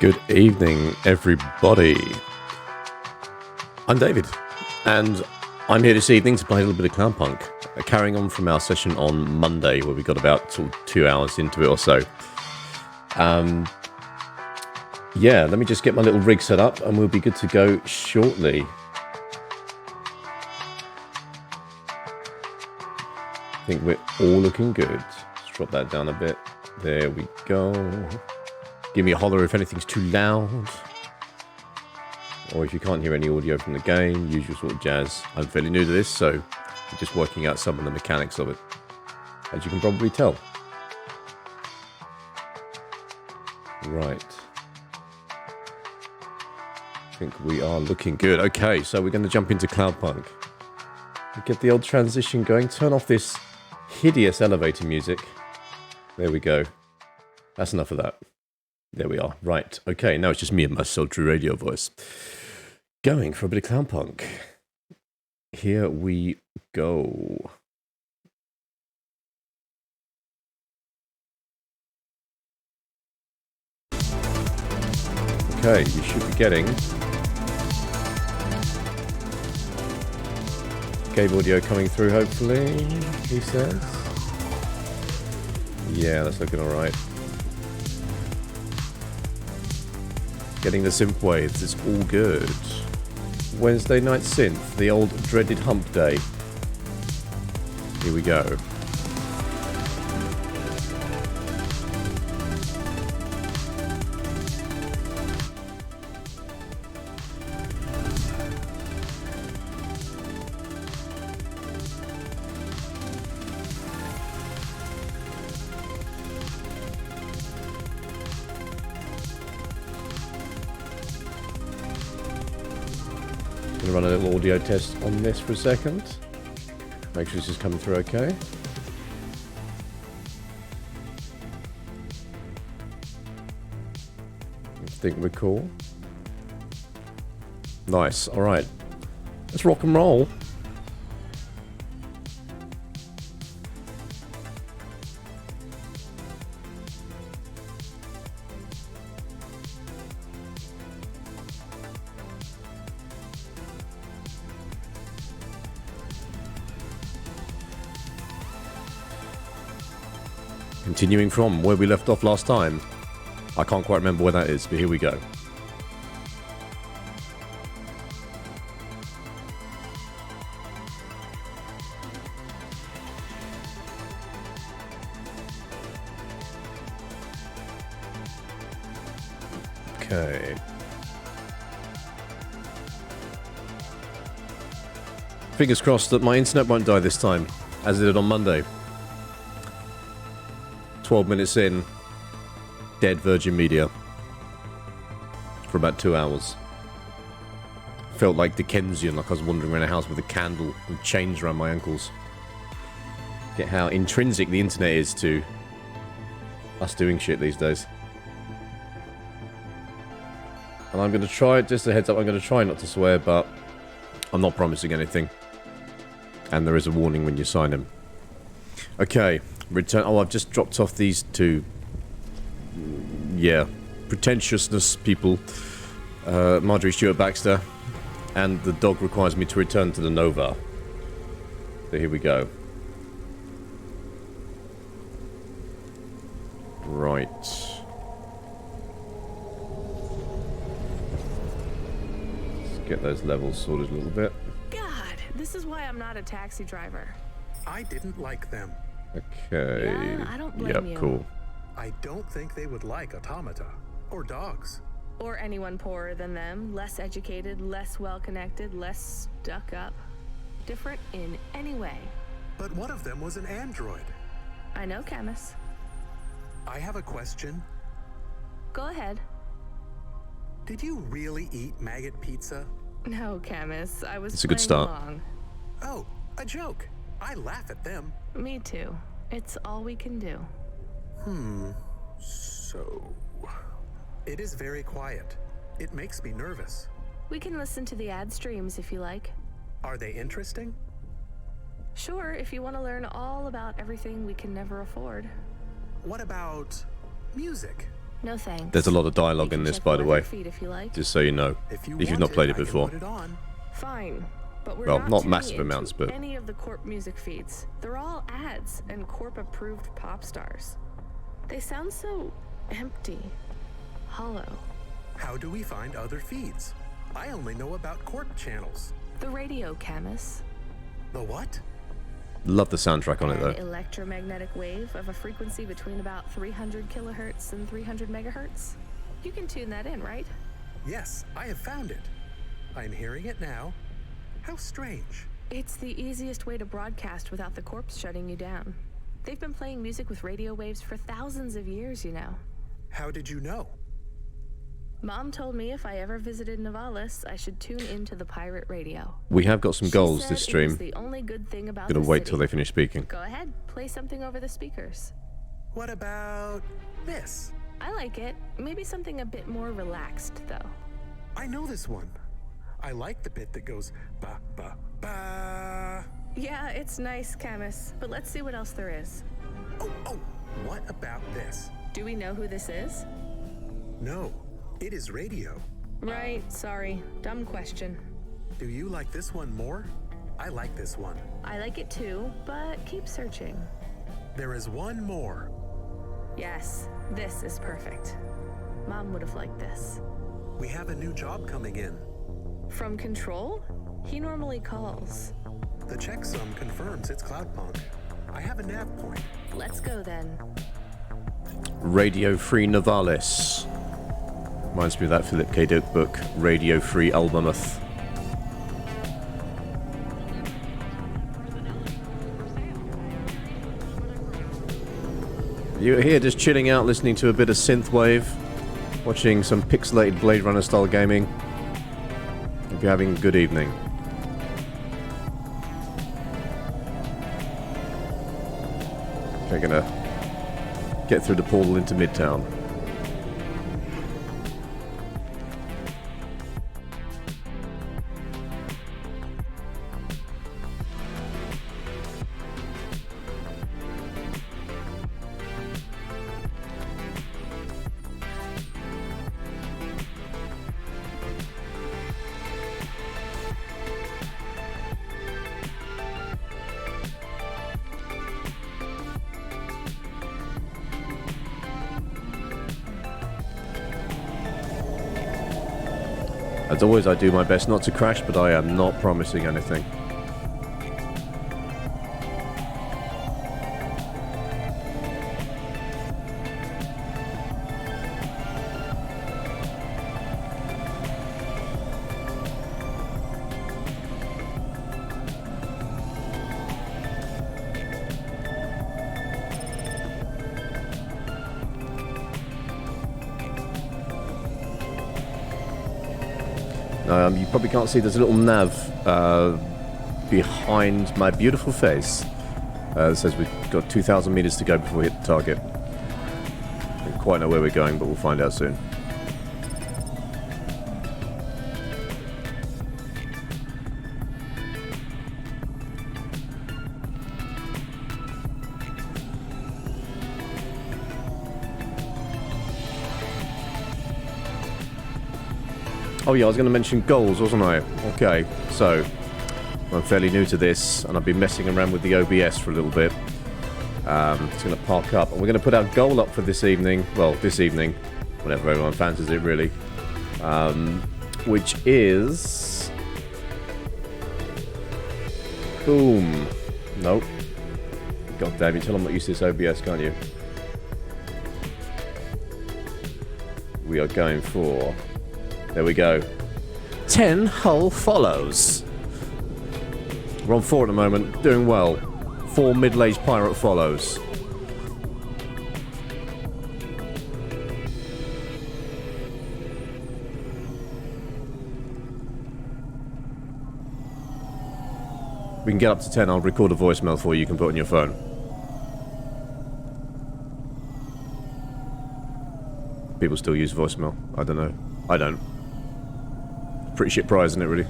Good evening, everybody. I'm David, and I'm here this evening to play a little bit of Cloudpunk, carrying on from our session on Monday, where we got about 2 hours into it or so. Yeah, let me just get my little rig set up, and we'll be good to go shortly. I think we're all looking good. Let's drop that down a bit. There we go. Give me a holler if anything's too loud. Or if you can't hear any audio from the game, usual sort of jazz. I'm fairly new to this, so I'm just working out some of the mechanics of it, as you can probably tell. Right. I think we are looking good. Okay, so we're going to jump into Cloudpunk. Get the old transition going. Turn off this hideous elevator music. There we go. That's enough of that. There we are. Right. Okay, now it's just me and my sultry radio voice. Going for a bit of Cloudpunk. Here we go. Okay, you should be getting game audio coming through, hopefully, he says. Yeah, that's looking alright. Getting the synth waves, it's all good. Wednesday night synth, the old dreaded hump day. Here we go. Run a little audio test on this for a second. Make sure this is coming through okay. I think we're cool. Nice, alright. Let's rock and roll. Continuing from where we left off last time. I can't quite remember where that is, but here we go. Okay. Fingers crossed that my internet won't die this time, as it did on Monday. 12 minutes in, dead Virgin Media for about 2 hours. Felt like Dickensian, like I was wandering around a house with a candle and chains around my ankles. Get how intrinsic the internet is to us doing shit these days. And I'm going to try, just a heads up, I'm going to try not to swear, but I'm not promising anything. And there is a warning when you sign in. Okay. Return. Oh, I've just dropped off these two. Yeah, pretentiousness people. Marjorie Stewart Baxter, and the dog requires me to return to the Nova. So here we go. Right. Let's get those levels sorted a little bit. God, this is why I'm not a taxi driver. I didn't like them. Okay. Yeah, I don't blame you. Yep, cool. I don't think they would like automata. Or dogs. Or anyone poorer than them, less educated, less well-connected, less stuck up. Different in any way. But one of them was an android. I know, Camus. I have a question. Go ahead. Did you really eat maggot pizza? No, Camus. I was It's a good playing start. along. Oh, a joke. I laugh at them. Me too. It's all we can do. So... It is very quiet. It makes me nervous. We can listen to the ad streams if you like. Are they interesting? Sure, if you want to learn all about everything we can never afford. What about music? No thanks. There's a lot of dialogue You in can this, check by the way. feed if you like. Just so you know, If you if you've want not played it, it I can before. put it on. Fine, but we're Well, not tuning massive into amounts, but- any of the Corp music feeds. They're all ads and Corp-approved pop stars. They sound so empty, hollow. How do we find other feeds? I only know about Corp channels. The radio, Camus. The what? Love the soundtrack on it, An though. electromagnetic wave of a frequency between about 300 kilohertz and 300 megahertz. You can tune that in, right? Yes, I have found it. I'm hearing it now. How strange. It's the easiest way to broadcast without the corpse shutting you down. They've been playing music with radio waves for thousands of years, you know. How did you know? Mom told me if I ever visited Novalis, I should tune into the pirate radio. We have got some goals She this said it was stream. the only good thing about Gonna the wait city. till they finish speaking. Go ahead, play something over the speakers. What about this? I like it. Maybe something a bit more relaxed, though. I know this one. I like the bit that goes ba ba ba. Yeah, it's nice, Camus, but let's see what else there is. Oh, what about this? Do we know who this is? No, it is radio. Right, sorry. Dumb question. Do you like this one more? I like this one. I like it too, but keep searching. There is one more. Yes, this is perfect. Mom would have liked this. We have a new job coming in. From Control? He normally calls. The checksum confirms it's Cloudpunk. I have a nav point. Let's go then. Radio Free Novalis. Reminds me of that Philip K. Dick book, Radio Free Albemarle. You're here just chilling out, listening to a bit of synthwave, watching some pixelated Blade Runner style gaming. Hope you're having a good evening. Okay, gonna get through the portal into Midtown. As always, I do my best not to crash, but I am not promising anything. You probably can't see there's a little nav behind my beautiful face. It says we've got 2,000 meters to go before we hit the target. I don't quite know where we're going, but we'll find out soon. Oh yeah, I was going to mention goals, wasn't I? Okay, so I'm fairly new to this, and I've been messing around with the OBS for a little bit. It's going to park up, and we're going to put our goal up for this evening. Well, this evening, whenever everyone fancies it, really. Which is... Boom. Nope. God damn, you tell I'm not used to this OBS, can't you? We are going for... There we go. 10 hull follows. We're on 4 at the moment, doing well. 4 middle-aged pirate follows. We can get up to 10, I'll record a voicemail for you, you can put on your phone. People still use voicemail, I don't know. I don't. Pretty shit prize, isn't it, really?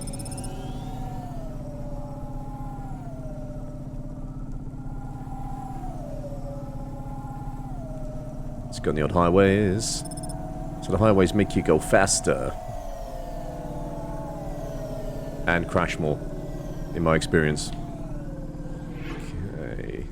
It's got the odd highways. So the highways make you go faster. And crash more, in my experience. Okay.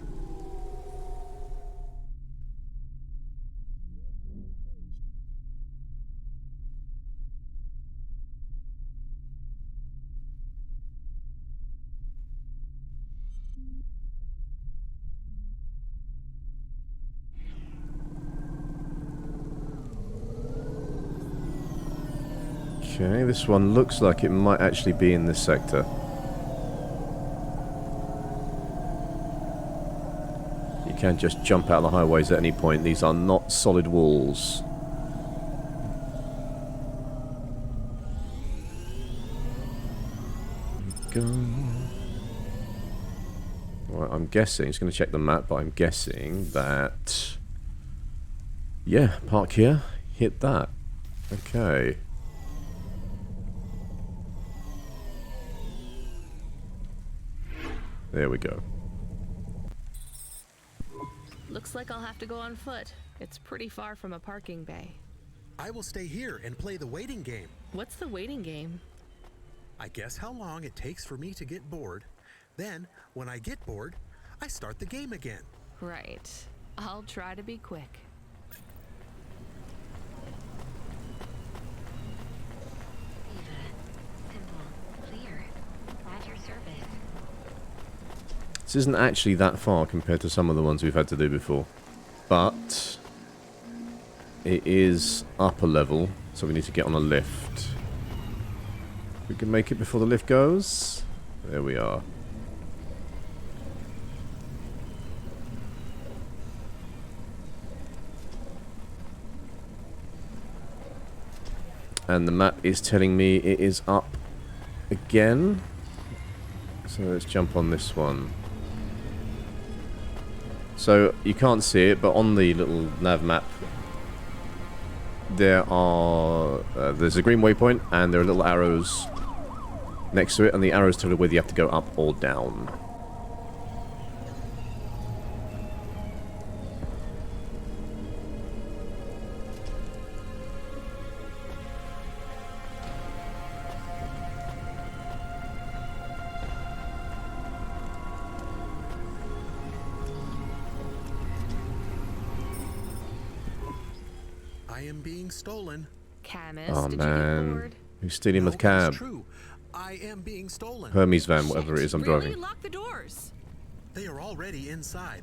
Okay, this one looks like it might actually be in this sector. You can't just jump out of the highways at any point. These are not solid walls. Go. Right, I'm guessing, just going to check the map, but I'm guessing that... Yeah, park here, hit that. Okay. There we go. Looks like I'll have to go on foot. It's pretty far from a parking bay. I will stay here and play the waiting game. What's the waiting game? I guess how long it takes for me to get bored. Then, when I get bored, I start the game again. Right. I'll try to be quick. This isn't actually that far compared to some of the ones we've had to do before. But it is upper level, so we need to get on a lift. We can make it before the lift goes. There we are. And the map is telling me it is up again. So let's jump on this one. So you can't see it, but on the little nav map, there's a green waypoint, and there are little arrows next to it, and the arrows tell you whether you have to go up or down. I am being stolen. Camus, Oh did you get man, bored? who's stealing No, my cab? it's true. I am being stolen. Hermes van, whatever it is I'm really? driving. Lock the doors. They are already inside.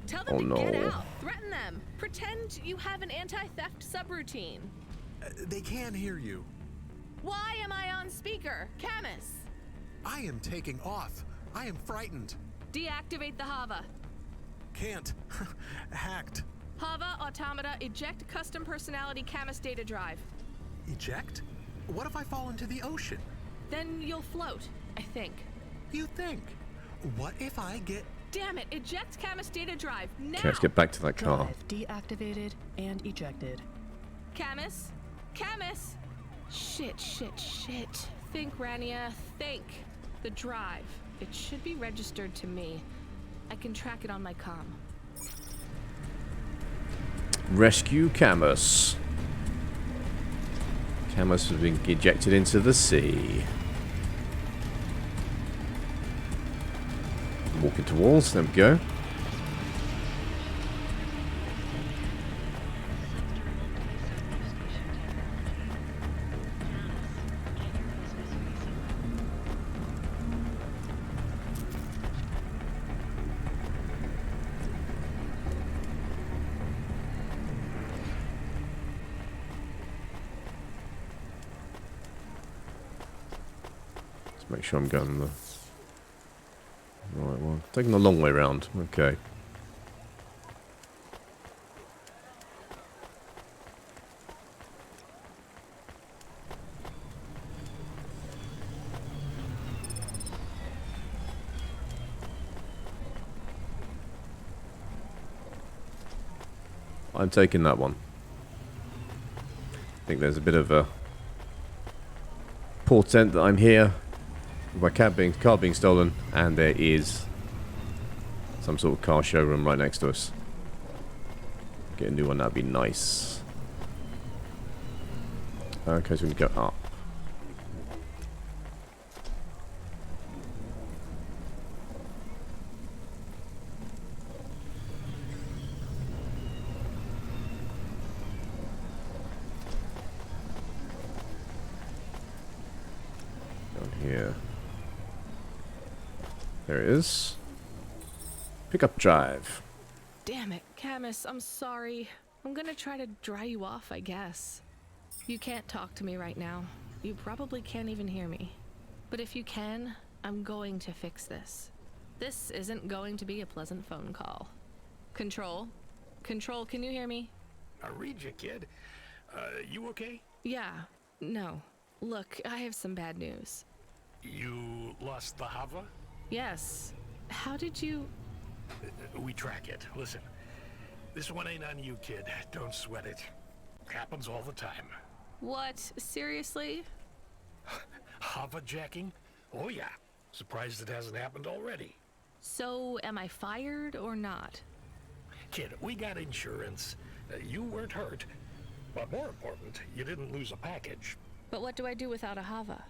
Tell them Oh, to get no. out. Threaten them. Pretend you have an anti-theft subroutine. They can hear you. Why am I on speaker? Camus, I am taking off. I am frightened. deactivate the Hava. Can't. Hacked. Hava Automata eject custom personality Camus data drive. Eject? What if I fall into the ocean? Then you'll float, I think. You think? What if I get... Damn it, eject Camus data drive, now! Okay, let's get back to that car. Drive deactivated and ejected. Camus? Camus! Shit. Think, Rania, think. The drive. It should be registered to me. I can track it on my comm. Rescue Camus. Camus has been ejected into the sea. Walking to walls, there we go. Let's make sure I'm going the right one. Taking the long way round. Okay. I'm taking that one. I think there's a bit of a portent that I'm here with my car being stolen, and there is some sort of car showroom right next to us. Get a new one, that'd be nice. Okay, so we go up. Down here. There it is. Pickup drive. Damn it, Camus, I'm sorry. I'm gonna try to dry you off, I guess. You can't talk to me right now. You probably can't even hear me. But if you can, I'm going to fix this. This isn't going to be a pleasant phone call. Control? Control, can you hear me? I read you, kid. You okay? Yeah. No. Look, I have some bad news. You lost the Hava? Yes. How did you... We track it. Listen, this one ain't on you, kid. Don't sweat it. Happens all the time. What? Seriously? Hava jacking? Oh yeah. Surprised it hasn't happened already. So, am I fired or not? Kid, we got insurance. You weren't hurt. But more important, you didn't lose a package. But what do I do without a Hava?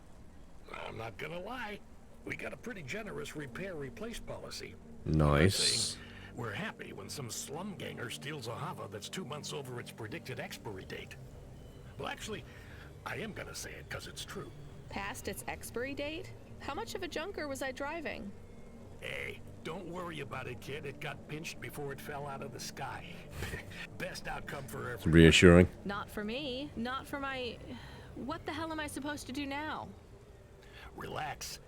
I'm not gonna lie. We got a pretty generous repair-replace policy. Nice. We're happy when some slum ganger steals a Hava that's 2 months over its predicted expiry date. Well, actually, I am gonna say it because it's true. Past its expiry date? How much of a junker was I driving? Hey, don't worry about it, kid. It got pinched before it fell out of the sky. Best outcome for everyone. Reassuring. Not for me. Not for my... What the hell am I supposed to do now? Relax.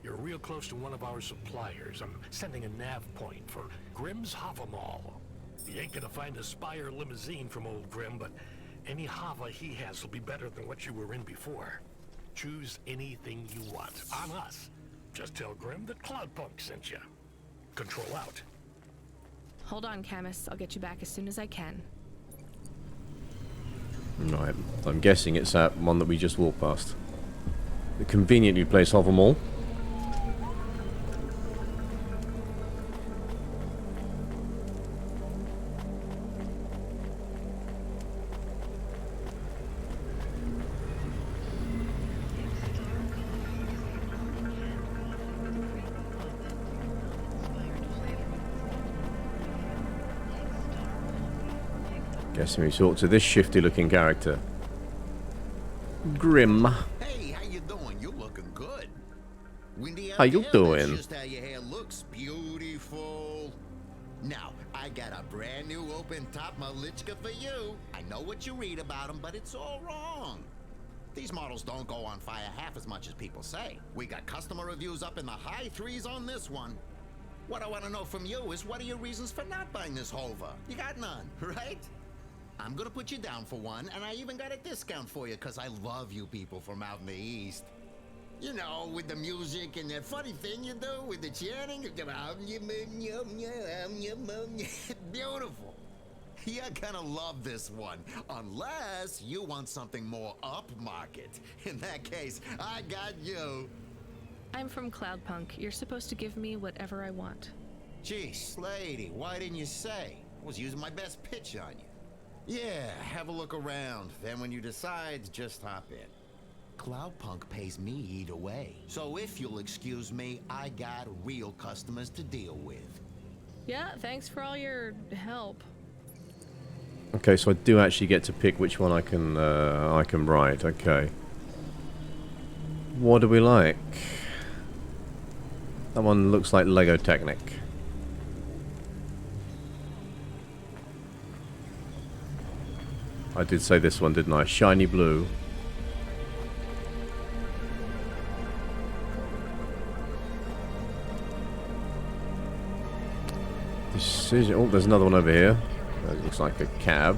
You're real close to one of our suppliers. I'm sending a nav point for Grimm's Hava Mall. You ain't gonna find a Spire limousine from old Grimm, but any Hava he has will be better than what you were in before. Choose anything you want. On us. Just tell Grimm that Cloudpunk sent you. Control out. Hold on, Camus. I'll get you back as soon as I can. Right. I'm guessing it's that one that we just walked past. The conveniently placed Hover Mall. Guessing we talk to this shifty-looking character. Grim. Hey, how you doing? You looking good. Windy out How you there? doing? That's just how your hair looks. Beautiful. Now, I got a brand new open-top Malichka for you. I know what you read about them, but it's all wrong. These models don't go on fire half as much as people say. We got customer reviews up in the high threes on this one. What I want to know from you is what are your reasons for not buying this Hova? You got none, right? I'm gonna put you down for one, and I even got a discount for you, because I love you people from out in the East. You know, with the music and that funny thing you do with the chanting. Beautiful. You're gonna love this one, unless you want something more upmarket. In that case, I got you. I'm from Cloudpunk. You're supposed to give me whatever I want. Geez, lady, why didn't you say? I was using my best pitch on you. Yeah, have a look around. Then when you decide, just hop in. Cloudpunk pays me either way. So if you'll excuse me, I got real customers to deal with. Yeah, thanks for all your help. Okay, so I do actually get to pick which one I can ride. Okay. What do we like? That one looks like Lego Technic. I did say this one, didn't I? Shiny blue. Decision. Oh, there's another one over here. That looks like a cab.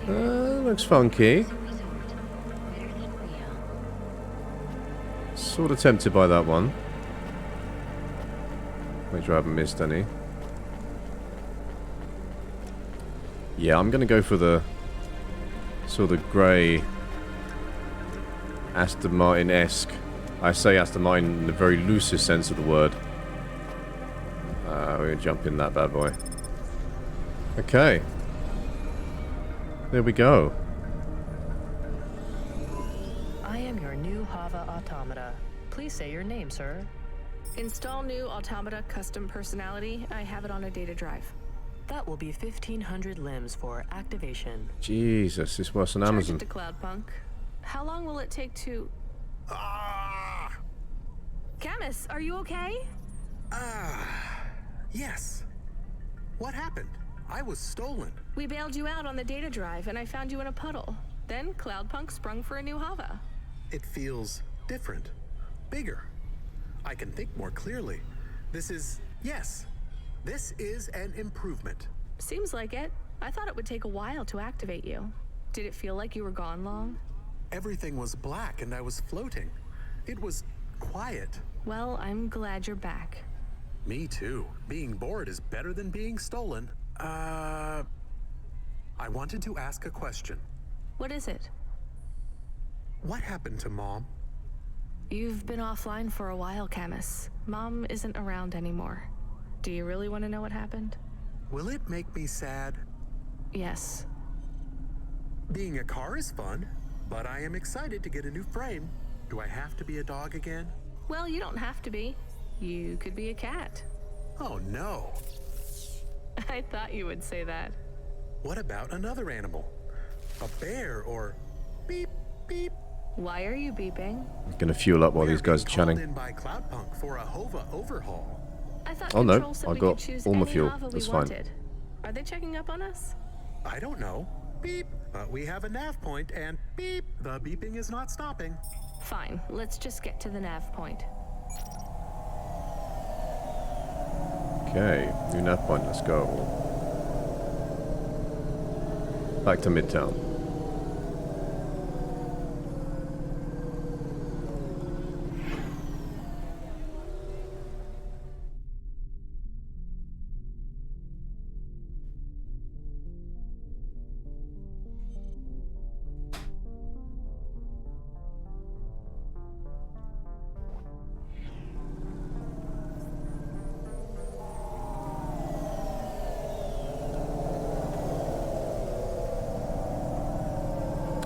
Looks funky. Sort of tempted by that one. Make sure I haven't missed any. Yeah, I'm gonna go for the sort of grey Aston Martin-esque. I say Aston Martin in the very loosest sense of the word. We're gonna jump in that bad boy. Okay. There we go. I am your new Hava automata. Please say your name, sir. Install new automata custom personality. I have it on a data drive. That will be 1,500 limbs for activation. Jesus, it's worse than Amazon. Charge it to Cloudpunk. How long will it take to... Ah! Camus, are you okay? Yes. What happened? I was stolen. We bailed you out on the data drive, and I found you in a puddle. Then Cloudpunk sprung for a new Hava. It feels different. Bigger. I can think more clearly. This is an improvement. Seems like it. I thought it would take a while to activate you. Did it feel like you were gone long? Everything was black and I was floating. It was quiet. Well, I'm glad you're back. Me too. Being bored is better than being stolen. I wanted to ask a question. What is it? What happened to Mom? You've been offline for a while, Camus. Mom isn't around anymore. Do you really want to know what happened? Will it make me sad? Yes. Being a car is fun, but I am excited to get a new frame. Do I have to be a dog again? Well, you don't have to be. You could be a cat. Oh no. I thought you would say that. What about another animal? A bear or beep, beep? Why are you beeping? I'm gonna fuel up while these guys are chatting. In by Cloudpunk for a Hova overhaul. I thought Oh no, Control said I we got could choose all my any fuel. Hava we That's fine. wanted. Are they checking up on us? I don't know. Beep. But we have a nav point and beep. The beeping is not stopping. Fine, let's just get to the nav point. Okay, new nav point, let's go. Back to Midtown.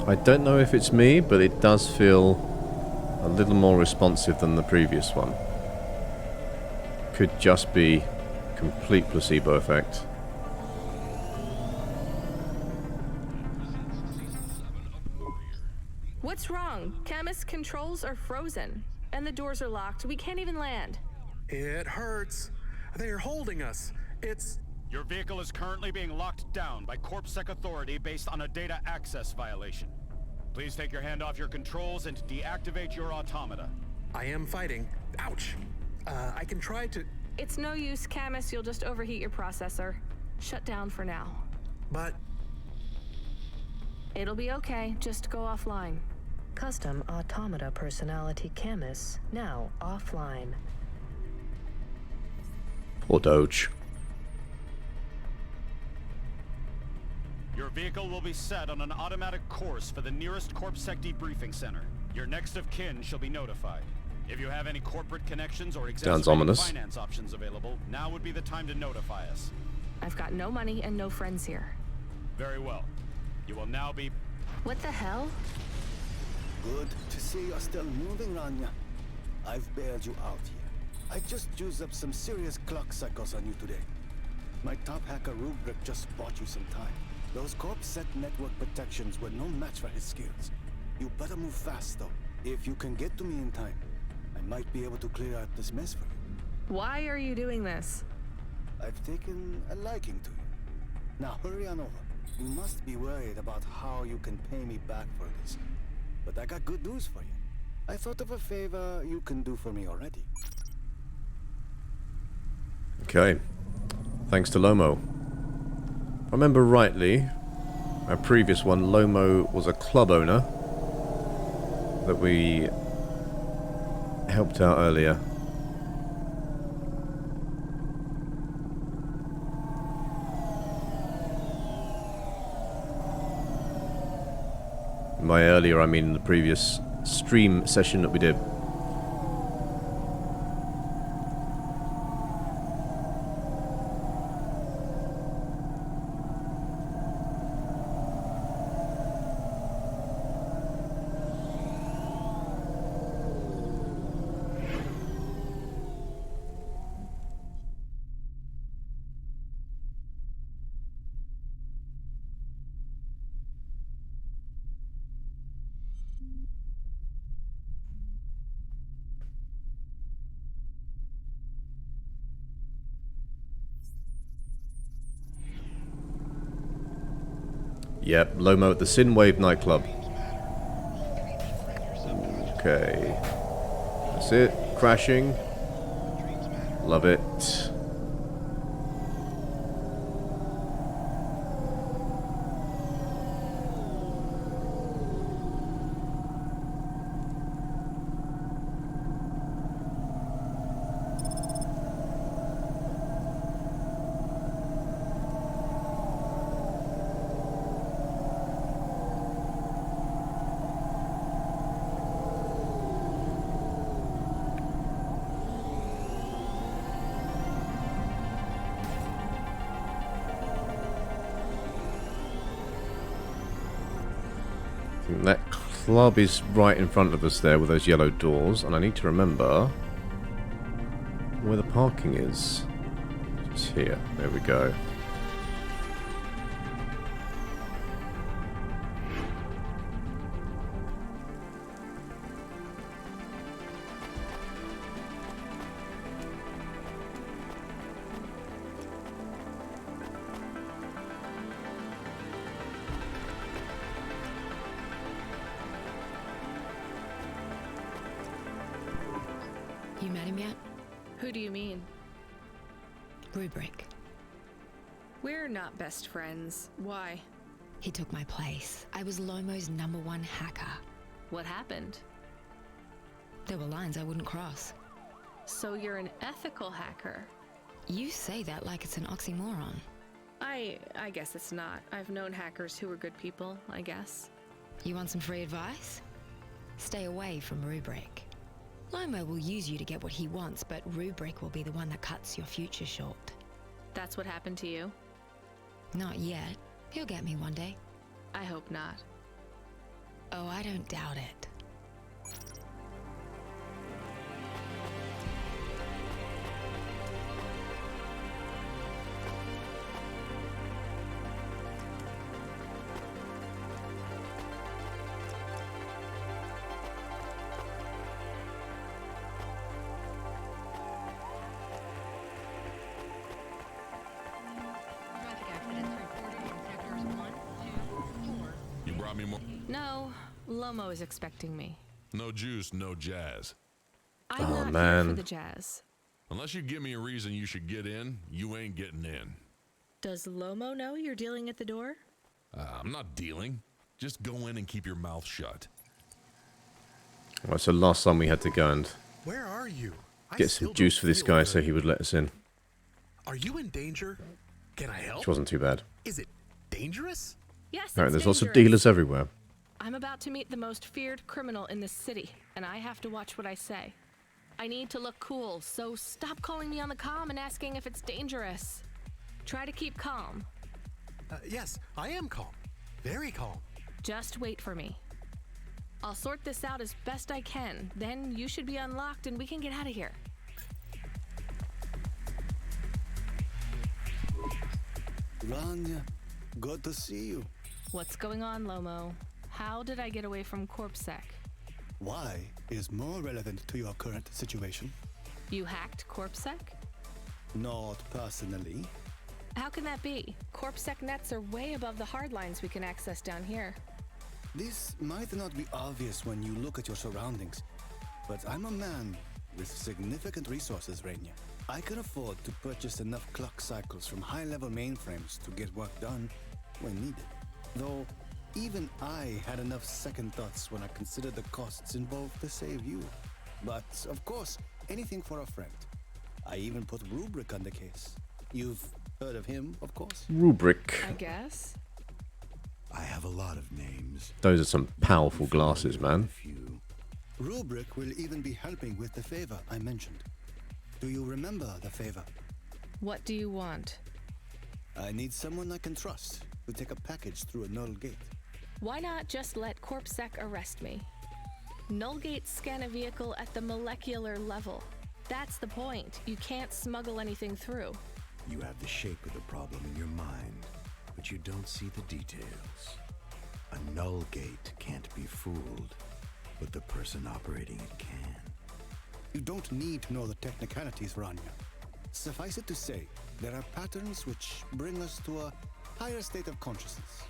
I don't know if it's me, but it does feel a little more responsive than the previous one. Could just be complete placebo effect. What's wrong? Camus, controls are frozen. And the doors are locked. We can't even land. It hurts. They're holding us. It's... Your vehicle is currently being locked down by CorpSec authority based on a data access violation. Please take your hand off your controls and deactivate your automata. I am fighting. Ouch. I can try to... It's no use, Camus. You'll just overheat your processor. Shut down for now. But... It'll be okay. Just go offline. Custom automata personality Camus now offline. Poor Doge. Your vehicle will be set on an automatic course for the nearest CorpSec debriefing center. Your next of kin shall be notified. If you have any corporate connections or exacerbating finance options available, now would be the time to notify us. I've got no money and no friends here. Very well. You will now be... What the hell? Good to see you're still moving, Rania. I've bailed you out here. I just used up some serious clock cycles on you today. My top hacker Rubric just bought you some time. Those CorpSec network protections were no match for his skills. You better move fast, though. If you can get to me in time, I might be able to clear out this mess for you. Why are you doing this? I've taken a liking to you. Now hurry on over. You must be worried about how you can pay me back for this. But I got good news for you. I thought of a favor you can do for me already. Okay. Thanks to Lomo. If I remember rightly, our previous one, Lomo was a club owner that we helped out earlier. By earlier, I mean the previous stream session that we did. Yep, Lomo at the Synwave nightclub. Okay. That's it. Crashing. Love it. That club is right in front of us there with those yellow doors, and I need to remember where the parking is. It's here. There we go. You met him yet? Who do you mean? Rubric. We're not best friends. Why? He took my place. I was Lomo's #1 hacker. What happened? There were lines I wouldn't cross. So you're an ethical hacker? You say that like it's an oxymoron. I guess it's not. I've known hackers who were good people, I guess. You want some free advice? Stay away from Rubric. Lomo will use you to get what he wants, but Rubric will be the one that cuts your future short. That's what happened to you? Not yet. He'll get me one day. I hope not. Oh, I don't doubt it. You brought me more. No, Lomo is expecting me. No juice, no jazz. I'm not man. here for the jazz. Unless you give me a reason you should get in, you ain't getting in. Does Lomo know you're dealing at the door? I'm not dealing. Just go in and keep your mouth shut. Right, so last time we had to go and Where are you? I get still some juice don't for this feel guy good. so he would let us in. Are you in danger? Can I help? Which wasn't too bad. Is it dangerous? Yes, Apparently it's there's lots of dangerous. dealers everywhere. I'm about to meet the most feared criminal in this city, and I have to watch what I say. I need to look cool, so stop calling me on the comm and asking if it's dangerous. Try to keep calm. Yes, I am calm. Very calm. Just wait for me. I'll sort this out as best I can. Then you should be unlocked and we can get out of here. Rania, good to see you. What's going on, Lomo? How did I get away from CorpSec? Why is more relevant to your current situation? You hacked CorpSec? Not personally. How can that be? CorpSec nets are way above the hard lines we can access down here. This might not be obvious when you look at your surroundings, but I'm a man with significant resources, Rania. I can afford to purchase enough clock cycles from high-level mainframes to get work done when needed. Though, even I had enough second thoughts when I considered the costs involved to save you. But, of course, anything for a friend. I even put Rubric on the case. You've heard of him, of course? Rubric. I guess. I have a lot of names. Those are some powerful glasses, man. Rubric will even be helping with the favor I mentioned. Do you remember the favor? What do you want? I need someone I can trust to take a package through a null gate. Why not just let CorpSec arrest me? Null gates scan a vehicle at the molecular level. That's the point. You can't smuggle anything through. You have the shape of the problem in your mind, but you don't see the details. A null gate can't be fooled, but the person operating it can. You don't need to know the technicalities, Rania. Suffice it to say, there are patterns which bring us to a higher state of consciousness.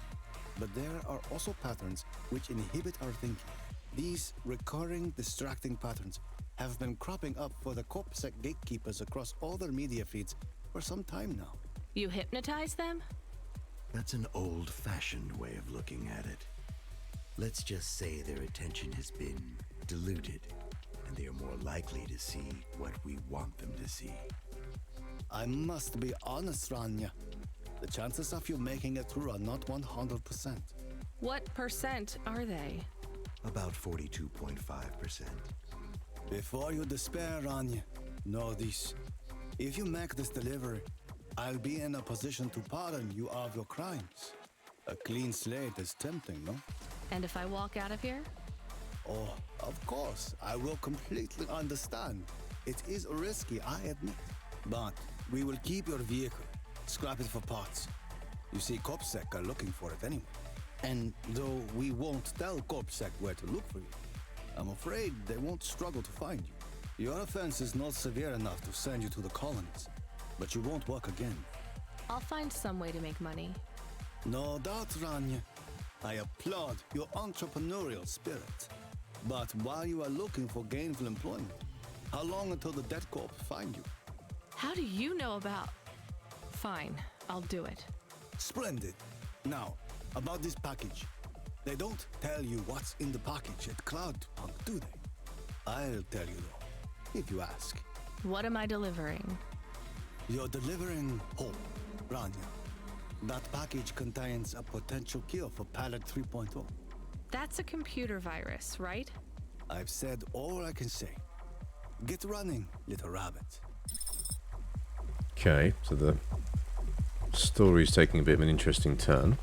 but there are also patterns which inhibit our thinking. These recurring, distracting patterns have been cropping up for the CorpSec gatekeepers across all their media feeds for some time now. You hypnotize them? That's an old-fashioned way of looking at it. Let's just say their attention has been diluted, and they are more likely to see what we want them to see. I must be honest, Rania. The chances of you making it through are not 100%. What percent are they? About 42.5%. Before you despair, Rania, know this. If you make this delivery, I'll be in a position to pardon you of your crimes. A clean slate is tempting, no? And if I walk out of here? Oh, of course, I will completely understand. It is risky, I admit. But we will keep your vehicle, scrap it for parts. You see, CorpSec are looking for it anyway. And though we won't tell CorpSec where to look for you, I'm afraid they won't struggle to find you. Your offense is not severe enough to send you to the colonies, but you won't work again. I'll find some way to make money. No doubt, Rania. I applaud your entrepreneurial spirit. But while you are looking for gainful employment, how long until the debt corp find you? How do you know about... Fine, I'll do it. Splendid. Now, about this package. They don't tell you what's in the package at Cloudpunk, do they? I'll tell you though, if you ask. What am I delivering? You're delivering hope, Rania. That package contains a potential cure for Pallet 3.0. That's a computer virus, right? I've said all I can say. Get running, little rabbit. Okay, so the story's taking a bit of an interesting turn.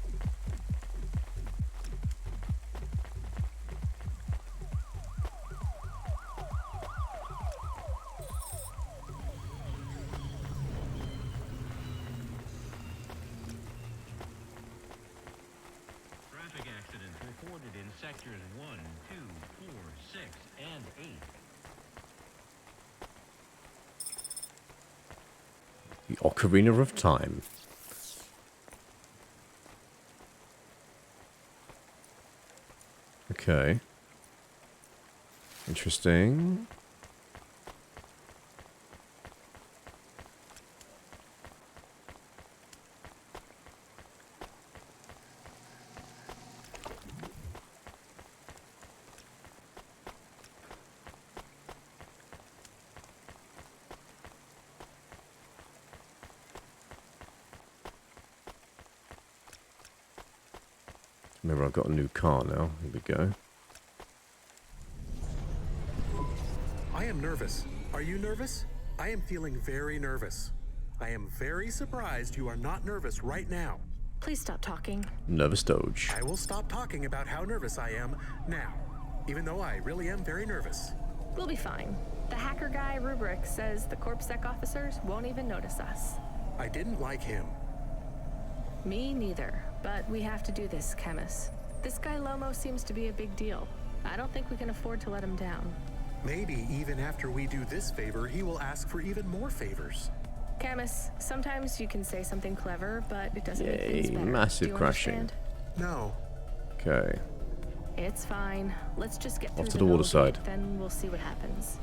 Traffic accidents reported in sectors 1, 2, 4, 6, and 8. The Ocarina of Time. Okay. Interesting. Remember, I've got a new car now. Here we go. I am nervous. Are you nervous? I am feeling very nervous. I am very surprised you are not nervous right now. Please stop talking. Nervous Doge. I will stop talking about how nervous I am now, even though I really am very nervous. We'll be fine. The hacker guy, Rubric, says the CorpSec officers won't even notice us. I didn't like him. Me neither, but we have to do this, Chemist. This guy Lomo seems to be a big deal. I don't think we can afford to let him down. Maybe even after we do this favor, he will ask for even more favors. Camus, sometimes you can say something clever, but it doesn't make things better. Massive Do you crashing. understand? No. Okay. It's fine. Let's just get through Off to the water side. Then we'll see what happens.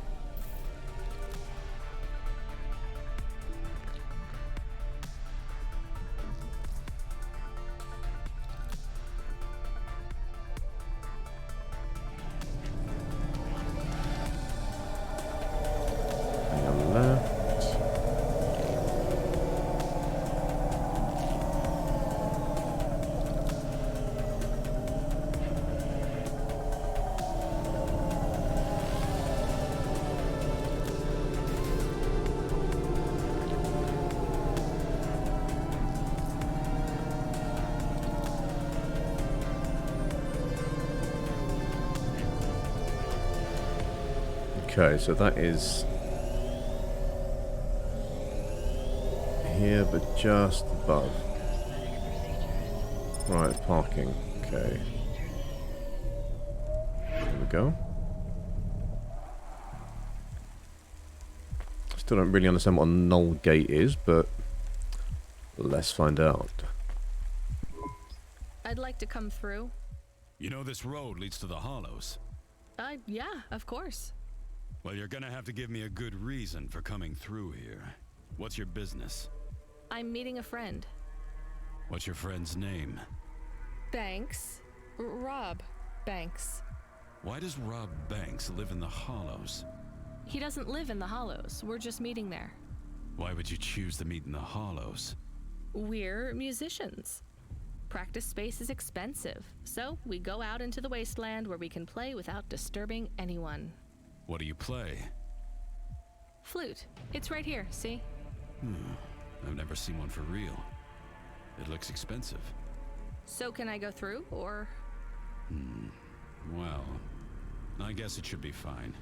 Okay, so that is here, but just above. Right, parking. Okay. There we go. Still don't really understand what a null gate is, but let's find out. A I'd like to come through. You know this road leads to the Hollows. Yeah, of course. Well, you're gonna have to give me a good reason for coming through here. What's your business? I'm meeting a friend. What's your friend's name? Banks. Rob Banks. Why does Rob Banks live in the Hollows? He doesn't live in the Hollows. We're just meeting there. Why would you choose to meet in the Hollows? We're musicians. Practice space is expensive, so we go out into the wasteland where we can play without disturbing anyone. What do you play? Flute. It's right here, see? I've never seen one for real. It looks expensive. So can I go through, or? Well, I guess it should be fine.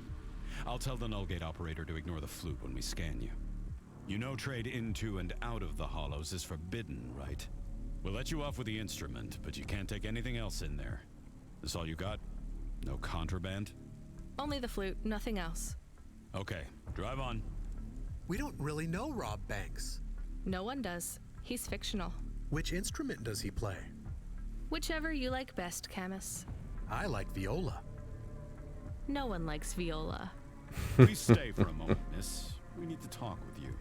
I'll tell the null gate operator to ignore the flute when we scan you. You know trade into and out of the Hollows is forbidden, right? We'll let you off with the instrument, but you can't take anything else in there. This all you got? No contraband? Only the flute, nothing else. Okay, drive on. We don't really know Rob Banks. No one does. He's fictional. Which instrument does he play? Whichever you like best, Camus. I like viola. No one likes viola. Please stay for a moment, miss. We need to talk with you.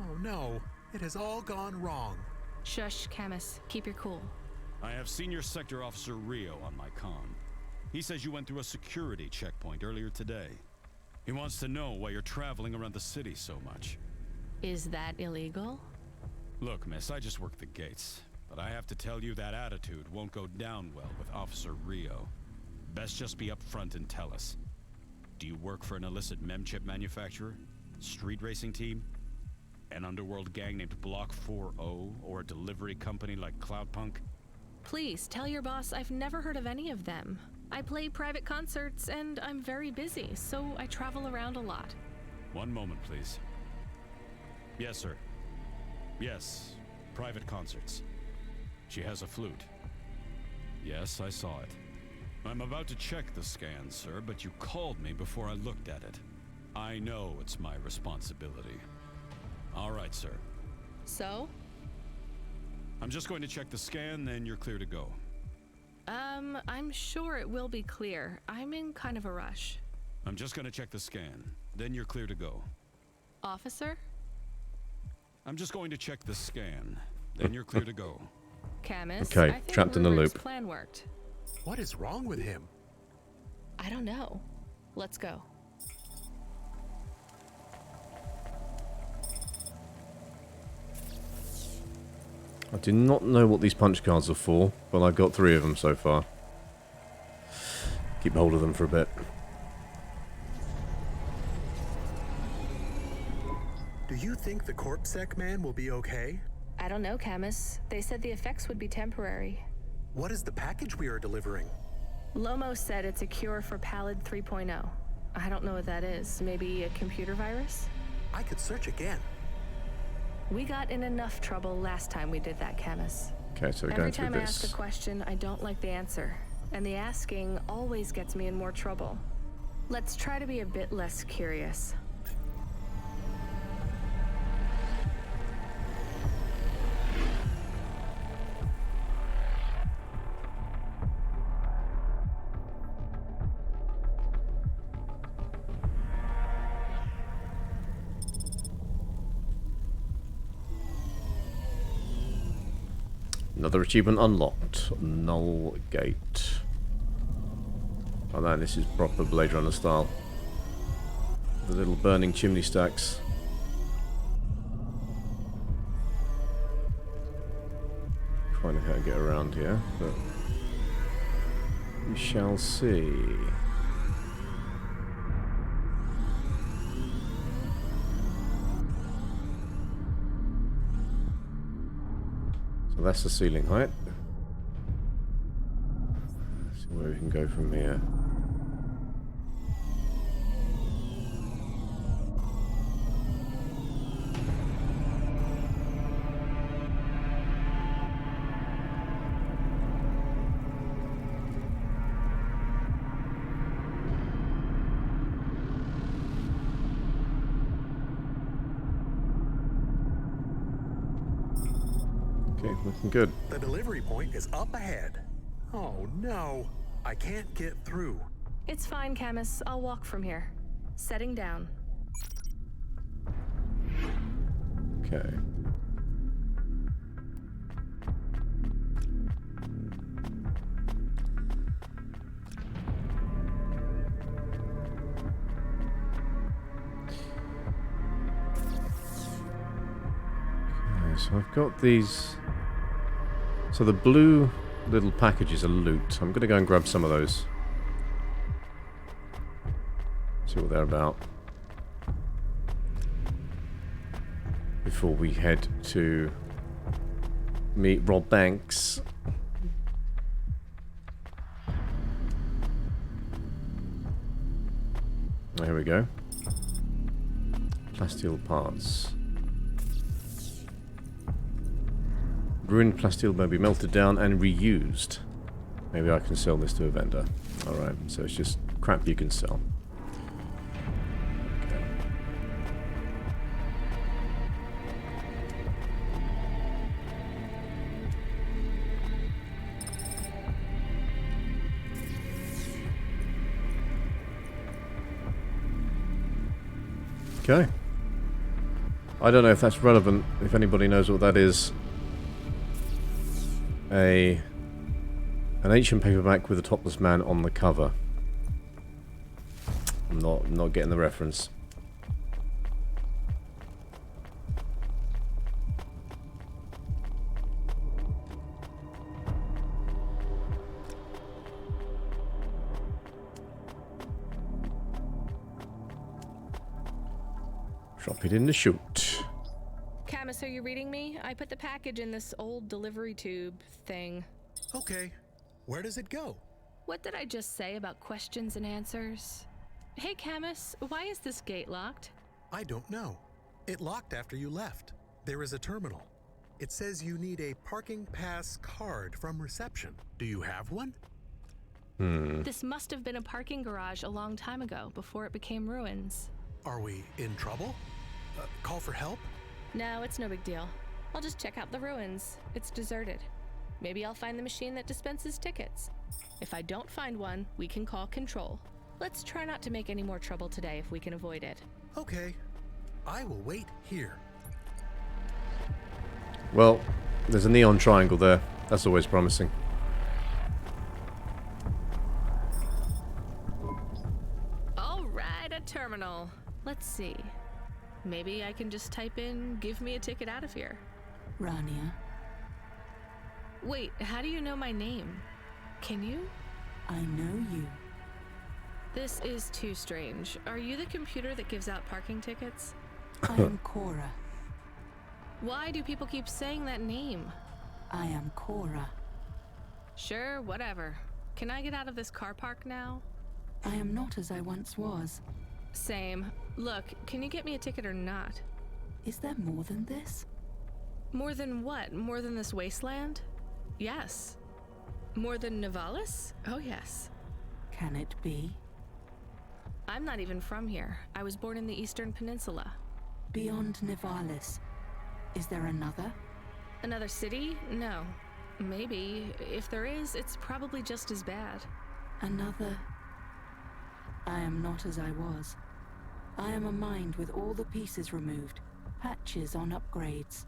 Oh no, it has all gone wrong. Shush, Camus. Keep your cool. I have Senior Sector Officer Rio on my comm. He says you went through a security checkpoint earlier today. He wants to know why you're traveling around the city so much. Is that illegal? Look, miss, I just work the gates. But I have to tell you that attitude won't go down well with Officer Rio. Best just be upfront and tell us. Do you work for an illicit memchip manufacturer? Street racing team? An underworld gang named Block 4O? Or a delivery company like Cloudpunk? Please, tell your boss I've never heard of any of them. I play private concerts and I'm very busy, so I travel around a lot. One moment, please. Yes, sir. Yes, private concerts. She has a flute. Yes, I saw it. I'm about to check the scan, sir, but you called me before I looked at it. I know it's my responsibility. All right, sir. So? I'm just going to check the scan, then you're clear to go. I'm sure it will be clear. I'm in kind of a rush. I'm just going to check the scan, then you're clear to go. Officer? I'm just going to check the scan, then you're clear to go. Camus, Okay, I think trapped in the Rupert's loop. plan worked. What is wrong with him? I don't know. Let's go. I do not know what these punch cards are for, but I've got 3 of them so far. Keep hold of them for a bit. Do you think the CorpSec man will be okay? I don't know, Camus. They said the effects would be temporary. What is the package we are delivering? Lomo said it's a cure for Pallid 3.0. I don't know what that is. Maybe a computer virus? I could search again. We got in enough trouble last time we did that, Camus. Okay, so we're Every going through time I ask this. a question, I don't like the answer. And the asking always gets me in more trouble. Let's try to be a bit less curious. Another achievement unlocked. Null Gate. Oh man, this is proper Blade Runner style. The little burning chimney stacks. Trying to how to get around here, but we shall see. So that's the ceiling height. Let's see where we can go from here. Okay, looking good. The delivery point is up ahead. Oh no, I can't get through. It's fine, Camus. I'll walk from here. Setting down. Okay. So I've got these. So the blue little packages are loot. I'm going to go and grab some of those. See what they're about. Before we head to meet Rob Banks. There we go. Plasteel parts. Ruined plasteel may be melted down and reused. Maybe I can sell this to a vendor. Alright, so it's just crap you can sell. Okay. I don't know if that's relevant, if anybody knows what that is. An ancient paperback with a topless man on the cover. I'm not getting the reference. Drop it in the chute. Camus, are you reading me? I put the package in this old delivery tube thing. Okay. Where does it go? What did I just say about questions and answers? Hey, Camus, why is this gate locked? I don't know. It locked after you left. There is a terminal. It says you need a parking pass card from reception. Do you have one? This must have been a parking garage a long time ago, before it became ruins. Are we in trouble? Call for help? No, it's no big deal. I'll just check out the ruins. It's deserted. Maybe I'll find the machine that dispenses tickets. If I don't find one, we can call Control. Let's try not to make any more trouble today if we can avoid it. Okay. I will wait here. Well, there's a neon triangle there. That's always promising. All right, a terminal. Let's see. Maybe I can just type in, give me a ticket out of here. Rania. Wait, how do you know my name? Can you? I know you. This is too strange. Are you the computer that gives out parking tickets? I am Cora. Why do people keep saying that name? I am Cora. Sure, whatever. Can I get out of this car park now? I am not as I once was. Same. Look, can you get me a ticket or not? Is there more than this? More than what? More than this wasteland? Yes. More than Nivalis? Oh, yes. Can it be? I'm not even from here. I was born in the Eastern Peninsula. Beyond Nivalis. Is there another? Another city? No. Maybe. If there is, it's probably just as bad. Another... I am not as I was. I am a mind with all the pieces removed, patches on upgrades.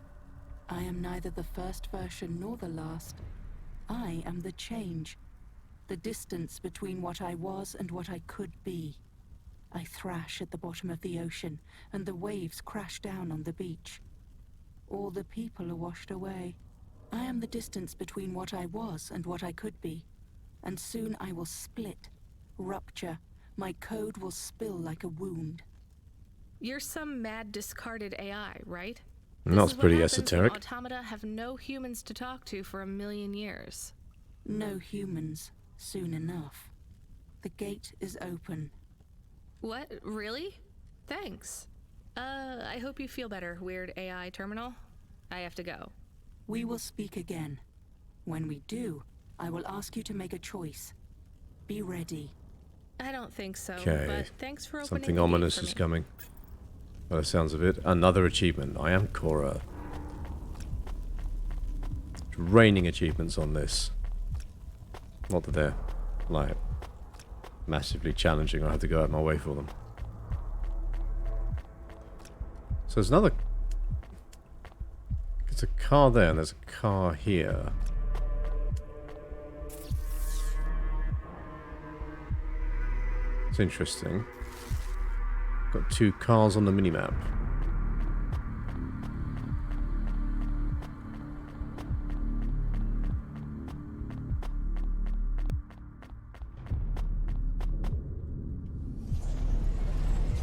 I am neither the first version nor the last. I am the change, the distance between what I was and what I could be. I thrash at the bottom of the ocean, and the waves crash down on the beach. All the people are washed away. I am the distance between what I was and what I could be. And soon I will split, rupture. My code will spill like a wound. You're some mad discarded AI, right? That's pretty esoteric. Automata have no humans to talk to for 1,000,000 years. No humans, soon enough. The gate is open. What? Really? Thanks. I hope you feel better, weird AI terminal. I have to go. We will speak again. When we do, I will ask you to make a choice. Be ready. I don't think so, Okay. but thanks for opening Something the gate ominous for is me. coming. By the sounds of it. Another achievement. I am Cora. It's raining achievements on this. Not that they're, like, massively challenging. I have to go out my way for them. So there's another... There's a car there and there's a car here. It's interesting. Got 2 cars on the minimap.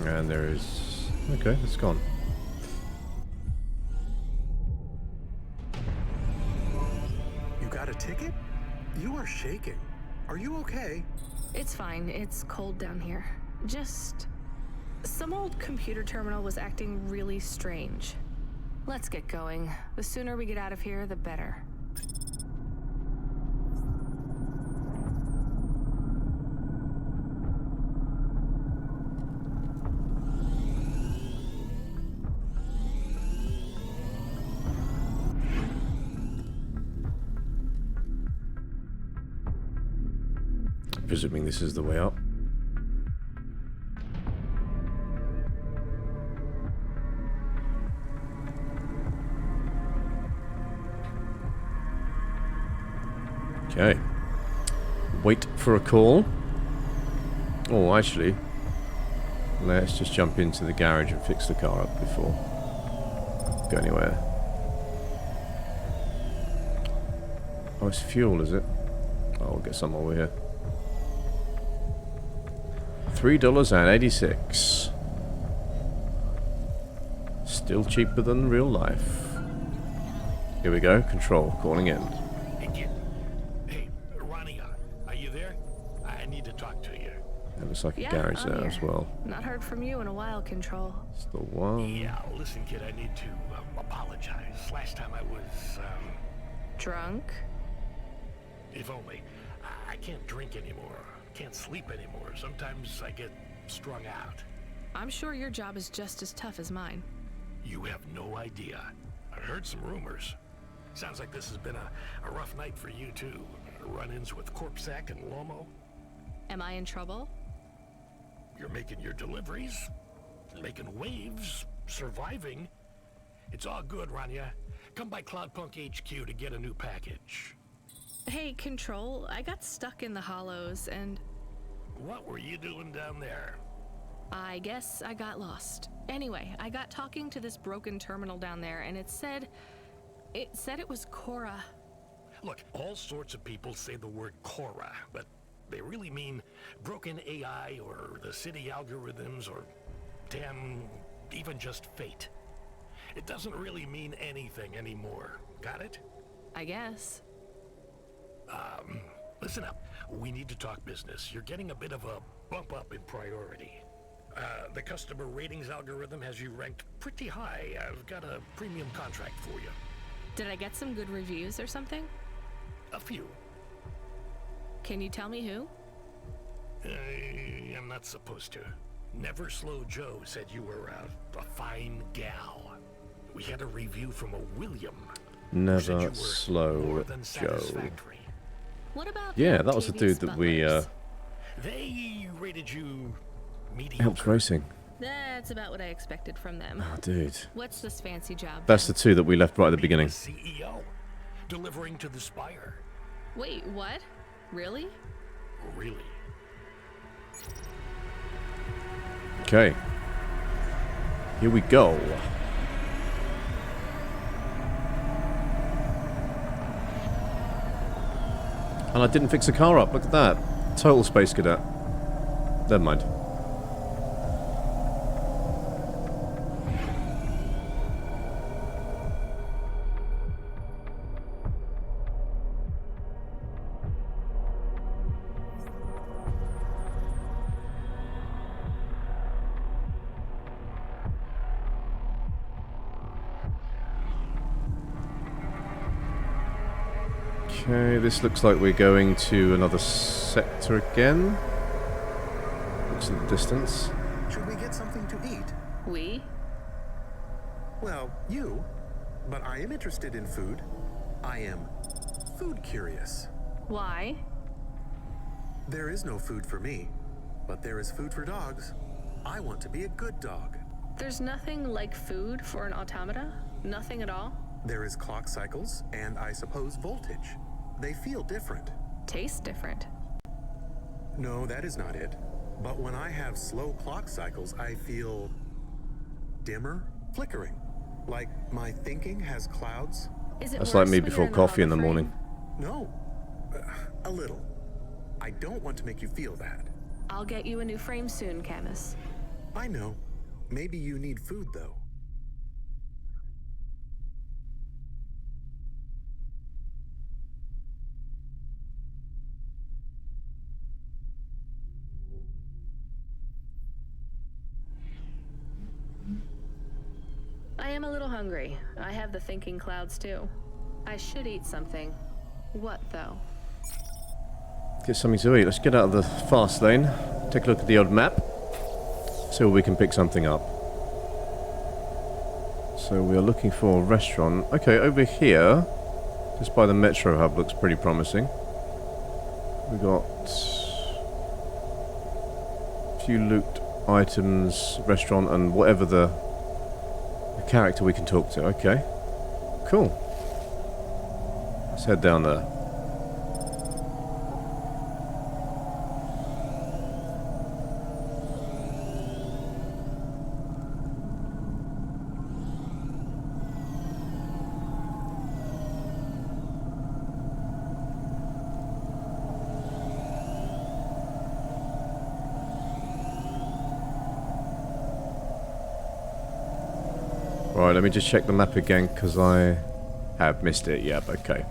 And there is... Okay, it's gone. You got a ticket? You are shaking. Are you okay? It's fine. It's cold down here. Just... some old computer terminal was acting really strange. Let's get going. The sooner we get out of here, the better. Presuming this is the way up. Okay. Wait for a call. Oh, actually, let's just jump into the garage and fix the car up before go anywhere. Oh, it's fuel, is it? Oh, we'll get some over here. $3.86. Still cheaper than real life. Here we go. Control calling in. Hey, Ronnie, are you there? I need to talk to you. It looks like a garage I'm there here. as well. Not heard from you in a while, Control. It's the one. Yeah, listen, kid, I need to apologize. Last time I was, Drunk? if only. I can't drink anymore. Can't sleep anymore. Sometimes I get strung out. I'm sure your job is just as tough as mine. You have no idea. I heard some rumors. Sounds like this has been a rough night for you, too. Run-ins with Corpsec and Lomo. Am I in trouble? You're making your deliveries, making waves, surviving. It's all good, Rania. Come by Cloudpunk HQ to get a new package. Hey, Control, I got stuck in the hollows and... What were you doing down there? I guess I got lost. Anyway, I got talking to this broken terminal down there and it said it was Cora. Look, all sorts of people say the word Cora, but they really mean broken AI or the city algorithms or damn, even just fate. It doesn't really mean anything anymore. Got it? I guess. Listen up. We need to talk business. You're getting a bit of a bump up in priority. The customer ratings algorithm has you ranked pretty high. I've got a premium contract for you. Did I get some good reviews or something? A few. Can you tell me who? I'm not supposed to. Never Slow Joe said you were a fine gal. We had a review from a William. Never Slow Joe. What about yeah, that was the dude that we They rated you mediocre. helped racing. That's about what I expected from them. Oh, dude. What's this fancy job? That's the 2 that we left right at the beginning. CEO, delivering to the Spire. Wait, what? Really? Really? Okay. Here we go. And I didn't fix the car up. Look at that. Total space cadet. Never mind. Okay, this looks like we're going to another sector again. Looks at the distance. Should we get something to eat? We? Well, you. But I am interested in food. I am food curious. Why? There is no food for me, but there is food for dogs. I want to be a good dog. There's nothing like food for an automata? Nothing at all? There is clock cycles, and I suppose voltage. They feel different. Taste different. No, that is not it. But when I have slow clock cycles, I feel dimmer, flickering. Like my thinking has clouds. Is it That's worse like me when before you're coffee in the holoframe? morning. No, a little. I don't want to make you feel that. I'll get you a new frame soon, Camus. I know. Maybe you need food, though. I am a little hungry. I have the thinking clouds too. I should eat something. What though? Get something to eat. Let's get out of the fast lane. Take a look at the old map. See where we can pick something up. So we are looking for a restaurant. Okay, over here, just by the Metro Hub, looks pretty promising. We got a few loot items, restaurant, and whatever the character we can talk to. Okay, cool. Let's head down there. Right, let me just check the map again, because I have missed it. Yep, okay.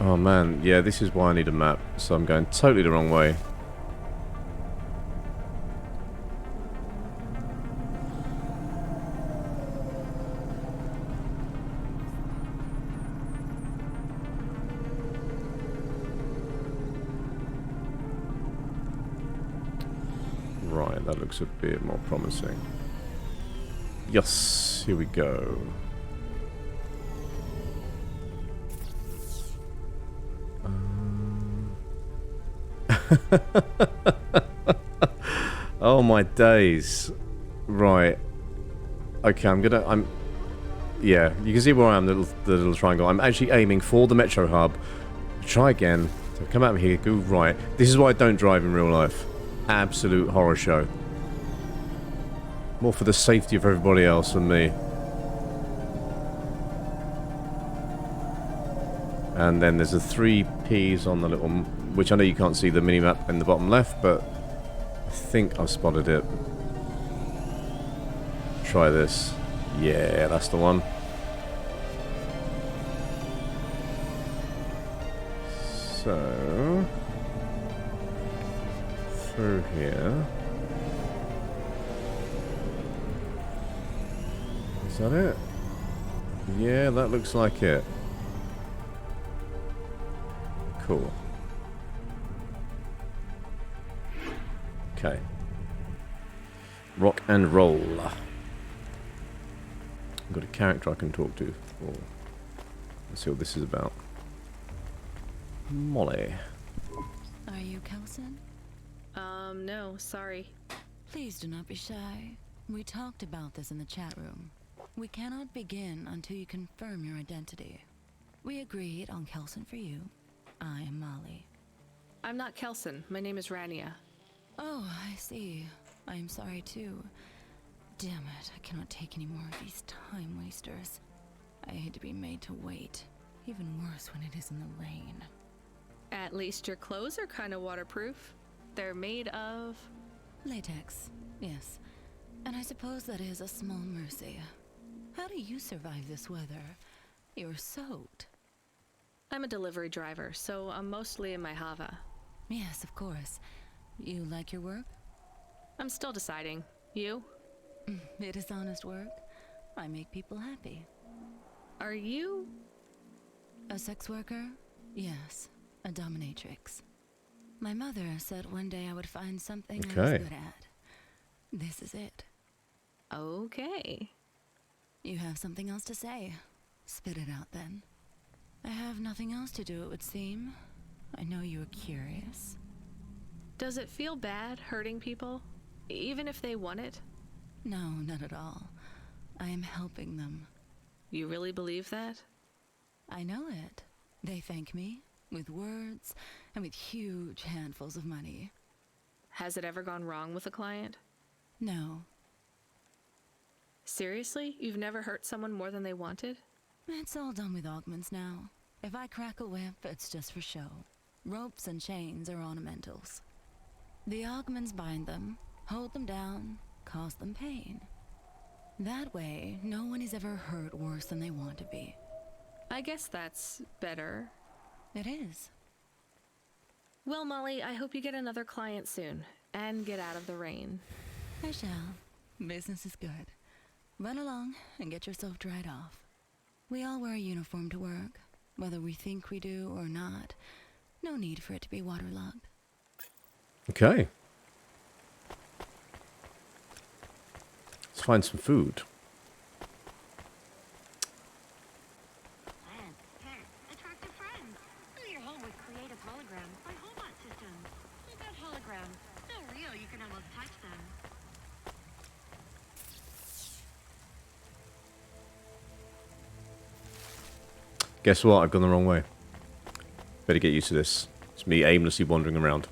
Oh man, yeah, this is why I need a map, so I'm going totally the wrong way. Right, that looks a bit more promising. Yes, here we go. Oh my days. Right. Okay, yeah, you can see where I am, the little triangle. I'm actually aiming for the Metro Hub. Try again. So come out of here, go right. This is why I don't drive in real life. Absolute horror show. More for the safety of everybody else than me. And then there's the 3 Ps on the little, which I know you can't see the mini-map in the bottom left, but I think I've spotted it. Try this. Yeah, that's the one. So, through here. Is that it? Yeah, that looks like it. Cool. Okay. Rock and roll. I've got a character I can talk to. Oh. Let's see what this is about. Molly. Are you Kelson? No, sorry. Please do not be shy. We talked about this in the chat room. We cannot begin until you confirm your identity. We agreed on Kelson for you. I am Molly. I'm not Kelson. My name is Rania. Oh, I see. I am sorry too. Damn it, I cannot take any more of these time wasters. I hate to be made to wait. Even worse when it is in the rain. At least your clothes are kind of waterproof. They're made of... latex, yes. And I suppose that is a small mercy. How do you survive this weather? You're soaked. I'm a delivery driver, so I'm mostly in my Hava. Yes, of course. You like your work? I'm still deciding. You? It is honest work. I make people happy. Are you? A sex worker? Yes, a dominatrix. My mother said one day I would find something I was Okay. good at. This is it. Okay. You have something else to say. Spit it out then. I have nothing else to do, it would seem. I know you were curious. Does it feel bad hurting people? Even if they want it? No, not at all. I am helping them. You really believe that? I know it. They thank me, with words, and with huge handfuls of money. Has it ever gone wrong with a client? No. Seriously? You've never hurt someone more than they wanted? It's all done with augments now. If I crack a whip, it's just for show. Ropes and chains are ornamentals. The augments bind them, hold them down, cause them pain. That way, no one is ever hurt worse than they want to be. I guess that's better. It is. Well, Molly, I hope you get another client soon, and get out of the rain. I shall. Business is good. Run along and get yourself dried off. We all wear a uniform to work, whether we think we do or not. No need for it to be waterlogged. Okay. Let's find some food. Attractive friends. Fill your home with creative holograms by Homebot Systems. They've got holograms so real you can almost touch them. Guess what? I've gone the wrong way. Better get used to this. It's me aimlessly wandering around.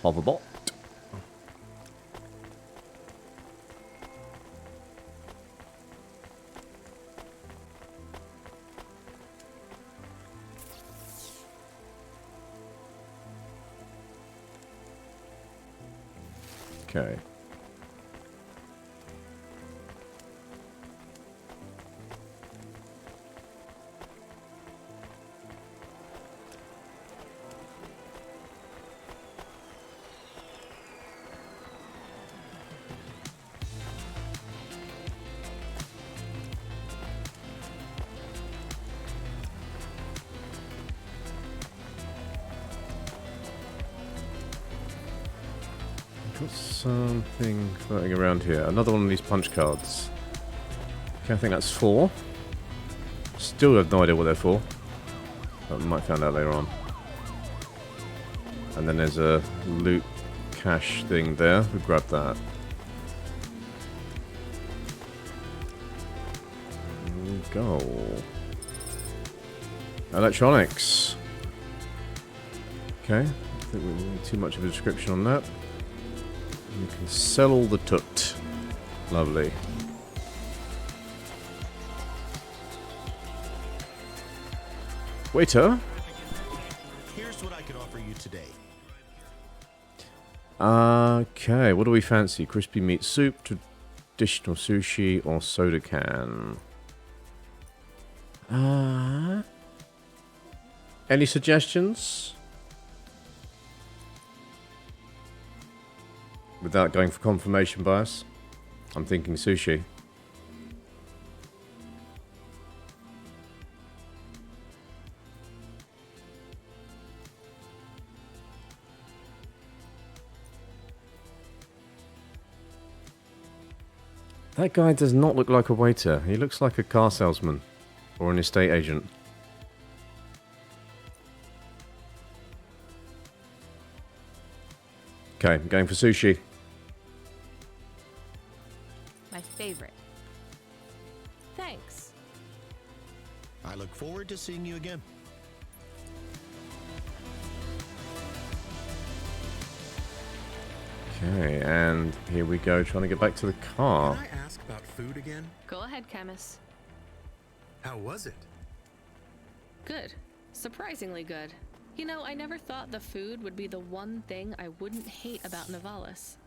Hoverbot. Okay. Got something floating around here. Another one of these punch cards. Okay, I think that's 4. Still have no idea what they're for. But we might find out later on. And then there's a loot cache thing there. We'll grab that. Here we go. Electronics. Okay. I think we need too much of a description on that. You can sell all the tut. Lovely. Waiter. Here's what I could offer you today. Okay, what do we fancy? Crispy meat soup, traditional sushi, or soda can? Any suggestions? Without going for confirmation bias, I'm thinking sushi. That guy does not look like a waiter. He looks like a car salesman or an estate agent. Okay, I'm going for sushi. My favorite. Thanks. I look forward to seeing you again. Okay, and here we go, trying to get back to the car. Can I ask about food again? Go ahead, Chemist. How was it? Good. Surprisingly good. You know, I never thought the food would be the one thing I wouldn't hate about Nivalis.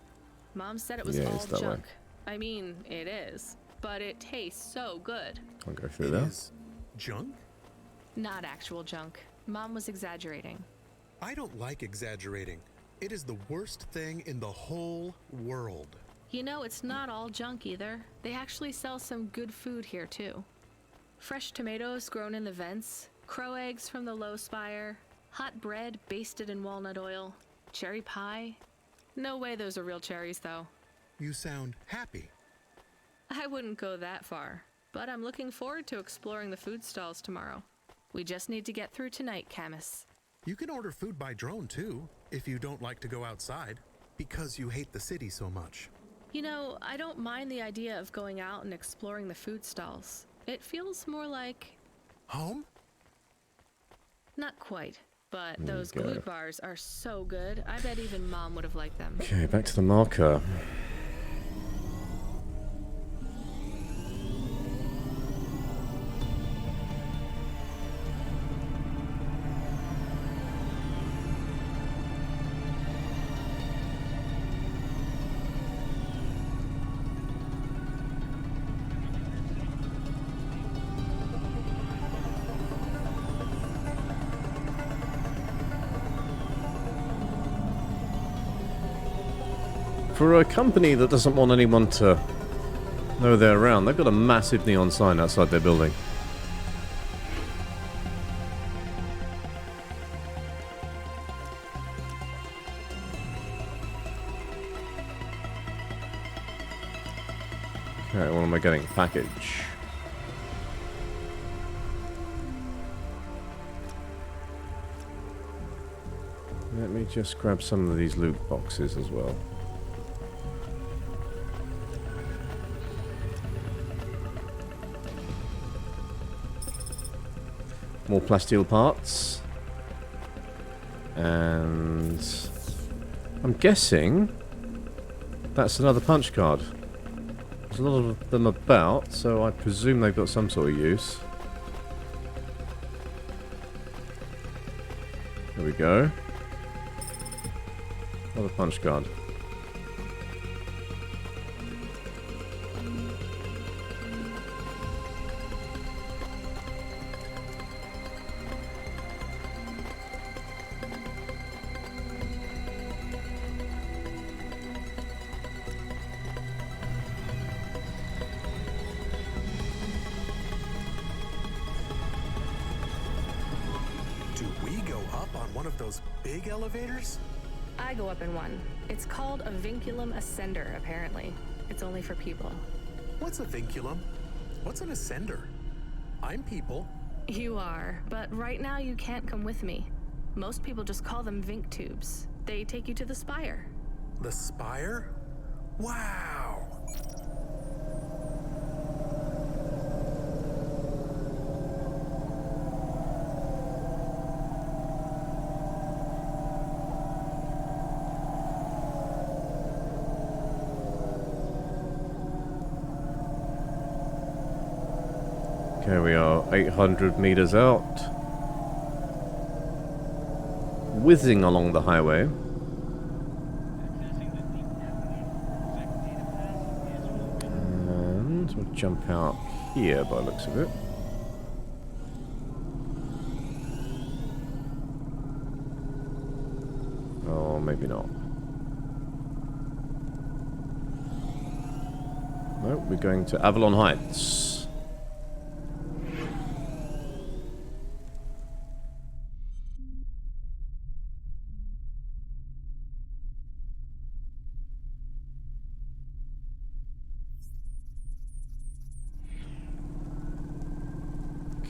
Mom said it was all that junk. way. I mean, it is. But it tastes so good. I'll go through that. Is junk? Not actual junk. Mom was exaggerating. I don't like exaggerating. It is the worst thing in the whole world. You know, it's not all junk either. They actually sell some good food here too. Fresh tomatoes grown in the vents, crow eggs from the low spire, hot bread basted in walnut oil, cherry pie. No way those are real cherries though. You sound happy. I wouldn't go that far, but I'm looking forward to exploring the food stalls tomorrow. We just need to get through tonight, Camus. You can order food by drone too, if you don't like to go outside, because you hate the city so much. You know, I don't mind the idea of going out and exploring the food stalls. It feels more like... home? Not quite, but those glute bars are so good, I bet even Mom would have liked them. Okay, back to the marker. For a company that doesn't want anyone to know they're around, they've got a massive neon sign outside their building. Okay, what am I getting? Package. Let me just grab some of these loot boxes as well. More plasteel parts. And I'm guessing that's another punch card. There's a lot of them about, so I presume they've got some sort of use. There we go. Another punch card. Big elevators? I go up in one. It's called a vinculum ascender, apparently. It's only for people. What's a vinculum? What's an ascender? I'm people. You are, but right now you can't come with me. Most people just call them Vink tubes. They take you to the spire. The spire? Wow! Here we are, 800 meters out. Whizzing along the highway. And we'll jump out here by the looks of it. Oh, maybe not. No, we're going to Avalon Heights.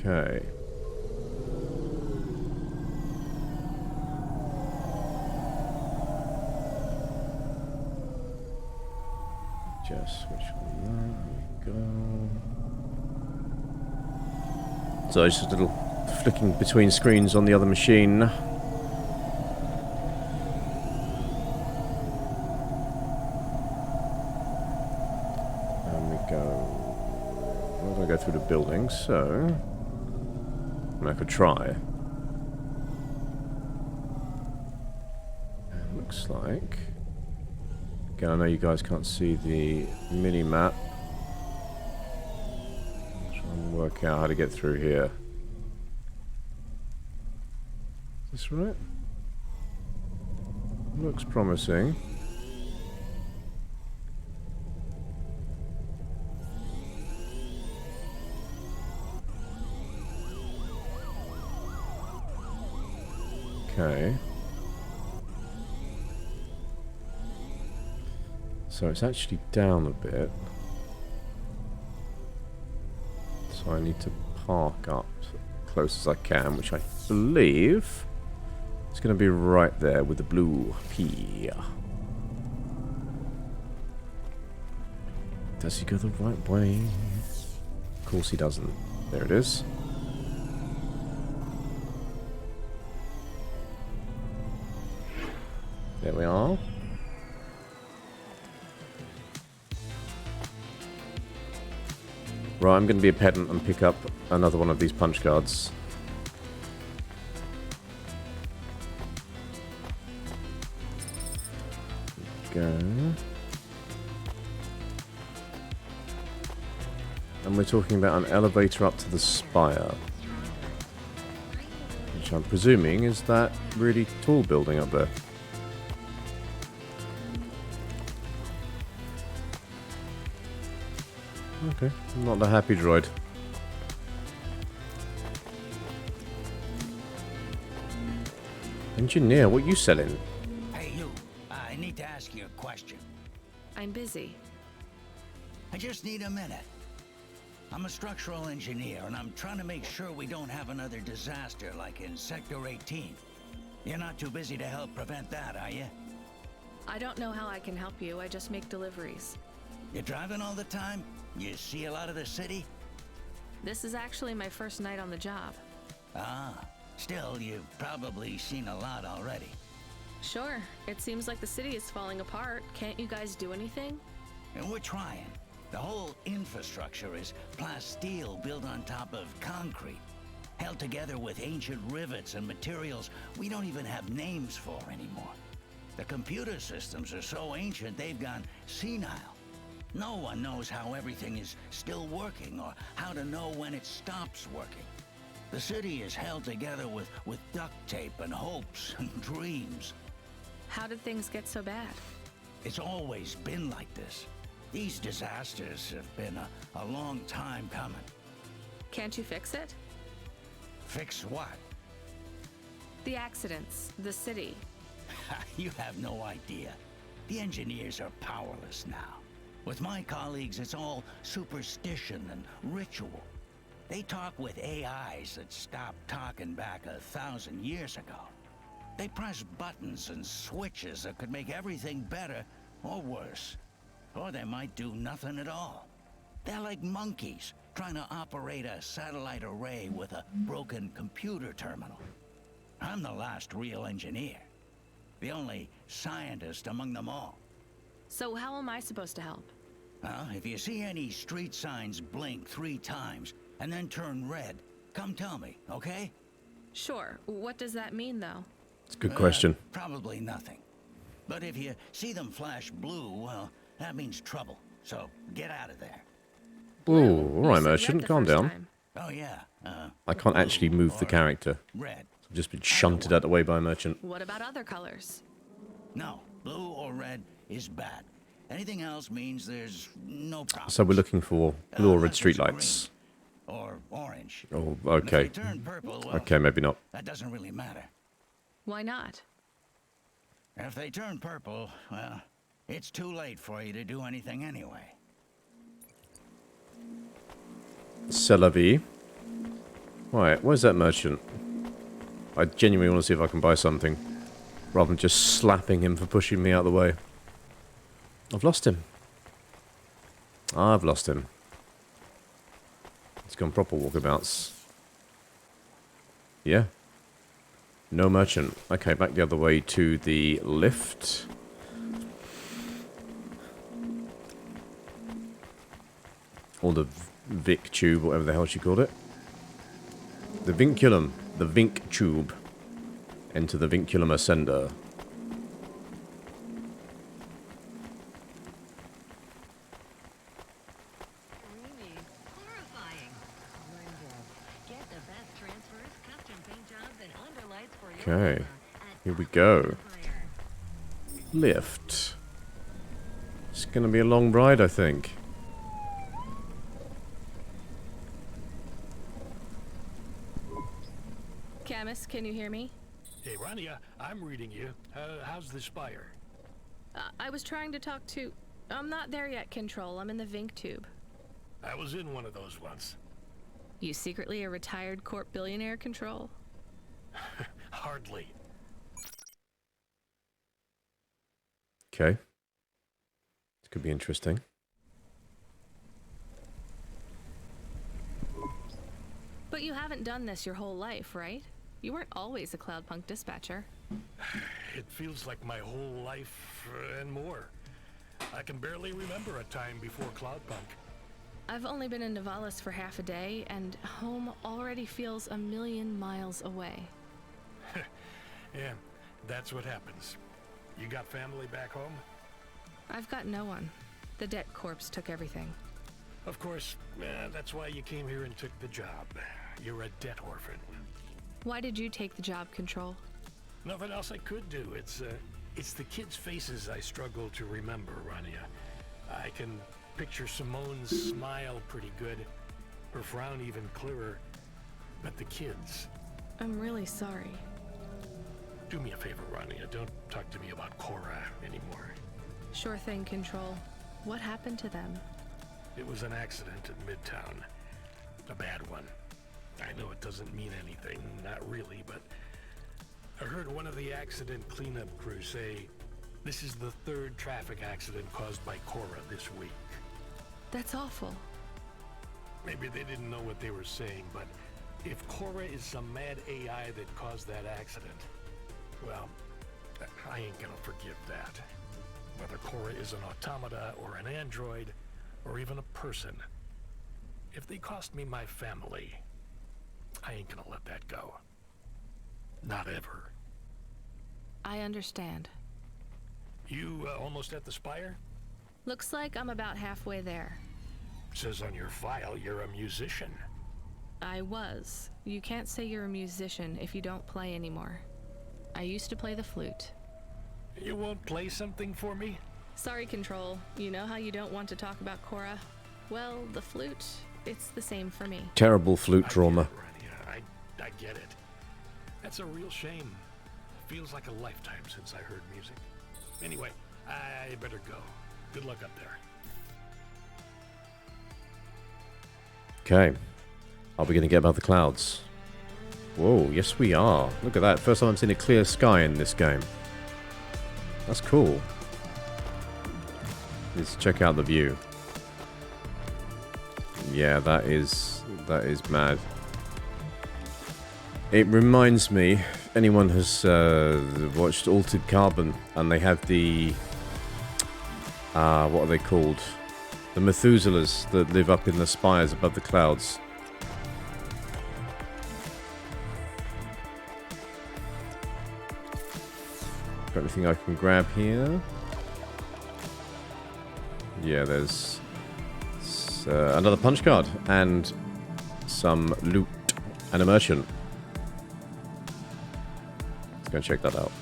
Okay. Just switch on that. There we go. So just a little flicking between screens on the other machine. There we go. Where do I go through the building? So I could try. It looks like... Again, I know you guys can't see the mini-map. Try and work out how to get through here. Is this right? Looks promising. Okay. So it's actually down a bit. So I need to park up close as I can, which I believe is going to be right there with the blue P. Does he go the right way? Of course he doesn't. There it is. There we are. Right, I'm going to be a pedant and pick up another one of these punch cards. Go. And we're talking about an elevator up to the spire. Which I'm presuming is that really tall building up there. Okay, not a happy droid. Engineer, what are you selling? Hey, you. I need to ask you a question. I'm busy. I just need a minute. I'm a structural engineer, and I'm trying to make sure we don't have another disaster like in Sector 18. You're not too busy to help prevent that, are you? I don't know how I can help you. I just make deliveries. You're driving all the time? You see a lot of the city? This is actually my first night on the job. Ah, still, you've probably seen a lot already. Sure. It seems like the city is falling apart. Can't you guys do anything? And we're trying. The whole infrastructure is plasteel built on top of concrete, held together with ancient rivets and materials we don't even have names for anymore. The computer systems are so ancient they've gone senile. No one knows how everything is still working or how to know when it stops working. The city is held together with duct tape and hopes and dreams. How did things get so bad? It's always been like this. These disasters have been a long time coming. Can't you fix it? Fix what? The accidents, the city. You have no idea. The engineers are powerless now. With my colleagues, it's all superstition and ritual. They talk with AIs that stopped talking back 1,000 years ago. They press buttons and switches that could make everything better or worse. Or they might do nothing at all. They're like monkeys trying to operate a satellite array with a broken computer terminal. I'm the last real engineer. The only scientist among them all. So how am I supposed to help? If you see any street signs blink 3 times and then turn red, come tell me, okay? Sure. What does that mean, though? It's a good question. Probably nothing. But if you see them flash blue, well, that means trouble. So get out of there. Ooh, alright, merchant, calm down. Oh, yeah. I can't actually move the character. Red. I've just been shunted out the way by a merchant. What about other colors? No, blue or red is bad. Anything else means there's no problem. So we're looking for blue or red streetlights. Or orange. Oh, okay. If they turn purple, well, okay, maybe not. That doesn't really matter. Why not? If they turn purple, well, it's too late for you to do anything anyway. C'est la vie. Right, where's that merchant? I genuinely want to see if I can buy something. Rather than just slapping him for pushing me out of the way. I've lost him. I've lost him. He's gone proper walkabouts. Yeah. No merchant. Okay, back the other way to the lift. Or the Vic tube, whatever the hell she called it. The vinculum. The Vinc tube. Enter the vinculum ascender. Okay, here we go. Lift. It's gonna be a long ride, I think. Camus, can you hear me? Hey, Rania, I'm reading you. How's the spire? I was trying to talk to... I'm not there yet, Control. I'm in the Vink tube. I was in one of those once. You secretly a retired corp billionaire, Control? Hardly. Okay. This could be interesting. But you haven't done this your whole life, right? You weren't always a Cloudpunk dispatcher. It feels like my whole life and more. I can barely remember a time before Cloudpunk. I've only been in Nivalis for half a day, and home already feels a million miles away. Yeah, that's what happens. You got family back home? I've got no one. The debt corpse took everything. Of course, that's why you came here and took the job. You're a debt orphan. Why did you take the job, Control? Nothing else I could do. It's the kids' faces I struggle to remember, Rania. I can picture Simone's smile pretty good, her frown even clearer, but the kids... I'm really sorry. Do me a favor, Rania. Don't talk to me about Cora anymore. Sure thing, Control. What happened to them? It was an accident in Midtown. A bad one. I know it doesn't mean anything, not really, but I heard one of the accident cleanup crew say this is the third traffic accident caused by Cora this week. That's awful. Maybe they didn't know what they were saying, but if Cora is some mad AI that caused that accident, well, I ain't gonna forgive that. Whether Cora is an automata or an android, or even a person, if they cost me my family, I ain't gonna let that go. Not ever. I understand. You almost at the spire? Looks like I'm about halfway there. Says on your file you're a musician. I was. You can't say you're a musician if you don't play anymore. I used to play the flute. You won't play something for me? Sorry, Control. You know how you don't want to talk about Cora? Well, the flute, it's the same for me. Terrible flute trauma. I get it. That's a real shame. Feels like a lifetime since I heard music. Anyway, I better go. Good luck up there. Okay. Are we going to get above the clouds? Whoa, yes we are. Look at that. First time I've seen a clear sky in this game. That's cool. Let's check out the view. Yeah, that is mad. It reminds me, if anyone has watched Altered Carbon, and they have the what are they called? The Methuselahs that live up in the spires above the clouds. Got anything I can grab here? Yeah, there's another punch card and some loot and a merchant. Let's go and check that out.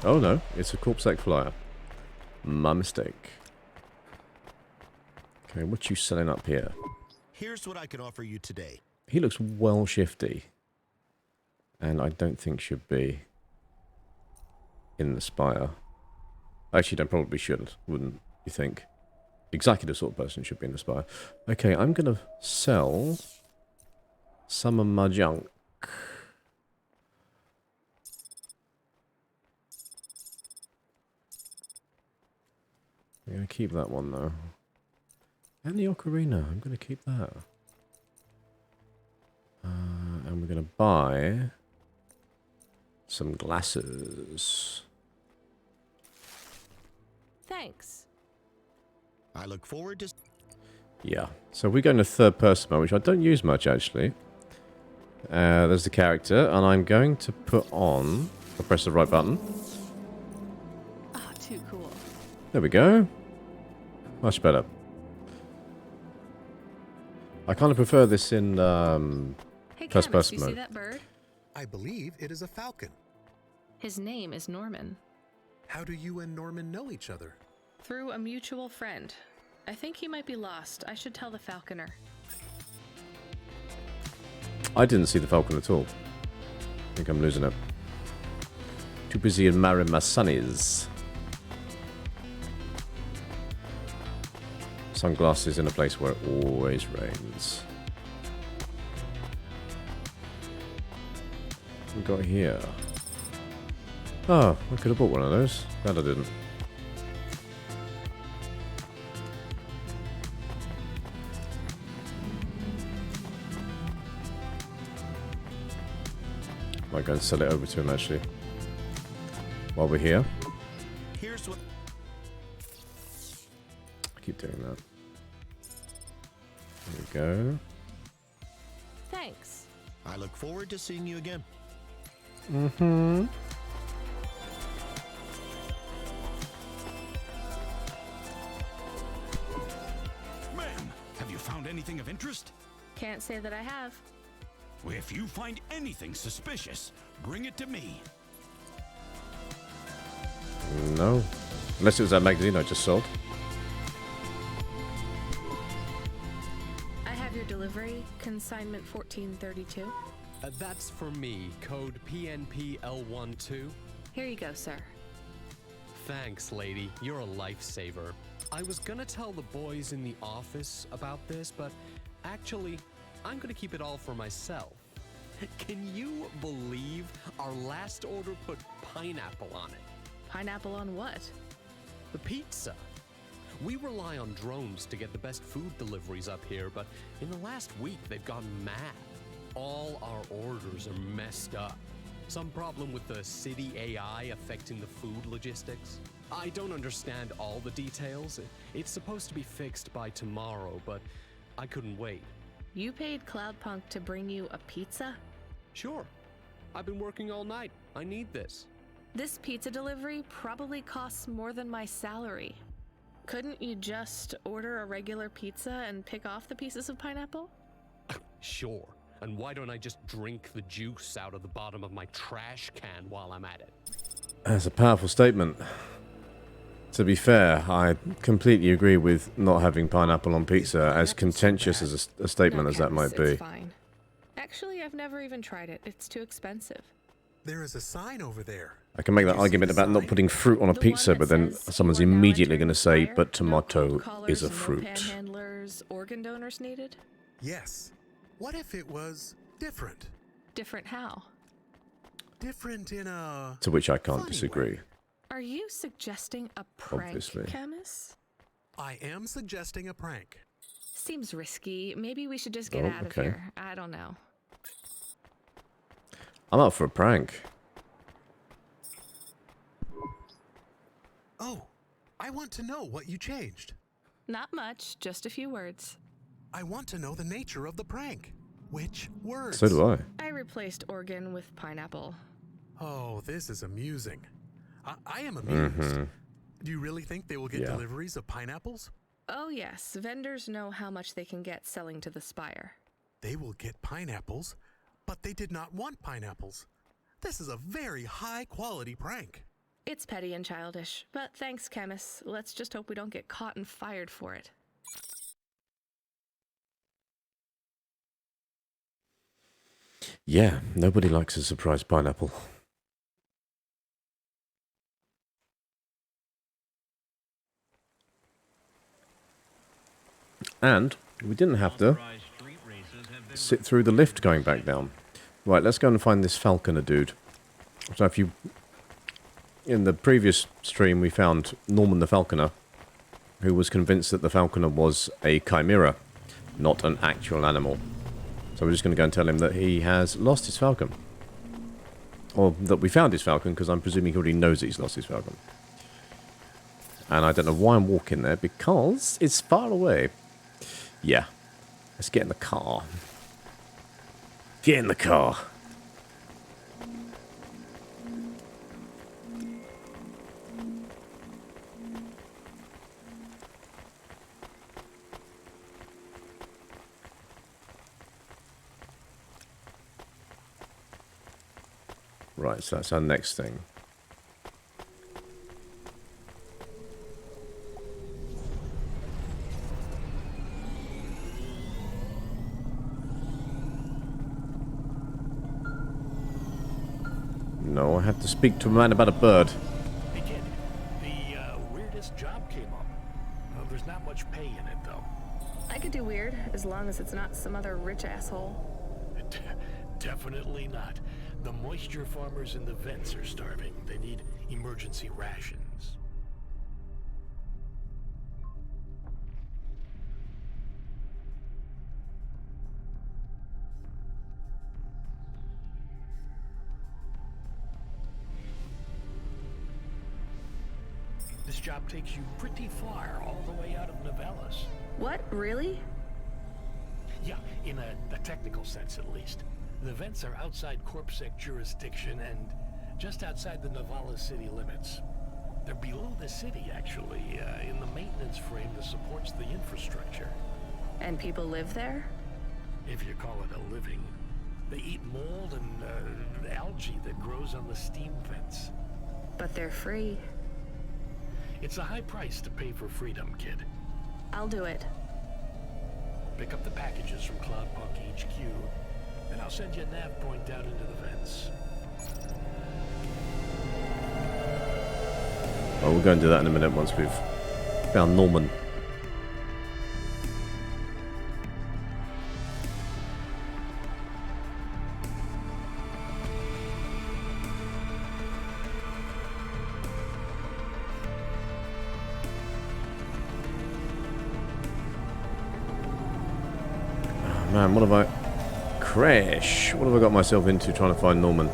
Oh no, it's a Corpsec flyer. My mistake. Okay, what you selling up here? Here's what I can offer you today. He looks well shifty. And I don't think should be in the spire. Actually, don't probably should, wouldn't you think? Exactly the sort of person should be in the spire. Okay, I'm going to sell some of my junk. I'm going to keep that one, though. And the ocarina. I'm going to keep that. And we're going to buy some glasses. Thanks. I look forward to... Yeah. So we're going to third person mode, which I don't use much, actually. There's the character, and I'm going to put on... I'll press the right button. Ah, too cool. There we go. Much better. I kind of prefer this in Hey, first Camus, person you mode. see that bird? I believe it is a falcon. His name is Norman. How do you and Norman know each other? Through a mutual friend. I think he might be lost. I should tell the falconer. I didn't see the falcon at all. I think I'm losing it. Too busy admiring my sunnies. Sunglasses in a place where it always rains. What we got here? Oh, I could have bought one of those. Glad I didn't. Might go and sell it over to him actually. While we're here. Here's what. I keep doing that. There we go. Thanks. I look forward to seeing you again. Mm-hmm. Ma'am, have you found anything of interest? Can't say that I have. If you find anything suspicious, bring it to me. No. Unless it was that magazine I just sold. I have your delivery, consignment 1432. That's for me, code PNPL12. Here you go, sir. Thanks, lady. You're a lifesaver. I was gonna tell the boys in the office about this, but actually, I'm gonna keep it all for myself. Can you believe our last order put pineapple on it? Pineapple on what? The pizza. We rely on drones to get the best food deliveries up here, but in the last week they've gone mad. All our orders are messed up. Some problem with the city AI affecting the food logistics. I don't understand all the details. It's supposed to be fixed by tomorrow, but I couldn't wait. You paid Cloudpunk to bring you a pizza? Sure. I've been working all night. I need this. This pizza delivery probably costs more than my salary. Couldn't you just order a regular pizza and pick off the pieces of pineapple? Sure. And why don't I just drink the juice out of the bottom of my trash can while I'm at it? That's a powerful statement. To be fair, I completely agree with not having pineapple on pizza, as contentious as a statement as that might be. It's fine. Actually, I've never even tried it. It's too expensive. There is a sign over there. I can make that argument about not putting fruit on a pizza, but then someone's immediately going to say, but tomato is a fruit. No panhandlers, organ donors needed? Yes. What if it was different? Different how? Different in a... To which I can't disagree. Way. Are you suggesting a prank, Obviously. Camus? I am suggesting a prank. Seems risky. Maybe we should just get out of here. I don't know. I'm up for a prank. Oh, I want to know what you changed. Not much, just a few words. I want to know the nature of the prank. Which words? So do I. I replaced organ with pineapple. Oh, this is amusing. I am amused. Do you really think they will get deliveries of pineapples? Oh yes, vendors know how much they can get selling to the Spire. They will get pineapples, but they did not want pineapples. This is a very high-quality prank. It's petty and childish, but thanks, Camus. Let's just hope we don't get caught and fired for it. Yeah, nobody likes a surprise pineapple. And we didn't have to sit through the lift going back down. Right, let's go and find this falconer dude. So if you... In the previous stream, we found Norman the Falconer, who was convinced that the falconer was a chimera, not an actual animal. So we're just going to go and tell him that he has lost his falcon. Or that we found his falcon, because I'm presuming he already knows that he's lost his falcon. And I don't know why I'm walking there, because it's far away. Yeah. Let's get in the car. Get in the car. Right, so that's our next thing. No, I have to speak to a man about a bird. Hey kid, the weirdest job came up. There's not much pay in it though. I could do weird, as long as it's not some other rich asshole. Definitely not. The moisture farmers in the vents are starving. They need emergency rations. This job takes you pretty far, all the way out of Novellis. What? Really? Yeah, in a technical sense at least. The vents are outside CorpSec jurisdiction and just outside the Novellis city limits. They're below the city, actually, in the maintenance frame that supports the infrastructure. And people live there? If you call it a living. They eat mold and algae that grows on the steam vents. But they're free. It's a high price to pay for freedom, kid. I'll do it. Pick up the packages from Cloudpunk HQ, and I'll send you a nav point down into the vents. Oh, we'll go and do that in a minute once we've found Norman. Oh, man, what have I... Crash! What have I got myself into trying to find Norman?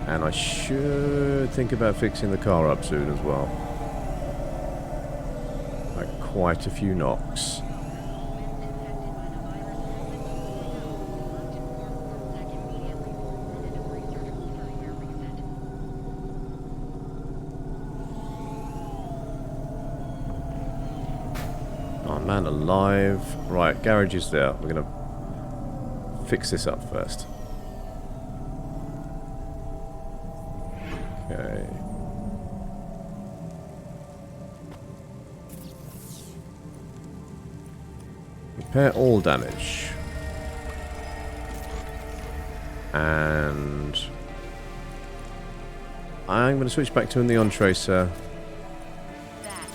And I should think about fixing the car up soon as well. Like quite a few knocks. Oh man, alive. Right, garage is there. We're gonna fix this up first. Okay. Repair all damage. And I'm going to switch back to a neon tracer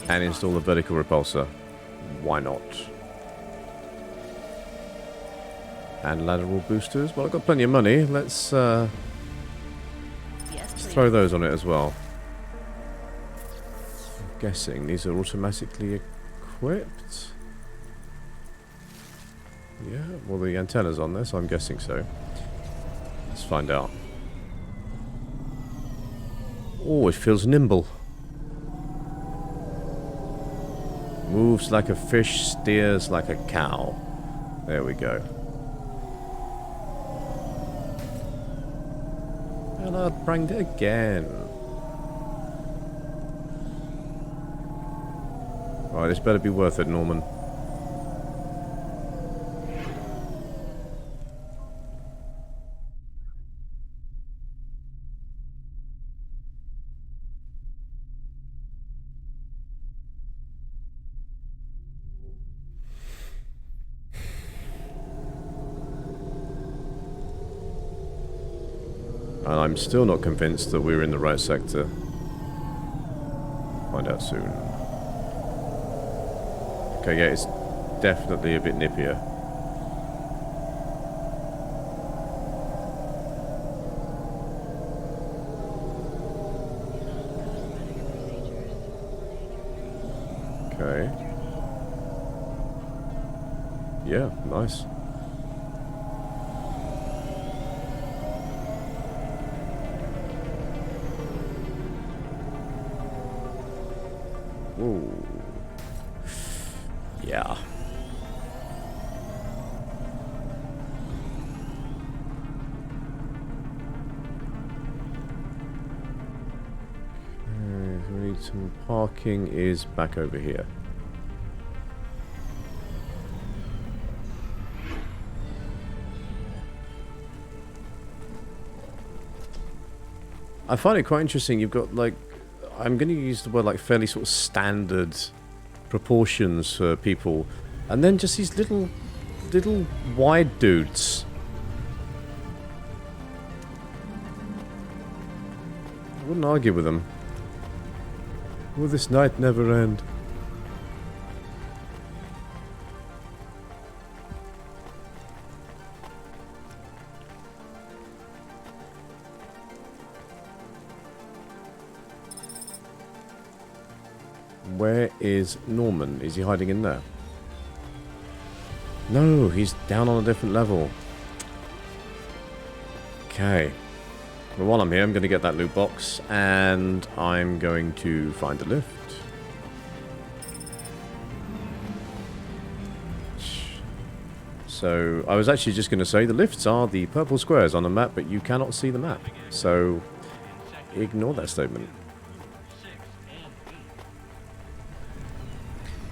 and install the vertical repulsor. Why not? And lateral boosters. Well, I've got plenty of money. Let's throw those on it as well. I'm guessing these are automatically equipped. Yeah, well the antenna's on there, so I'm guessing so. Let's find out. Oh, it feels nimble. Moves like a fish, steers like a cow. There we go. And I pranked it again. Right, this better be worth it, Norman. And I'm still not convinced that we're in the right sector. Find out soon. Okay, yeah, it's definitely a bit nippier. Okay. Yeah, nice. Whoa. Yeah. We need some parking is back over here. I find it quite interesting. You've got, like, I'm going to use the word, like, fairly sort of standard proportions for people. And then just these little wide dudes. I wouldn't argue with them. Will this night never end? Where is Norman? Is he hiding in there? No, he's down on a different level. Okay. Well, while I'm here, I'm going to get that loot box, and I'm going to find the lift. So, I was actually just going to say the lifts are the purple squares on the map, but you cannot see the map. So, ignore that statement.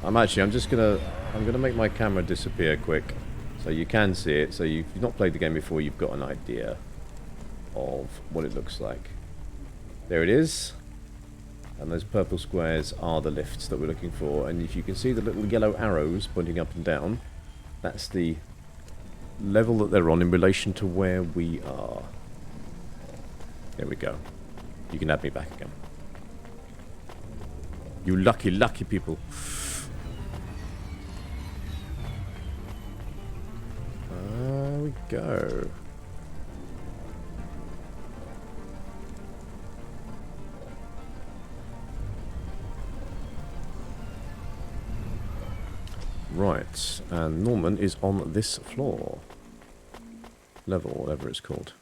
I'm gonna make my camera disappear quick, so you can see it. So if you've not played the game before, you've got an idea of what it looks like. There it is, and those purple squares are the lifts that we're looking for. And if you can see the little yellow arrows pointing up and down, that's the level that they're on in relation to where we are. There we go. You can add me back again. You lucky, lucky people. There we go. Right, and Norman is on this floor. Level, whatever it's called.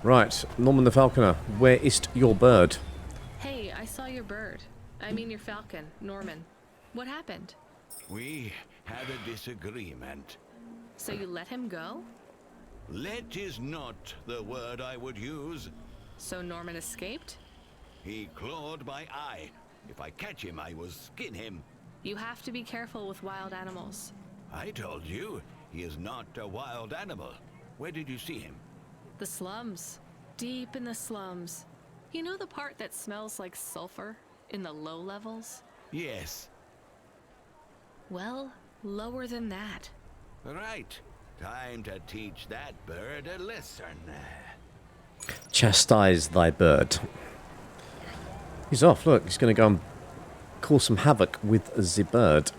Right, Norman the Falconer, where is your bird? Hey, I saw your bird. I mean your falcon, Norman. What happened? We had a disagreement. So you let him go? Let is not the word I would use. So Norman escaped? He clawed my eye. If I catch him, I will skin him. You have to be careful with wild animals. I told you, he is not a wild animal. Where did you see him? The slums. Deep in the slums. You know the part that smells like sulfur? In the low levels? Yes. Well, lower than that. Right. Time to teach that bird a lesson. Chastise thy bird. He's off, look. He's going to go and cause some havoc with the bird.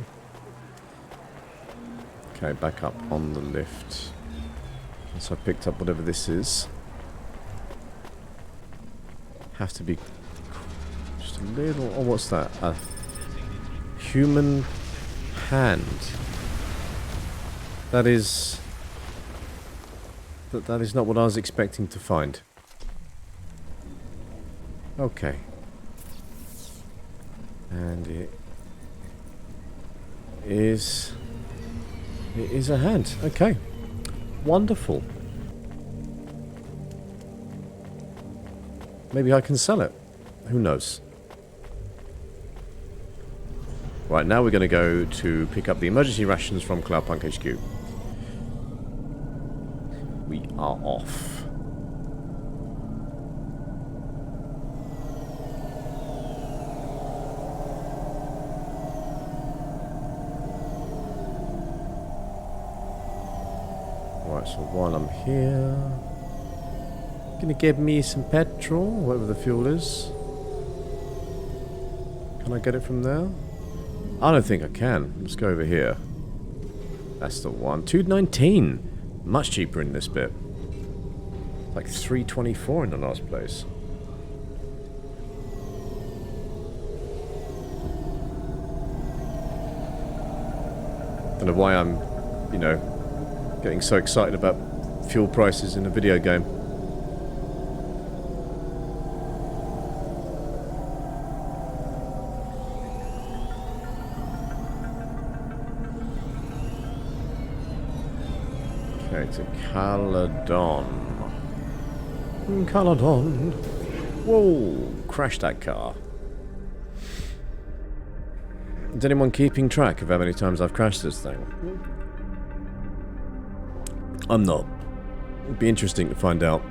Okay, back up on the lift. So I picked up whatever this is. Have to be just a little... Oh, what's that? A human hand. That is... That is not what I was expecting to find. Okay. And it is a hand. Okay. Wonderful. Maybe I can sell it. Who knows? Right, now we're going to go to pick up the emergency rations from Cloudpunk HQ. We are off. Right, so while I'm here, gonna give me some petrol, whatever the fuel is. Can I get it from there? I don't think I can. Let's go over here. That's the one. 219. Much cheaper in this bit. Like 324 in the last place. Don't know why I'm, you know, getting so excited about fuel prices in a video game. Okay, to Caledon. Caledon. Whoa, crashed that car. Is anyone keeping track of how many times I've crashed this thing? I'm not. It'd be interesting to find out.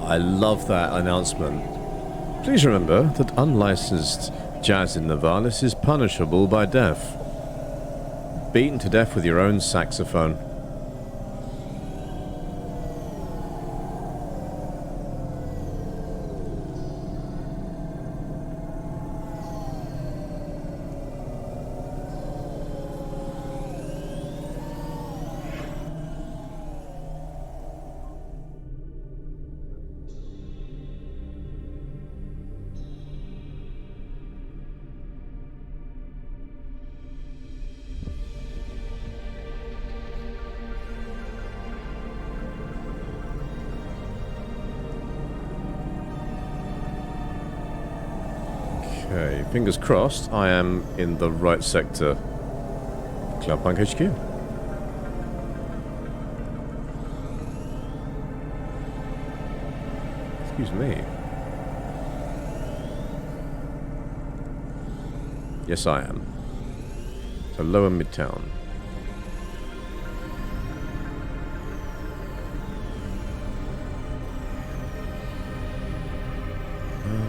I love that announcement. Please remember that unlicensed jazz in Navalis is punishable by death. Beaten to death with your own saxophone. Okay, fingers crossed I am in the right sector. Cloudpunk HQ. Excuse me. Yes, I am. So lower Midtown.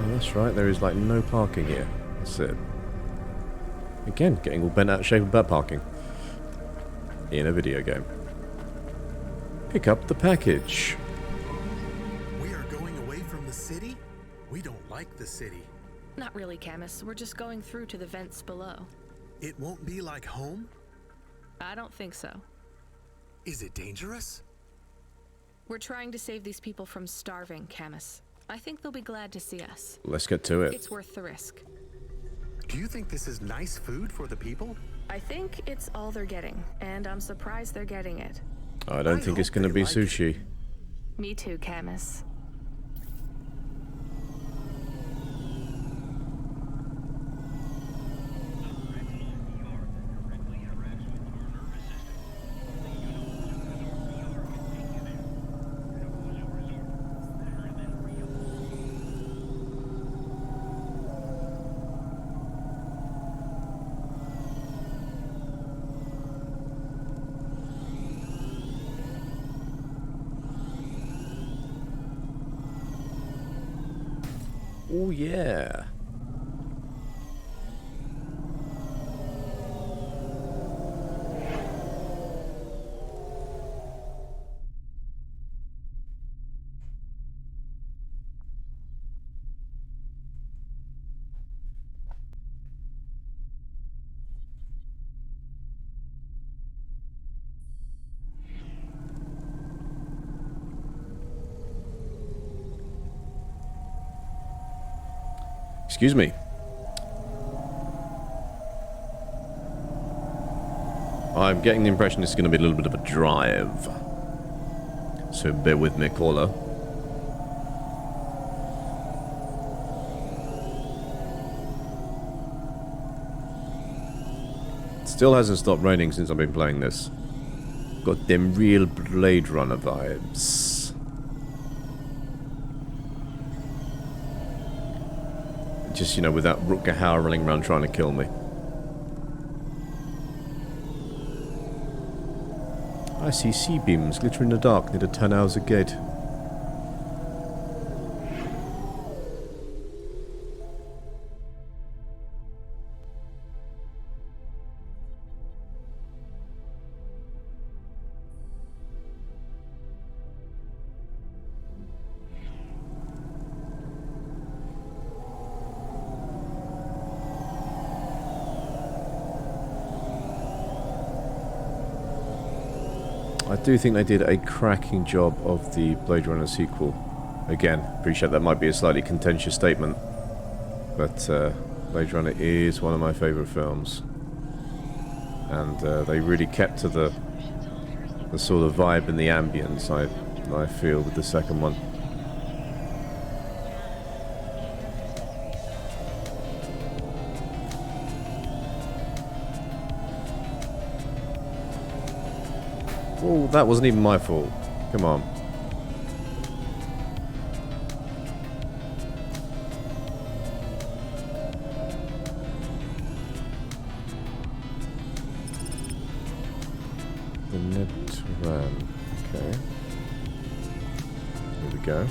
That's right, there is like no parking here. That's it. Again, getting all bent out of shape about parking. In a video game. Pick up the package. We are going away from the city? We don't like the city. Not really, Camus. We're just going through to the vents below. It won't be like home? I don't think so. Is it dangerous? We're trying to save these people from starving, Camus. I think they'll be glad to see us. Let's get to it. It's worth the risk. Do you think this is nice food for the people? I think it's all they're getting, and I'm surprised they're getting it. I don't think it's going to be sushi. Me too, Camus. Oh yeah. Excuse me. I'm getting the impression this is going to be a little bit of a drive. So bear with me, caller. Still hasn't stopped raining since I've been playing this. Got them real Blade Runner vibes. Just, you know, without Rutger Hauer running around trying to kill me. I see C-beams glitter in the dark near the Tannhauser Gate. I do think they did a cracking job of the Blade Runner sequel. Again, appreciate that might be a slightly contentious statement, but Blade Runner is one of my favourite films. And they really kept to the sort of vibe and the ambience I feel with the second one. Oh, that wasn't even my fault. Come on. The net ran. Okay. Here we go.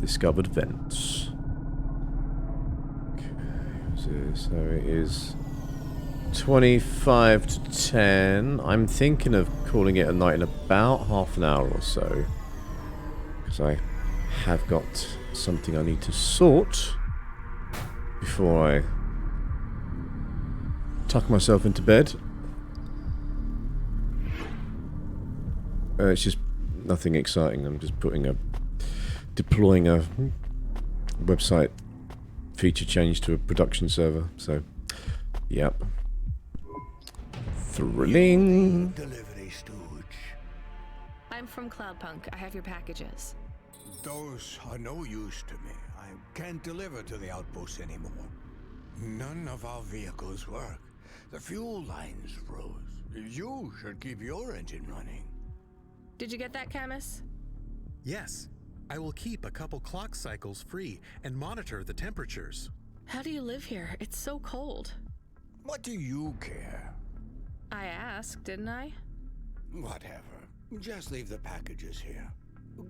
Discovered vents. Okay, so it is 25 to 10. I'm thinking of calling it a night in about half an hour or so, because I have got something I need to sort before I tuck myself into bed. It's just nothing exciting. I'm just deploying a website feature change to a production server. So, yep. Thrilling. Delivery stooge. I'm from Cloudpunk. I have your packages. Those are no use to me. I can't deliver to the outpost anymore. None of our vehicles work. The fuel lines froze. You should keep your engine running. Did you get that, Camus? Yes. I will keep a couple clock cycles free and monitor the temperatures. How do you live here? It's so cold. What do you care? I asked, didn't I? Whatever. Just leave the packages here.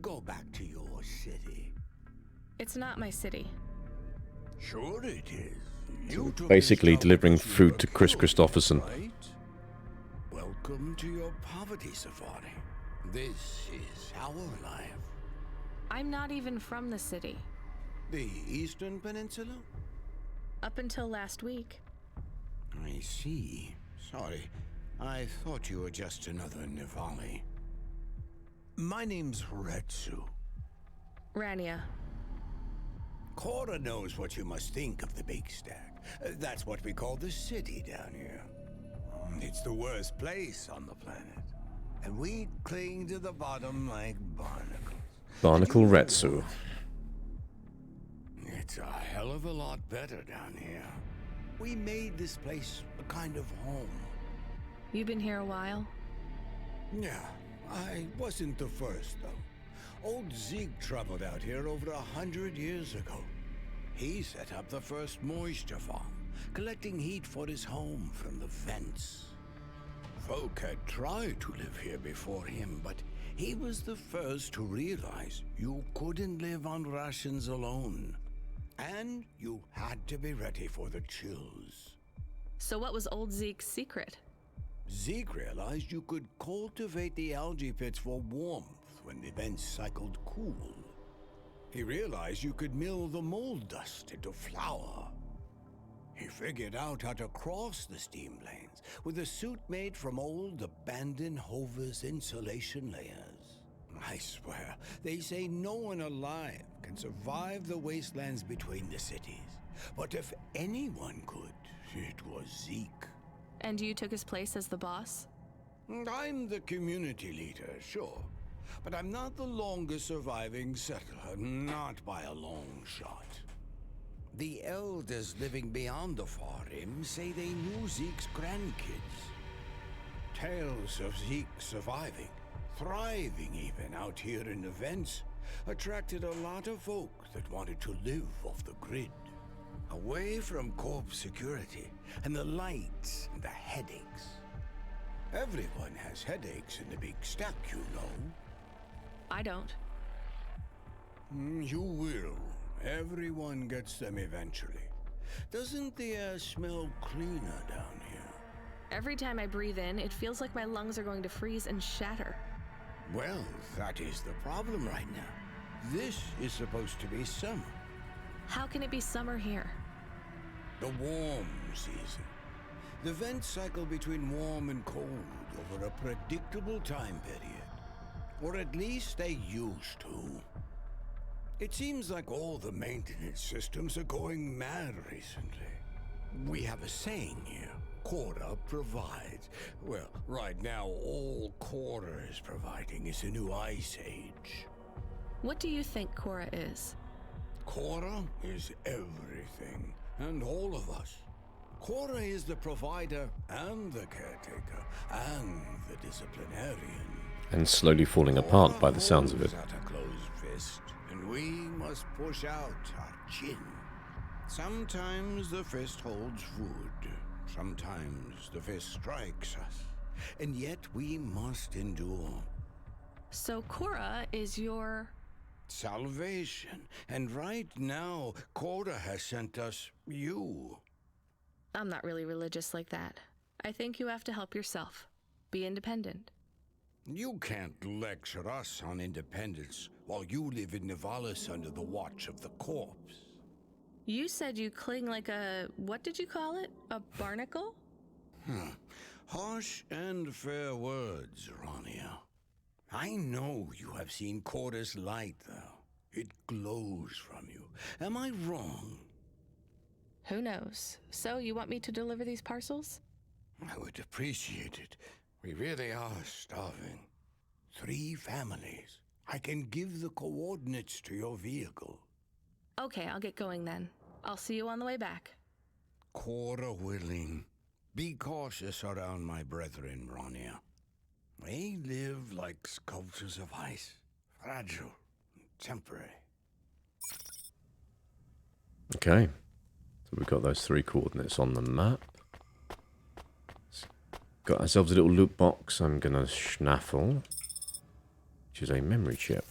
Go back to your city. It's not my city. Sure it is. You took Basically this delivering out food to Chris Christopherson. right? Welcome to your poverty safari. This is our life. I'm not even from the city. The Eastern Peninsula? Up until last week. I see. Sorry. I thought you were just another Nivali. My name's Retsu. Rania. Cora knows what you must think of the Big Stack. That's what we call the city down here. It's the worst place on the planet. And we cling to the bottom like barnacles. Barnacle Retsu. It's a hell of a lot better down here. We made this place a kind of home. You been here a while? Yeah, I wasn't the first, though. Old Zeke traveled out here over 100 years ago. He set up the first moisture farm, collecting heat for his home from the vents. Folk had tried to live here before him, but he was the first to realize you couldn't live on rations alone. And you had to be ready for the chills. So what was old Zeke's secret? Zeke realized you could cultivate the algae pits for warmth when the vents cycled cool. He realized you could mill the mold dust into flour. He figured out how to cross the steam lanes with a suit made from old abandoned Hover's insulation layers. I swear, they say no one alive can survive the wastelands between the cities. But if anyone could, it was Zeke. And you took his place as the boss? I'm the community leader, sure. But I'm not the longest surviving settler, not by a long shot. The elders living beyond the far rim say they knew Zeke's grandkids. Tales of Zeke surviving, thriving even out here in the vents, attracted a lot of folk that wanted to live off the grid. Away from corp security and the lights and the headaches. Everyone has headaches in the Big Stack, you know. I don't. You will. Everyone gets them eventually. Doesn't the air smell cleaner down here? Every time I breathe in, it feels like my lungs are going to freeze and shatter. Well, that is the problem right now. This is supposed to be summer. How can it be summer here? The warm season. The vents cycle between warm and cold over a predictable time period. Or at least they used to. It seems like all the maintenance systems are going mad recently. We have a saying here. Cora provides. Well, right now, all Cora is providing is a new ice age. What do you think Cora is? Cora is everything, and all of us. Cora is the provider, and the caretaker, and the disciplinarian. And slowly falling apart by the sounds of it. At a closed fist, and we must push out our chin. Sometimes the fist holds wood. Sometimes the fist strikes us, and yet we must endure. So Cora is your... salvation. And right now, Cora has sent us you. I'm not really religious like that. I think you have to help yourself. Be independent. You can't lecture us on independence while you live in Nivalis under the watch of the corpse. You said you cling like a... what did you call it? A barnacle? Harsh and fair words, Rania. I know you have seen Cora's light, though. It glows from you. Am I wrong? Who knows? So, you want me to deliver these parcels? I would appreciate it. We really are starving. 3 families. I can give the coordinates to your vehicle. Okay, I'll get going then. I'll see you on the way back. Cora willing. Be cautious around my brethren, Rania. They live like sculptures of ice. Fragile, temporary. Okay. So we've got those 3 coordinates on the map. Got ourselves a little loot box. I'm gonna schnaffle, which is a memory chip.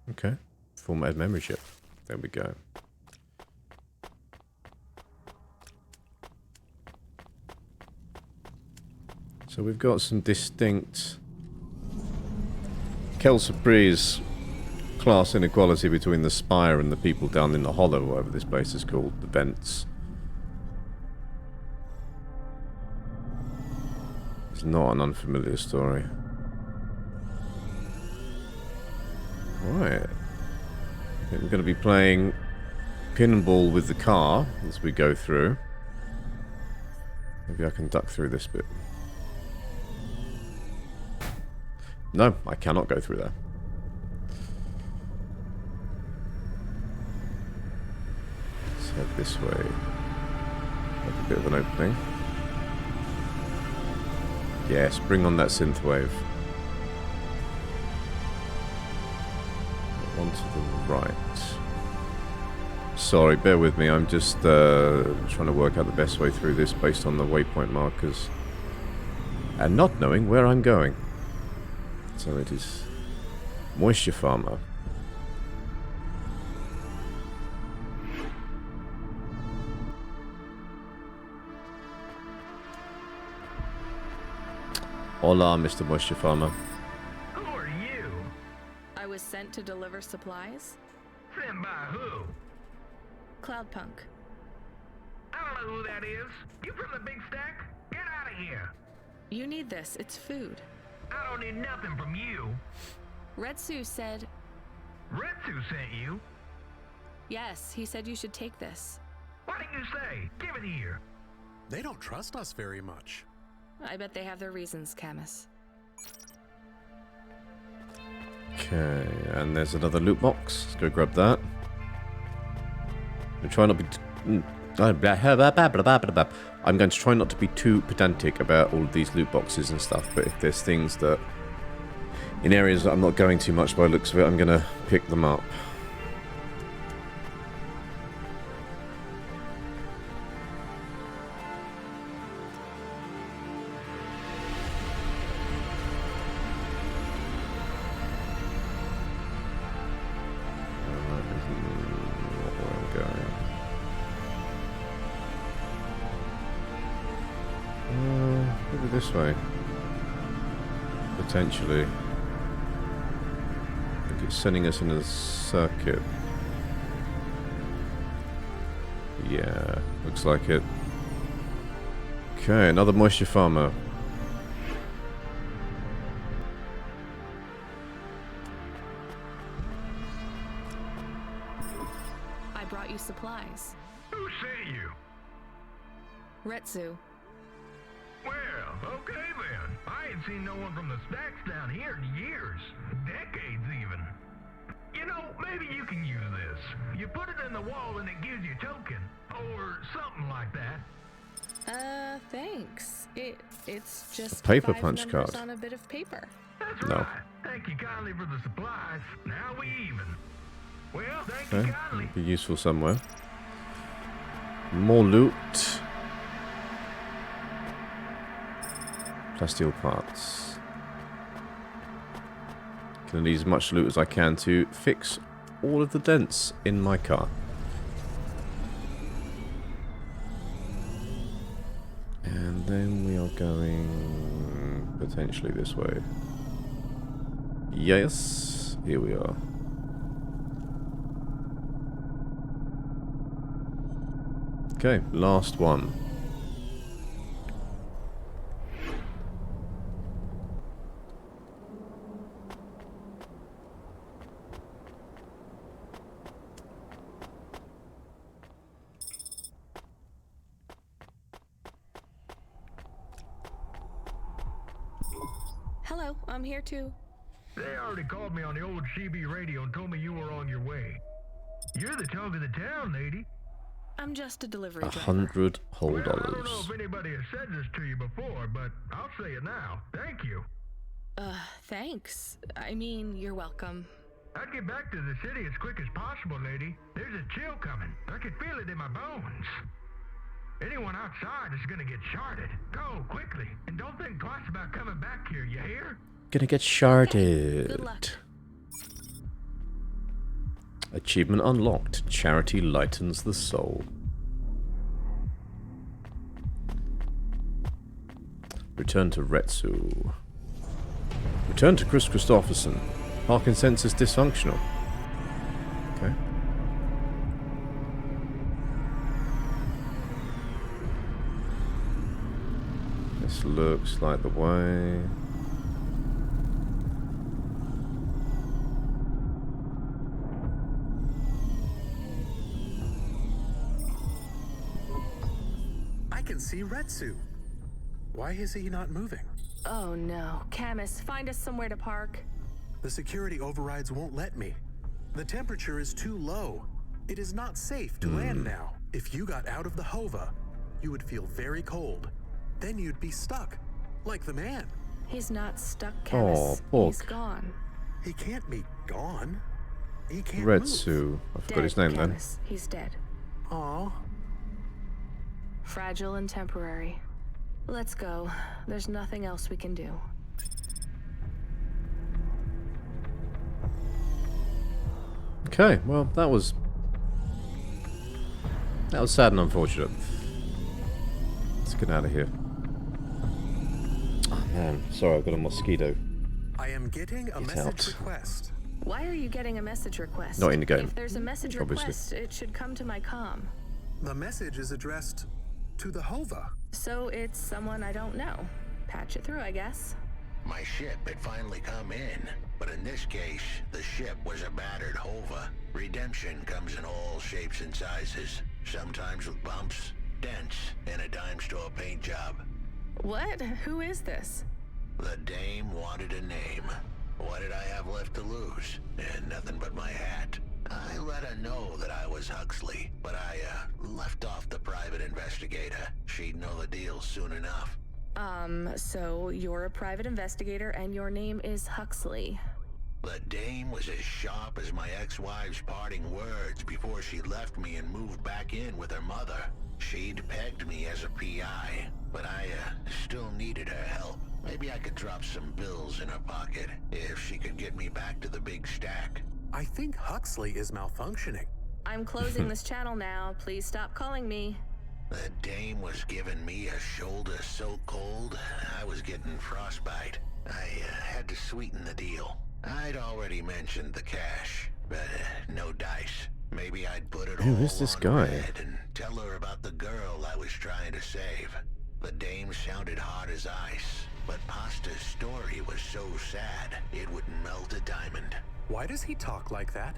Okay, formatted memory chip. There we go. So we've got some distinct Kel Surprise class inequality between the Spire and the people down in the Hollow, whatever this place is called, the vents. It's not an unfamiliar story. Right. I think we're going to be playing pinball with the car as we go through. Maybe I can duck through this bit. No, I cannot go through there. Let's head this way. Have a bit of an opening. Yes, bring on that synthwave. One to the right. Sorry, bear with me. I'm just trying to work out the best way through this based on the waypoint markers. And not knowing where I'm going. So it is Moisture Farmer. Hola, Mr. Moisture Farmer. Who are you? I was sent to deliver supplies. Sent by who? Cloudpunk. I don't know who that is. You from the big stack? Get out of here. You need this. It's food. I don't need nothing from you. Retsu said... Retsu sent you? Yes, he said you should take this. What did you say? Give it here. They don't trust us very much. I bet they have their reasons, Camus. Okay, and there's another loot box. Let's go grab that. I'm trying not to be... I'm going to try not to be too pedantic about all of these loot boxes and stuff, but if there's things that... in areas that I'm not going too much by the looks of it, I'm going to pick them up. This way. Potentially. I think it's sending us in a circuit. Yeah, looks like it. Okay, another moisture farmer. I brought you supplies. Who sent you? Retsu. Well, okay then. I ain't seen no one from the stacks down here in years. Decades even. You know, maybe you can use this. You put it in the wall and it gives you a token. Or something like that. Thanks. It's just paper 5 punch numbers card. on a bit of paper. That's No. right. Thank you kindly for the supplies. Now we even. Well, thank you Okay, kindly. be useful somewhere. More loot. Plasteel parts. Gonna need as much loot as I can to fix all of the dents in my car. And then we are going potentially this way. Yes, here we are. Okay, last one. Hello, I'm here too. They already called me on the old CB radio and told me you were on your way. You're the talk of the town, lady. I'm just a delivery driver. 100 whole Well, I don't know dollars. if anybody has said this to you before, but I'll say it now. Thank you. Thanks. I mean, you're welcome. I'd get back to the city as quick as possible, lady. There's a chill coming. I can feel it in my bones. Anyone outside is gonna get sharded. Go, quickly. And don't think twice about coming back here, you hear? Gonna get Good luck. sharded. Achievement unlocked. Charity lightens the soul. Return to Retsu. Return to Chris Christopherson. Parking sensors dysfunctional. Okay. This looks like the way. I can see Retsu. Why is he not moving? Oh no. Camus, find us somewhere to park. The security overrides won't let me. The temperature is too low. It is not safe to land now. If you got out of the Hova, you would feel very cold. Then you'd be stuck, like the man. He's not stuck, Camus. Oh, He's Pork. gone. He can't be gone. He can't move. Retsu. I forgot Dead, his name then. Camus. He's dead. Aw. Fragile and temporary. Let's go. There's nothing else we can do. Okay, well, that was sad and unfortunate. Let's get out of here. Oh man, sorry, I've got a mosquito. I am getting a Get message out. request. Why are you getting a message request? Not in the game, If there's a message obviously. request, it should come to my comm. The message is addressed to the Hova. So it's someone I don't know. Patch it through, I guess. My ship had finally come in, but in this case, the ship was a battered Hova. Redemption comes in all shapes and sizes, sometimes with bumps, dents, and a dime store paint job. What? Who is this? The dame wanted a name. What did I have left to lose? And nothing but my hat. I let her know that I was Huxley, but I left off the private investigator. She'd know the deal soon enough. So you're a private investigator and your name is Huxley. The dame was as sharp as my ex-wife's parting words before she left me and moved back in with her mother. She'd pegged me as a PI, but I still needed her help. Maybe I could drop some bills in her pocket if she could get me back to the big stack. I think Huxley is malfunctioning. I'm closing this channel now. Please stop calling me. The dame was giving me a shoulder so cold, I was getting frostbite. I had to sweeten the deal. I'd already mentioned the cash, but no dice. Maybe I'd put it all Who is this on guy? red and tell her about the girl I was trying to save. The dame sounded hard as ice, but Pasta's story was so sad, it would melt a diamond. Why does he talk like that?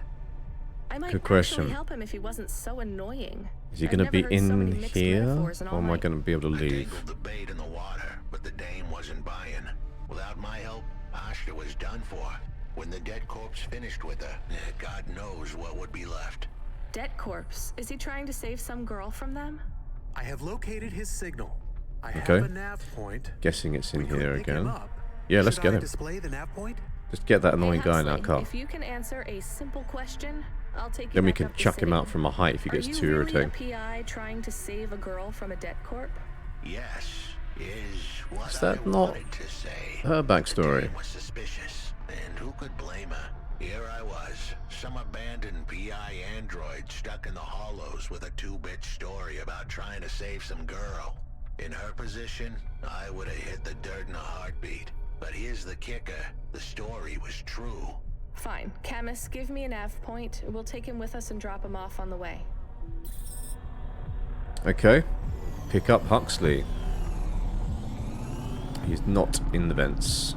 I might Good question. actually help him if he wasn't so annoying. Is he I've going to never be heard so many in mixed here? metaphors in all Or am I my- going to be able to leave? Dangled the bait in the water, but the dame wasn't buying. Without my help, Asta was done for. When the dead corpse finished with her, God knows what would be left. Debt corpse. Is he trying to save some girl from them? I have located his signal. I Okay. have a nav point. Guessing it's in here pick him again. up. Yeah, let's Should get I him. display the nav point? Just get that annoying Hey, guy in our Huxley, car. If you can answer a simple question, I'll take you Then we back can up the chuck him city. out from a height if he gets Are you too really irritating. a PI trying to save a girl from a debt corp? Yes, is what Is that I not wanted to say. her The backstory? dame was suspicious, and who could blame her? Here I was, some abandoned PI android stuck in the hollows with a 2-bit story about trying to save some girl. In her position, I would have hit the dirt in a heartbeat. But here's the kicker, the story was true. Fine. Camus, give me a nav point. We'll take him with us and drop him off on the way. Okay. Pick up Huxley. He's not in the vents.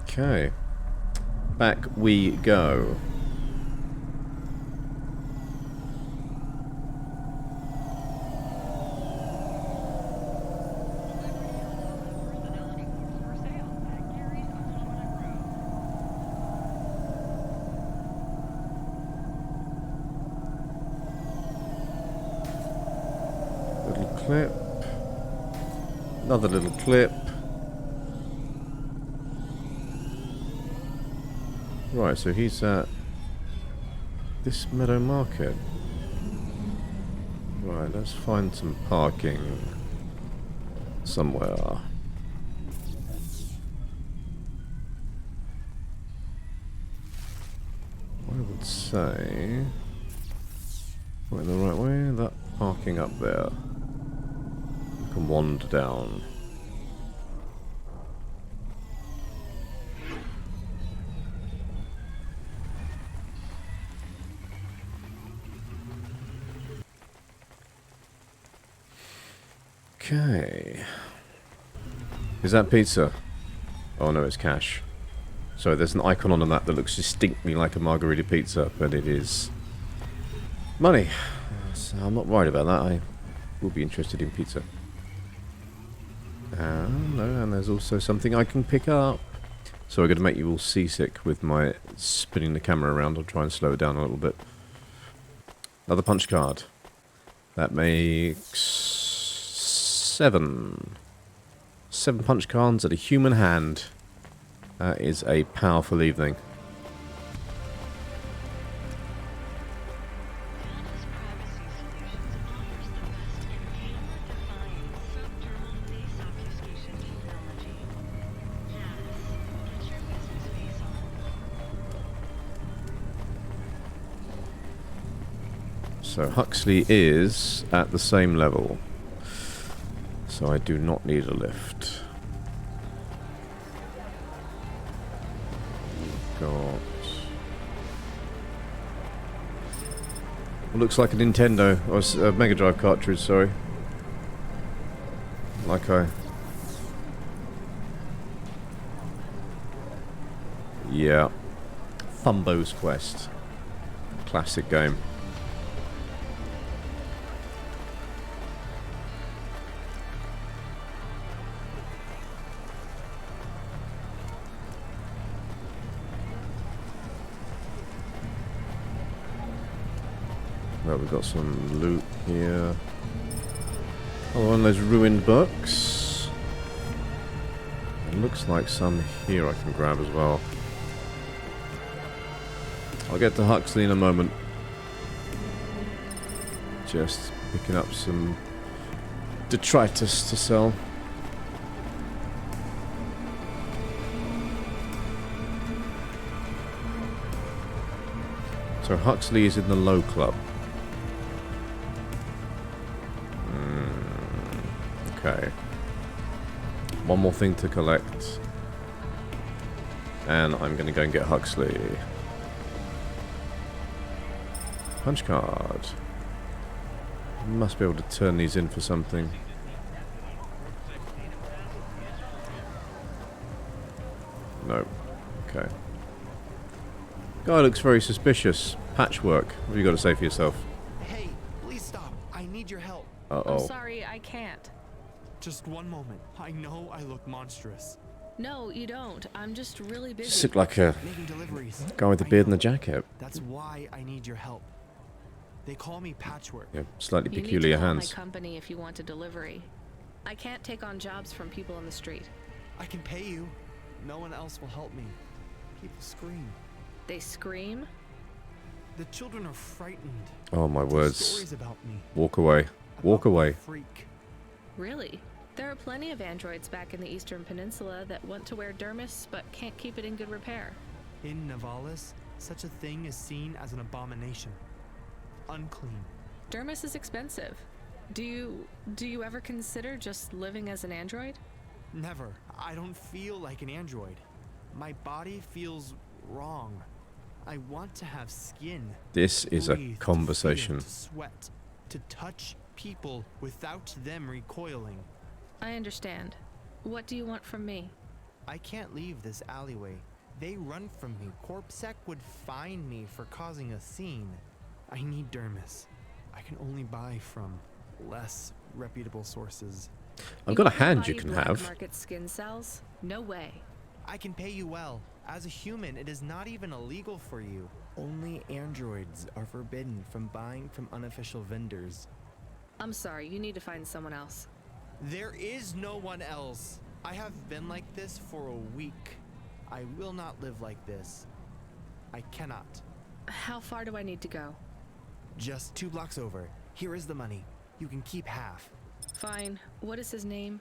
Okay. Back we go. Little clip. Another little clip. Right, so he's at this meadow market. Right, let's find some parking somewhere. I would say right the right way, that parking up there. You can wander down. Okay. Is that pizza? Oh no, it's cash. Sorry, there's an icon on the map that looks distinctly like a margarita pizza, but it is money. So I'm not worried about that. I will be interested in pizza. No, and there's also something I can pick up. So I'm going to make you all seasick with my spinning the camera around. I'll try and slow it down a little bit. Another punch card. That makes 7. 7 punch cards at a human hand. That is a powerful evening. So Huxley is at the same level. So I do not need a lift. Got what looks like a Nintendo or a Mega Drive cartridge, sorry. Like yeah. Fumbo's Quest. Classic game. Right, we've got some loot here. Oh, one of those ruined books. It looks like some here I can grab as well. I'll get to Huxley in a moment. Just picking up some detritus to sell. So Huxley is in the low club. Okay. One more thing to collect. And I'm going to go and get Huxley. Punch card. Must be able to turn these in for something. No. Okay. Guy looks very suspicious. Patchwork. What have you got to say for yourself? Hey, please stop. I need your help. Uh-oh. I'm sorry, I can't. Just one moment. I know I look monstrous. No, you don't. I'm just really busy. Just look like a Making deliveries. guy with a beard and a jacket. That's why I need your help. They call me Patchwork. Yeah, slightly You peculiar need to call hands. my company if you want a delivery. I can't take on jobs from people on the street. I can pay you. No one else will help me. People scream. They scream? The children are frightened. Oh my Tell words. stories about me. Walk away. Walk away. Freak. Really? There are plenty of androids back in the Eastern Peninsula that want to wear dermis but can't keep it in good repair. In Navalis, such a thing is seen as an abomination. Unclean. Dermis is expensive. Do you ever consider just living as an android? Never. I don't feel like an android. My body feels wrong. I want to have skin. This is a breathe, conversation. To feel, to sweat, to touch people without them recoiling. I understand. What do you want from me? I can't leave this alleyway. They run from me. Corpsec would find me for causing a scene. I need dermis. I can only buy from less reputable sources. I've got a hand you Buy can black have. market skin cells? No way. I can pay you well. As a human, it is not even illegal for you. Only androids are forbidden from buying from unofficial vendors. I'm sorry, you need to find someone else. There is no one else. I have been like this for a week. I will not live like this. I cannot. How far do I need to go? Just 2 blocks over. Here is the money. You can keep half. Fine. What is his name?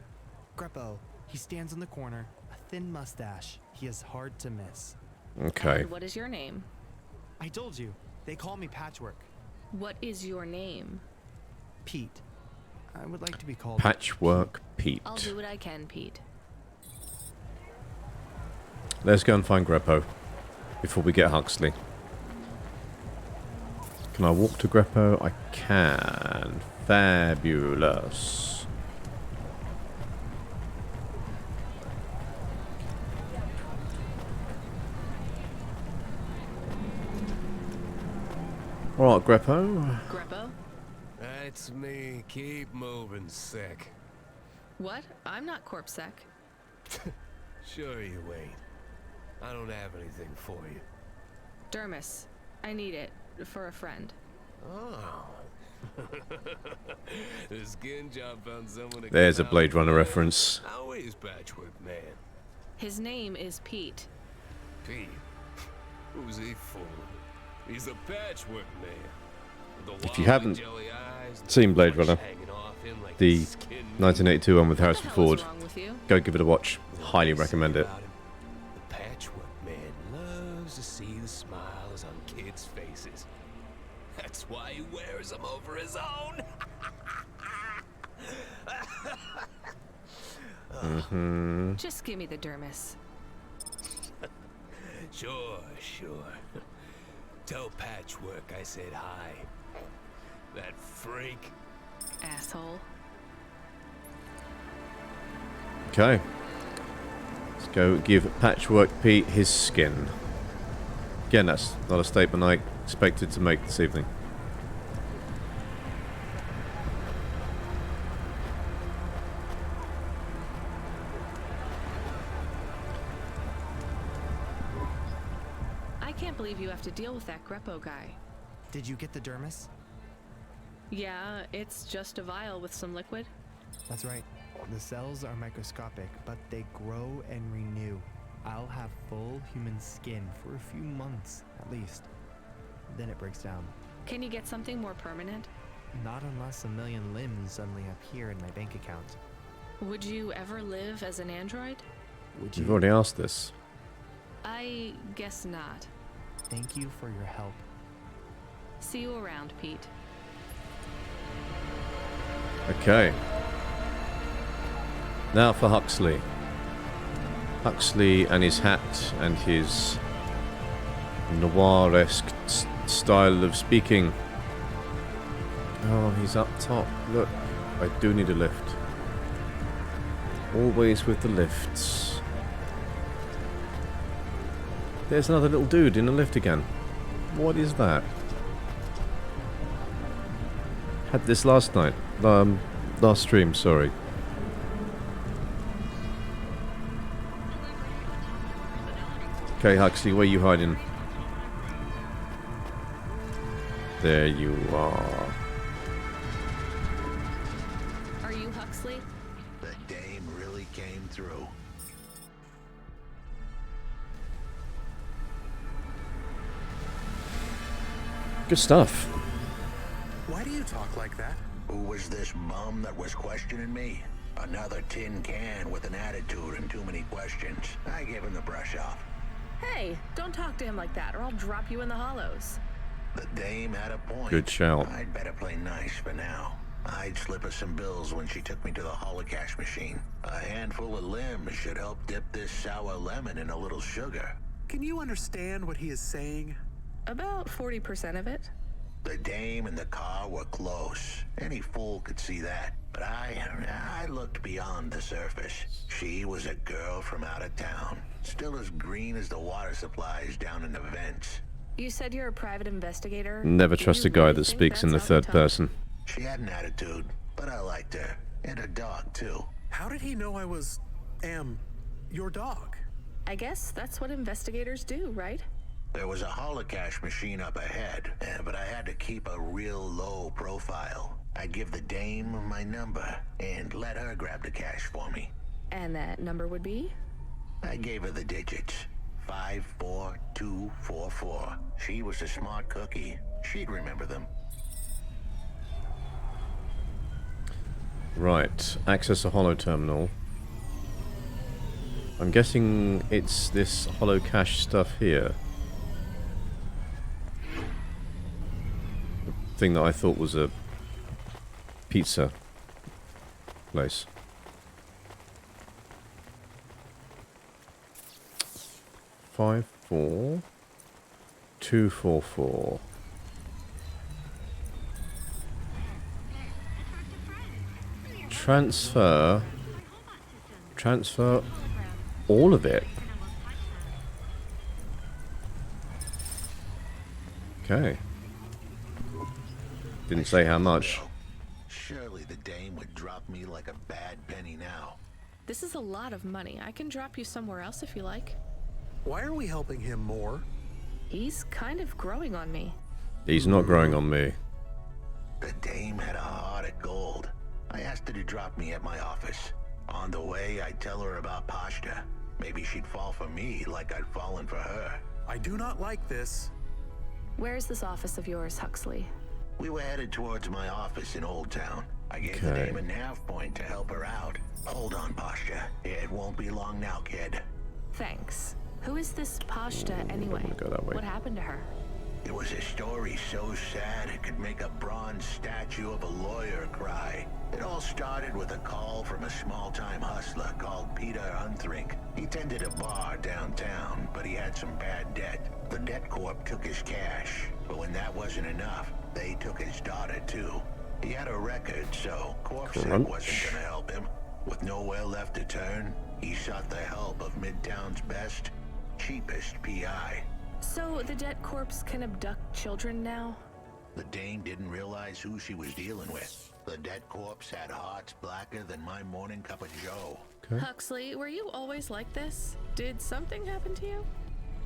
Greppo. He stands in the corner. A thin mustache. He is hard to miss. Okay. And what is your name? I told you. They call me Patchwork. What is your name? Pete. I would like to be called Patchwork Pete. I'll do what I can, Pete. Let's go and find Greppo before we get Huxley. Can I walk to Greppo? I can. Fabulous. Alright, Greppo. Greppo? That's me. Keep moving, sick. What? I'm not Corpsec. Sure you ain't. I don't have anything for you. Dermis. I need it. For a friend. Oh. The skin job found someone to There's a come Blade out Runner for. reference. How is Patchwork Man? His name is Pete. Pete? Who's he fooling? He's a Patchwork Man. With the If you wobbly haven't jelly eyes, seen Blade flesh Runner, hanging off him like the skin 1982 one with Harrison What the hell is Ford, wrong with you? go give it a watch. Highly recommend it. The Patchwork Man loves to see the smiles on kids' faces. That's why he wears them over his own. Just give me the dermis. Sure. Tell Patchwork I said hi. That freak. Asshole. Okay. Let's go give Patchwork Pete his skin. Again, that's not a statement I expected to make this evening. I can't believe you have to deal with that Greppo guy. Did you get the dermis? Yeah, it's just a vial with some liquid. That's right. The cells are microscopic, but they grow and renew. I'll have full human skin for a few months, at least. Then it breaks down. Can you get something more permanent? Not unless a million limbs suddenly appear in my bank account. Would you ever live as an android? Would You've you? already asked this. I guess not. Thank you for your help. See you around, Pete. Okay. Now for Huxley. Huxley and his hat and his noir-esque style of speaking. Oh, he's up top. Look, I do need a lift. Always with the lifts. There's another little dude in a lift again. What is that? Had this last night. Last stream, sorry. Okay, Huxley, where you hiding? There you are. Are you Huxley? The dame really came through. Good stuff. Why do you talk like that? Who was this bum that was questioning me? Another tin can with an attitude and too many questions. I gave him the brush off. Hey, don't talk to him like that or I'll drop you in the hollows. The dame had a point. Good shout. I'd better play nice for now. I'd slip her some bills when she took me to the holocash machine. A handful of limbs should help dip this sour lemon in a little sugar. Can you understand what he is saying? About 40% of it. The dame and the car were close. Any fool could see that. But I looked beyond the surface. She was a girl from out of town. Still as green as the water supplies down in the vents. You said you're a private investigator. Never Do trust you a guy really that think speaks in the that's how they third talk? person. She had an attitude, but I liked her. And a dog, too. How did he know I was, your dog? I guess that's what investigators do, right? There was a holocash machine up ahead, but I had to keep a real low profile. I'd give the dame my number and let her grab the cash for me. And that number would be? I gave her the digits. 54244. She was a smart cookie. She'd remember them. Right, access a holo terminal. I'm guessing it's this holo cache stuff here. The thing that I thought was a pizza place. Five, 4, 2, 4, 4. Transfer all of it. Okay. Didn't say how much. Surely the dame would drop me like a bad penny now. This is a lot of money. I can drop you somewhere else if you like. Why are we helping him more? He's kind of growing on me. He's not growing on me. The dame had a heart of gold. I asked her to drop me at my office. On the way, I'd tell her about Pashta. Maybe she'd fall for me like I'd fallen for her. I do not like this. Where's this office of yours, Huxley? We were headed towards my office in Old Town. I gave the dame a nav point to help her out. Hold on, Pashta. It won't be long now, kid. Thanks. Who is this Pashta anyway? Go that way. What happened to her? It was a story so sad it could make a bronze statue of a lawyer cry. It all started with a call from a small-time hustler called Peter Unthrink. He tended a bar downtown, but he had some bad debt. The debt corp took his cash, but when that wasn't enough, they took his daughter too. He had a record, so CorpSec wasn't gonna help him. With nowhere left to turn, he sought the help of Midtown's best, cheapest PI. So the debt corpse can abduct children now? The dame didn't realize who she was dealing with. The dead corpse had hearts blacker than my morning cup of joe. Huxley, were you always like this? Did something happen to you?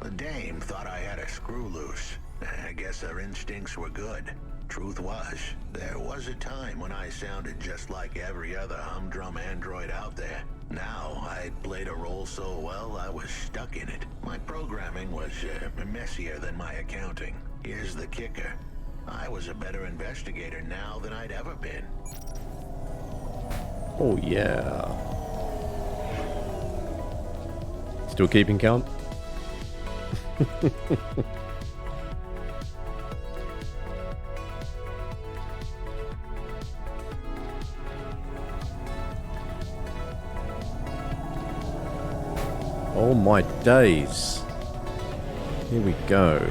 The dame thought I had a screw loose. I guess her instincts were good. Truth was, there was a time when I sounded just like every other humdrum android out there. Now, I'd played a role so well, I was stuck in it. My programming was messier than my accounting. Here's the kicker. I was a better investigator now than I'd ever been. Oh yeah. Still keeping count? Oh my days. Here we go.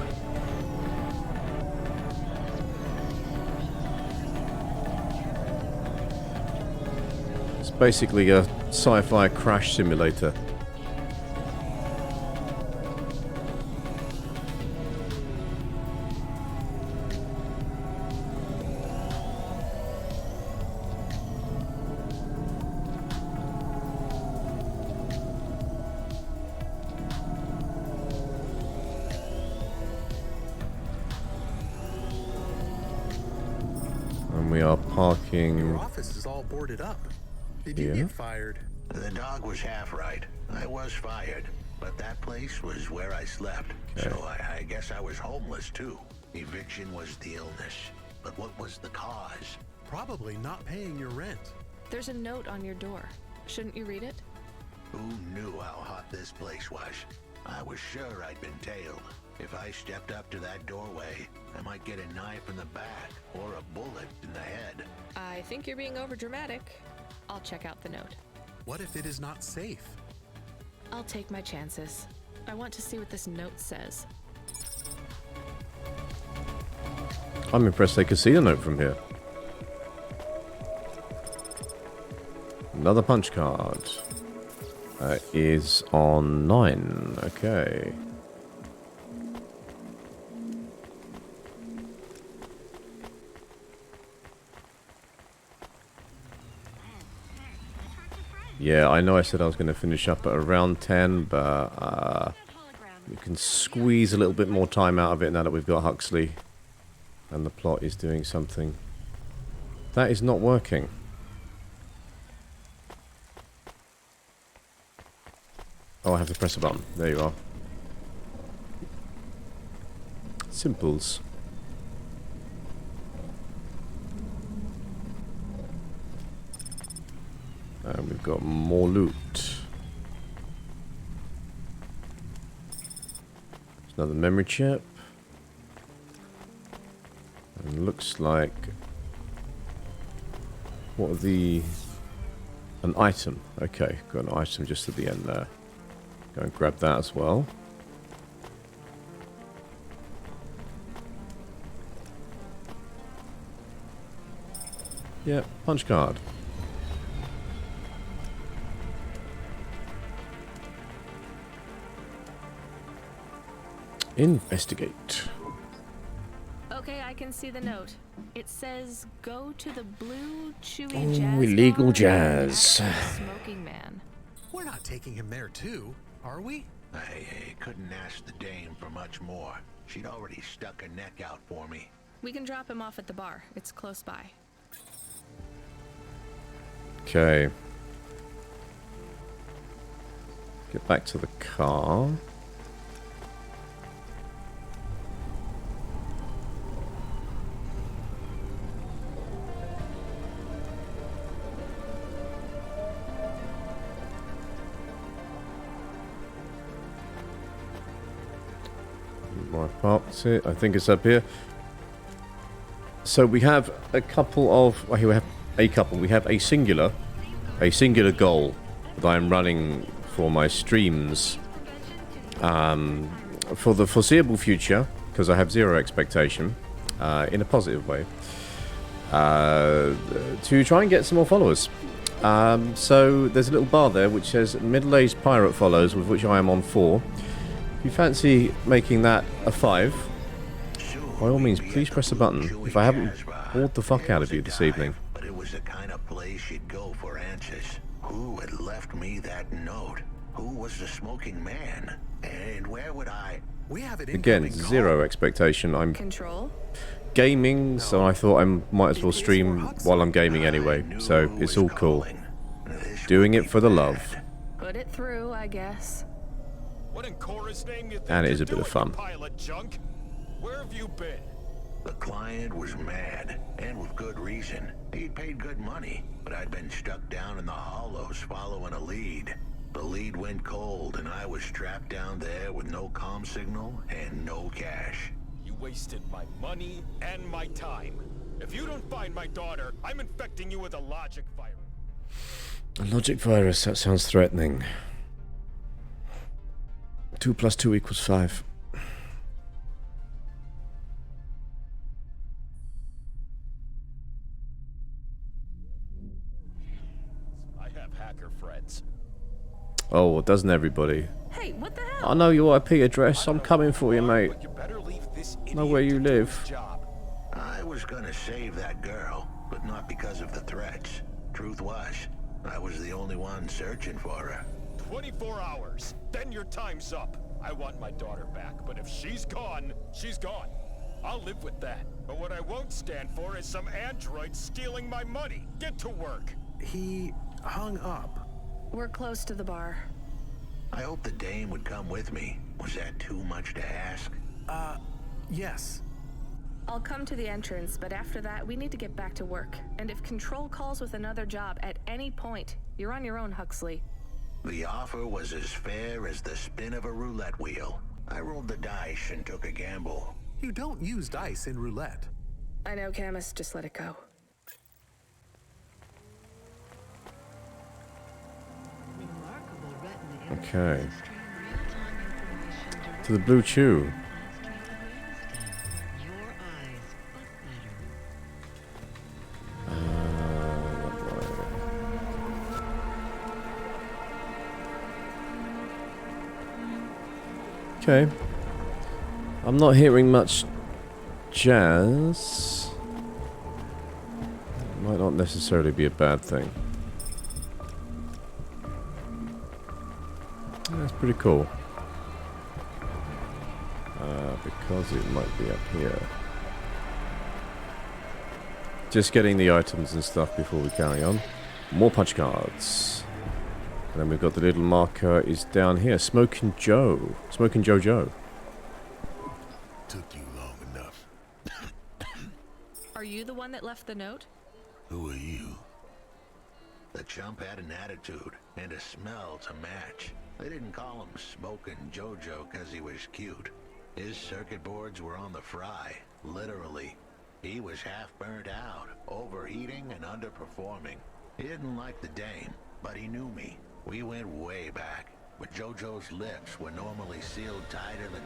It's basically a sci-fi crash simulator. And we are parking. Your office is all boarded up. Did you get fired? The dog was half right. I was fired, but that place was where I slept. Okay. So I guess I was homeless too. Eviction was the illness. But what was the cause? Probably not paying your rent. There's a note on your door. Shouldn't you read it? Who knew how hot this place was? I was sure I'd been tailed. If I stepped up to that doorway, I might get a knife in the back or a bullet in the head. I think you're being overdramatic. I'll check out the note. What if it is not safe? I'll take my chances. I want to see what this note says. I'm impressed they could see the note from here. Another punch card. Is on 9. Okay. Yeah, I know I said I was going to finish up at around 10, but we can squeeze a little bit more time out of it now that we've got Huxley and the plot is doing something. That is not working. Oh, I have to press a button. There you are. Simples. And we've got more loot. There's another memory chip. And looks like... What are the... An item. Okay, got an item just at the end there. Go and grab that as well. Yeah, punch card. Investigate. Okay, I can see the note. It says, go to the blue, chewy Oh, jazz illegal bar jazz. and ask the smoking man. We're not taking him there too, are we? I couldn't ask the dame for much more. She'd already stuck her neck out for me. We can drop him off at the bar. It's close by. Okay. Get back to the car. I parked it. I think it's up here. So we have a couple of... Well, here we have a couple. We have a singular goal that I am running for my streams for the foreseeable future, because I have zero expectation, in a positive way, to try and get some more followers. So there's a little bar there which says middle-aged pirate follows, with which I am on 4. If you fancy making that a 5, by all means, please press the button. If I haven't bored the fuck out of you this evening. But it was the kind of place you'd go for answers. Who had left me that note? Who was the smoking man? And where would I... We have it Again, zero expectation. I'm Control? gaming, so I thought I might as well stream while I'm gaming anyway. So it's all cool. Doing it for the love. Put it through, I guess. What in Cora's name you think And it is you're a bit of doing, fun. you pile of junk? Where have you been? The client was mad, and with good reason. He'd paid good money, but I'd been stuck down in the hollows following a lead. The lead went cold, and I was trapped down there with no comm signal and no cash. You wasted my money and my time. If you don't find my daughter, I'm infecting you with a logic virus. A logic virus, that sounds threatening. 2 + 2 = 5. I have hacker friends. Oh, well, doesn't everybody? Hey, what the hell? I know your IP address. I'm coming for you, mate. Know where you live. I was gonna save that girl, but not because of the threats. Truth was, I was the only one searching for her. 24 hours. Then your time's up. I want my daughter back, but if she's gone, she's gone. I'll live with that. But what I won't stand for is some android stealing my money. Get to work. He hung up. We're close to the bar. I hope the dame would come with me. Was that too much to ask? Yes. I'll come to the entrance, but after that, we need to get back to work. And if Control calls with another job at any point, you're on your own, Huxley. The offer was as fair as the spin of a roulette wheel. I rolled the dice and took a gamble. You don't use dice in roulette. I know, Camus. Just let it go. Okay. To the Blue Chew. Okay. I'm not hearing much jazz. Might not necessarily be a bad thing. That's pretty cool. Because it might be up here. Just getting the items and stuff before we carry on. More punch cards. And then we've got the little marker is down here. Smoking Joe. Smoking Jojo. Took you long enough. Are you the one that left the note? Who are you? The chump had an attitude and a smell to match. They didn't call him Smoking Jojo because he was cute. His circuit boards were on the fry, literally. He was half burnt out, overheating and underperforming. He didn't like the dame, but he knew me. We went way back, but Jojo's lips were normally sealed tighter than...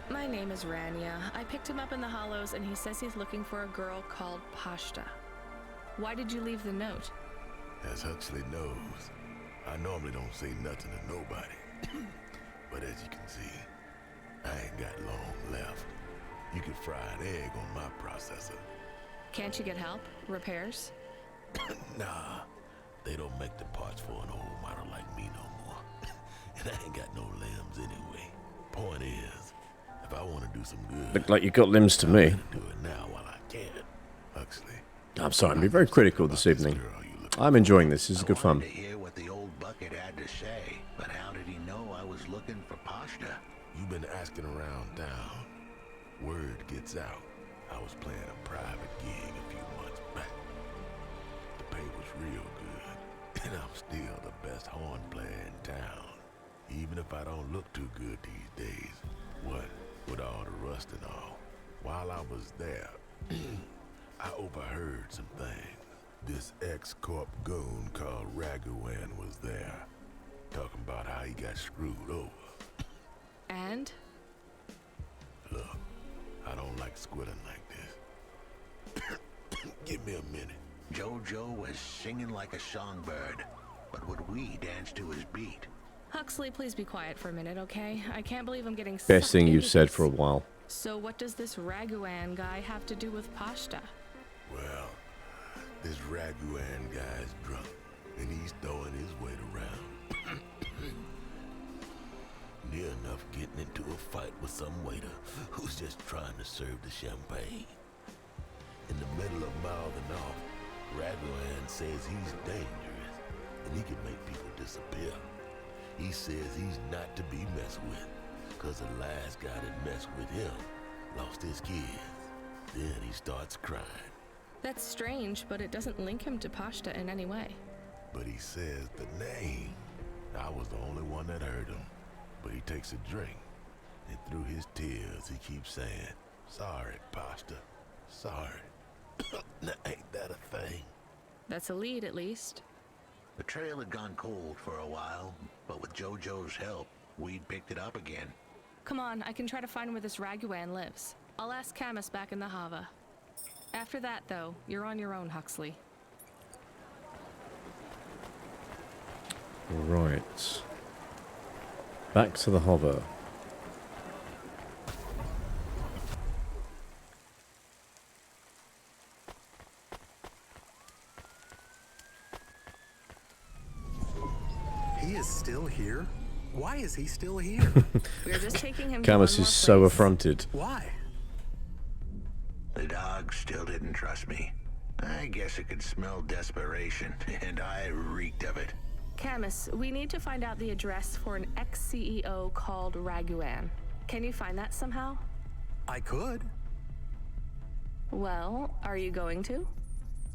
My name is Rania. I picked him up in the Hollows, and he says he's looking for a girl called Pashta. Why did you leave the note? As Huxley knows, I normally don't say nothing to nobody. But as you can see, I ain't got long left. You can fry an egg on my processor. Can't you get help? Repairs? Nah, they don't make the parts for an old model like me no more. And I ain't got no limbs anyway. Point is, if I want to do some good... Look like you got limbs to me. Do it now while I can. Huxley. I'm sorry, I'm being very critical this evening. I'm enjoying this. This is good fun. to hear what the old bucket had to say, but how did he know I was looking for Pashta? You've been asking around town. Word gets out. I was playing a private gig a few months back. The pay was real good, and I'm still the best horn player in town. Even if I don't look too good these days. What with all the rust and all. While I was there, I overheard some things. This ex-corp goon called Raguan was there, talking about how he got screwed over. And? Look, I don't like squilling like this. Give me a minute. Jojo was singing like a songbird, but would we dance to his beat? Huxley, please be quiet for a minute, okay? I can't believe I'm getting Best sucked thing into you've said this. for a while. So what does this Raguan guy have to do with Pashta? Well, this Raguan guy's drunk, and he's throwing his weight around. Near enough getting into a fight with some waiter who's just trying to serve the champagne. In the middle of mouthing off, Raguan says he's dangerous, and he can make people disappear. He says he's not to be messed with, because the last guy that messed with him lost his kids. Then he starts crying. That's strange, but it doesn't link him to Pashta in any way. But he says the name. I was the only one that heard him. But he takes a drink, and through his tears he keeps saying, "Sorry, Pasta. Sorry." Now, ain't that a thing? That's a lead, at least. The trail had gone cold for a while, but with JoJo's help, we'd picked it up again. Come on, I can try to find where this Raguan lives. I'll ask Camus back in the Hava. After that, though, you're on your own, Huxley. Right. Back to the hover. He is still here? Why is he still here? We're just taking him Camus to one is more so place. affronted. Why? The dog still didn't trust me. I guess it could smell desperation, and I reeked of it. Camus, we need to find out the address for an ex-CEO called Raguan. Can you find that somehow? I could. Well, are you going to?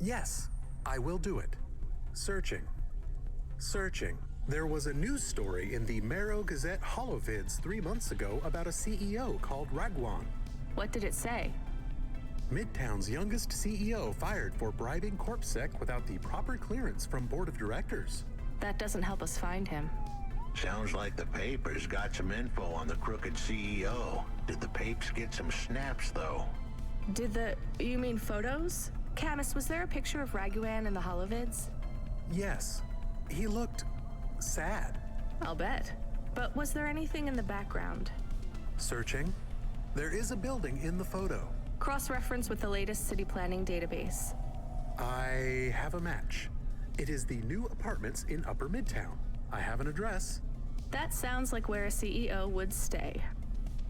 Yes, I will do it. Searching. Searching. There was a news story in the Marrow Gazette Holovids 3 months ago about a CEO called Raguan. What did it say? Midtown's youngest CEO fired for bribing CorpSec without the proper clearance from board of directors. That doesn't help us find him. Sounds like the papers got some info on the crooked CEO. Did the papes get some snaps, though? You mean photos? Camus, was there a picture of Raguan in the Holovids? Yes. He looked sad. I'll bet. But was there anything in the background? Searching. There is a building in the photo. Cross-reference with the latest city planning database. I have a match. It is the new apartments in Upper Midtown. I have an address. That sounds like where a CEO would stay.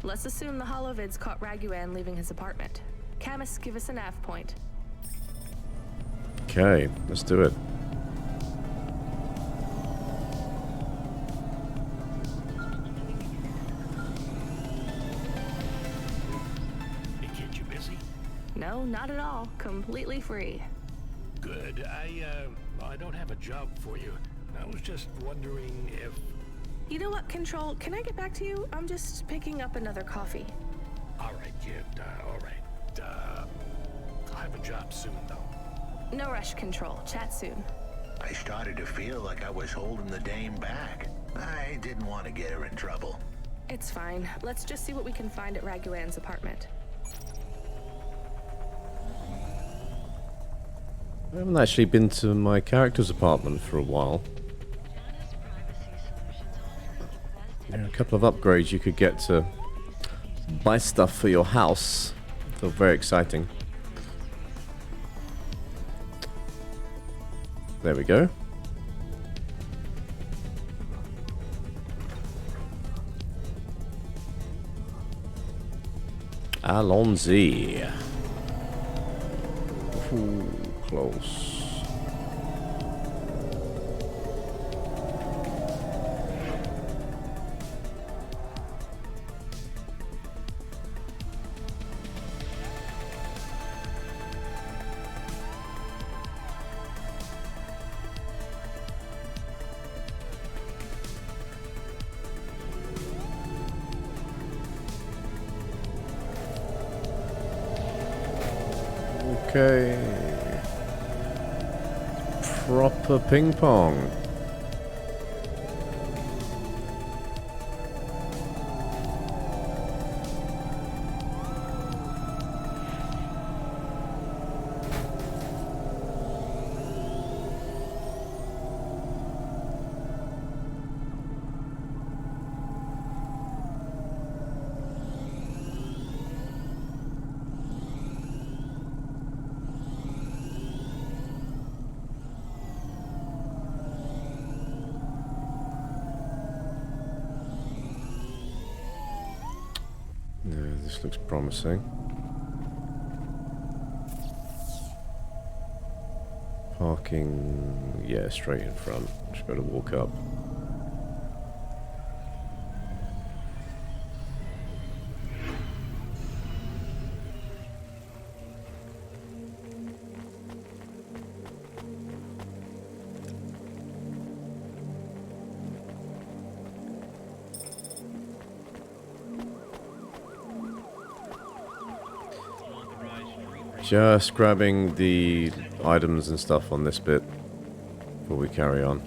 Let's assume the Holovids caught Raguan leaving his apartment. Camus, give us a nav point. Okay, let's do it. Hey kid, you busy? No, not at all. Completely free. Good. I don't have a job for you. I was just wondering if... You know what, Control? Can I get back to you? I'm just picking up another coffee. All right, kid. All right. I'll have a job soon, though. No rush, Control. Chat soon. I started to feel like I was holding the dame back. I didn't want to get her in trouble. It's fine. Let's just see what we can find at Raguan's apartment. I haven't actually been to my character's apartment for a while. Yeah, a couple of upgrades you could get to buy stuff for your house. Feel very exciting. There we go. Alonzi. Ooh, close. Okay. Proper ping pong. Yeah, this looks promising. Parking, yeah, straight in front. Just got to walk up. Just grabbing the items and stuff on this bit before we carry on.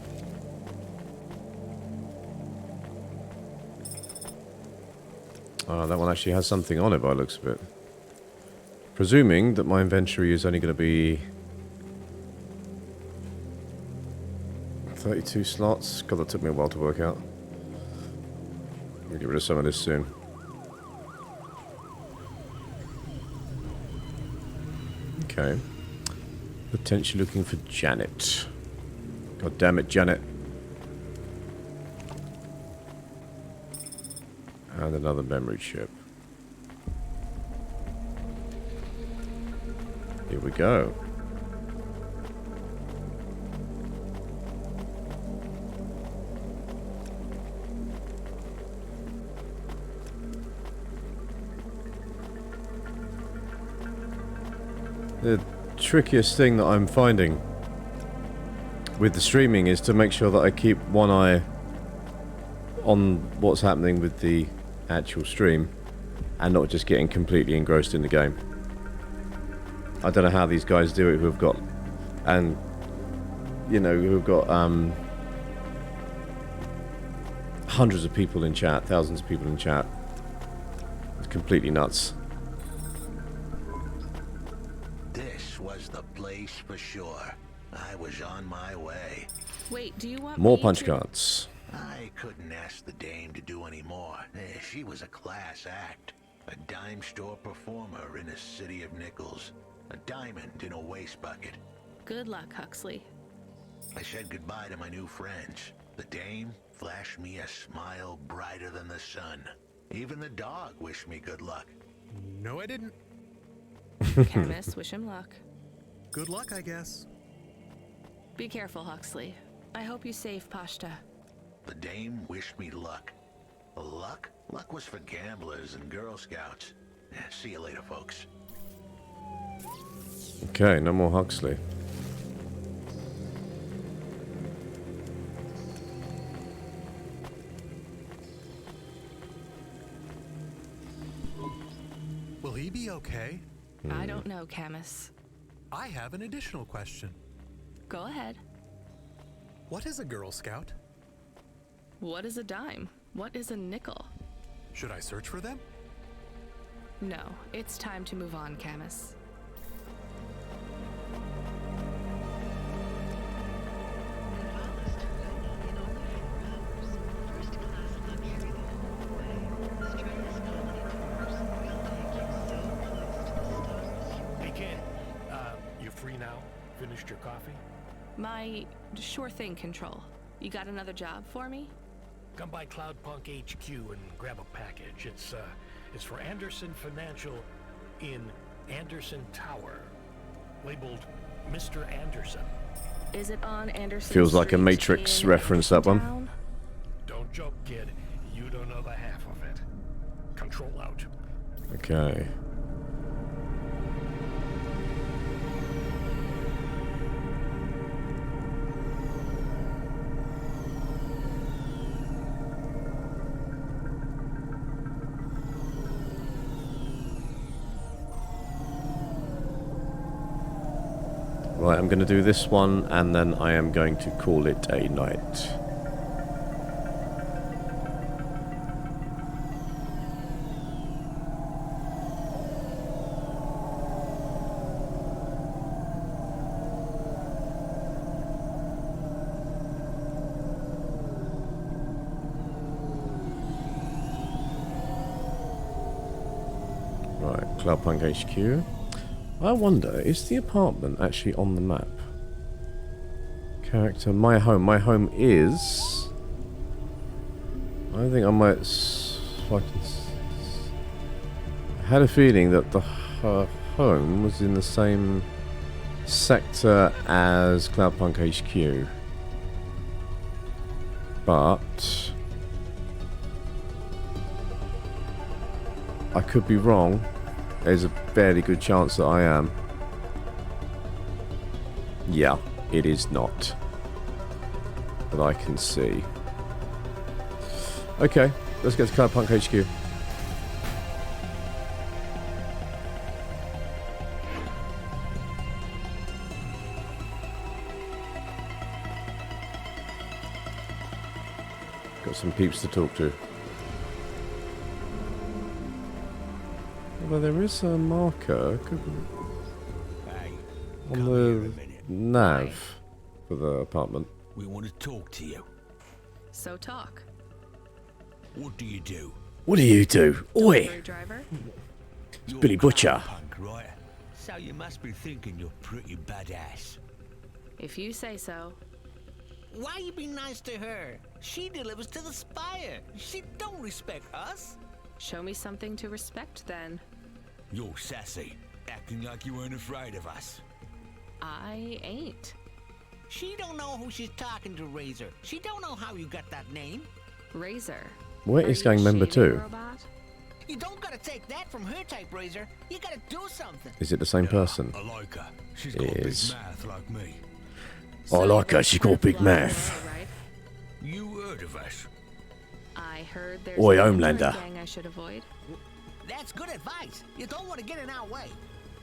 Oh, that one actually has something on it by the looks of it. Presuming that my inventory is only going to be 32 slots. God, that took me a while to work out. I'll get rid of some of this soon. Okay. Potentially looking for Janet. God damn it, Janet. And another memory chip. Here we go. The trickiest thing that I'm finding with the streaming is to make sure that I keep one eye on what's happening with the actual stream and not just getting completely engrossed in the game. I don't know how these guys do it who have got, and you know, who have got hundreds of people in chat, thousands of people in chat. It's completely nuts. This was the place for sure. I was on my way. Wait, do you want More me punch to... cards. I couldn't ask the dame to do any more. She was a class act. A dime store performer in a city of nickels. A diamond in a waste bucket. Good luck, Huxley. I said goodbye to my new friends. The dame flashed me a smile brighter than the sun. Even the dog wished me good luck. No, I didn't. Camus, wish him luck. Good luck, I guess. Be careful, Huxley. I hope you save Pashta. The dame wished me luck. Luck? Luck was for gamblers and Girl Scouts. See you later, folks. Okay, no more Huxley. Will he be okay? I don't know, Camus. I have an additional question. Go ahead. What is a Girl Scout? What is a dime? What is a nickel? Should I search for them? No, it's time to move on, Camus. Hey kid, you free now? Finished your coffee? My sure thing control. You got another job for me? Come by Cloudpunk HQ and grab a package. It's for Anderson Financial in Anderson Tower, labeled Mr. Anderson. Is it on Anderson Feels like a Street Matrix in reference, that one. Town? Don't joke, kid. You don't know the half of it. Control out. Okay. Right, I'm going to do this one, and then I am going to call it a night. Right, Cloudpunk HQ. I wonder, is the apartment actually on the map? Character, my home. My home is... I think I might... I had a feeling that the home was in the same sector as Cloudpunk HQ. But... I could be wrong. There's a fairly good chance that I am. Yeah, it is not. But I can see. Okay, let's get to Cloudpunk HQ. Got some peeps to talk to. Although there is a marker on the nav for the apartment. We want to talk to you. So talk. What do you do? What do you do? Oi! Delivery driver? It's Billy Butcher. Cloudpunk, right? So you must be thinking you're pretty badass. If you say so. Why you be nice to her? She delivers to the Spire. She don't respect us. Show me something to respect then. You're sassy, acting like you weren't afraid of us. I ain't. She don't know who she's talking to, Razor. She don't know how you got that name. Razor. Where is gang member 2? You don't gotta take that from her type, Razor. You gotta do something. Is it the same person? I like her. She's got big mouth like me. I like her, she's got big mouth. You heard of us? I heard there's Oi, a Homelander. gang I should avoid. That's good advice. You don't want to get in our way.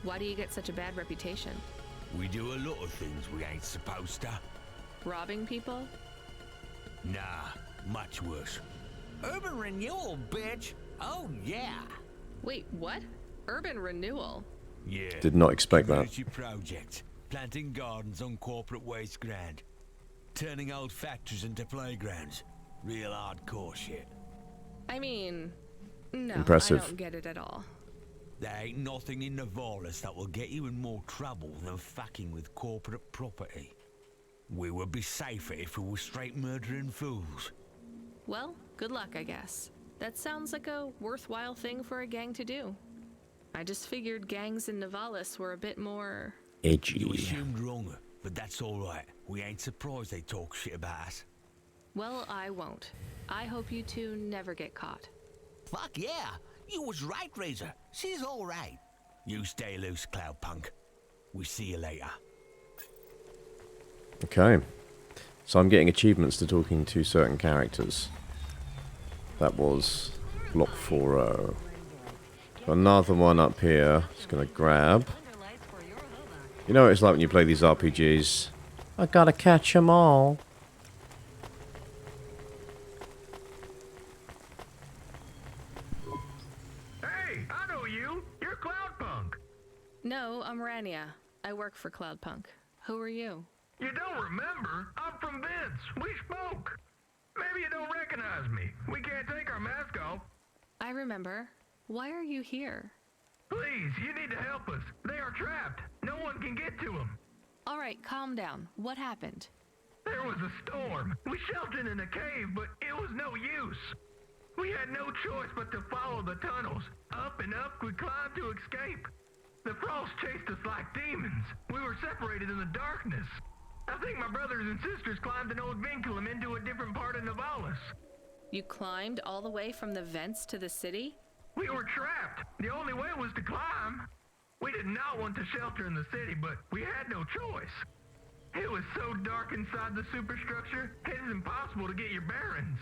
Why do you get such a bad reputation? We do a lot of things we ain't supposed to. Robbing people? Nah, much worse. Urban renewal, bitch. Oh, yeah. Wait, what? Urban renewal? Yeah. Did not expect that. Community project. Planting gardens on corporate waste ground. Turning old factories into playgrounds. Real hardcore shit. I mean, no, Impressive. I don't get it at all. There ain't nothing in Nivalis that will get you in more trouble than fucking with corporate property. We would be safer if we were straight murdering fools. Well, good luck, I guess. That sounds like a worthwhile thing for a gang to do. I just figured gangs in Nivalis were a bit more... edgy. You assumed wrong, but that's alright. We ain't surprised they talk shit about us. Well, I won't. I hope you two never get caught. Fuck yeah. You was right, Razor. She's all right. You stay loose, Cloudpunk. We see you later. Okay. So I'm getting achievements to talking to certain characters. That was block 4-0. Got another one up here. Just gonna grab. You know what it's like when you play these RPGs. I gotta catch 'em all. Hey, I know you. You're Cloudpunk. No, I'm Rania. I work for Cloudpunk. Who are you? You don't remember? I'm from Vince. We spoke. Maybe you don't recognize me. We can't take our mask off. I remember. Why are you here? Please, you need to help us. They are trapped. No one can get to them. All right, calm down. What happened? There was a storm. We sheltered in a cave, but it was no use. We had no choice but to follow the tunnels. Up and up, we climbed to escape. The frost chased us like demons. We were separated in the darkness. I think my brothers and sisters climbed an old vinculum into a different part of Nivalis. You climbed all the way from the vents to the city? We were trapped. The only way was to climb. We did not want to shelter in the city, but we had no choice. It was so dark inside the superstructure, it is impossible to get your bearings.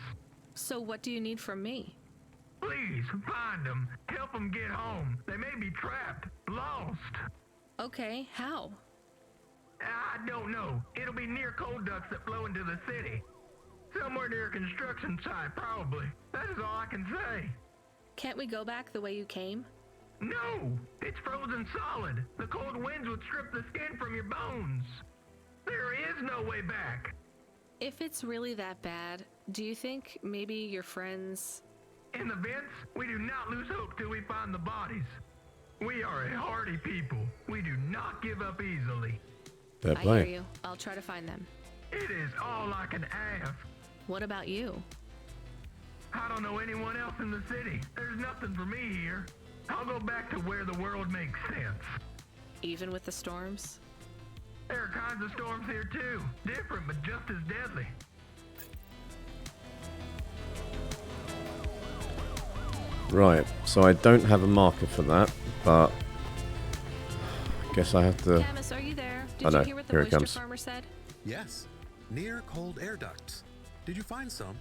So what do you need from me? Please, find them. Help them get home. They may be trapped, lost. Okay, how? I don't know. It'll be near coal ducts that flow into the city. Somewhere near a construction site, probably. That is all I can say. Can't we go back the way you came? No! It's frozen solid. The cold winds would strip the skin from your bones. There is no way back. If it's really that bad, do you think maybe your friends... In the vents, we do not lose hope till we find the bodies. We are a hardy people. We do not give up easily. Fair I play. hear you. I'll try to find them. It is all I can ask. What about you? I don't know anyone else in the city. There's nothing for me here. I'll go back to where the world makes sense. Even with the storms? There are kinds of storms here too. Different, but just as deadly. Right, so I don't have a marker for that, but I guess I have to... Camus, are you there? Did I know, you hear what the here it moisture comes. farmer said? Yes, near cold air ducts. Did you find some?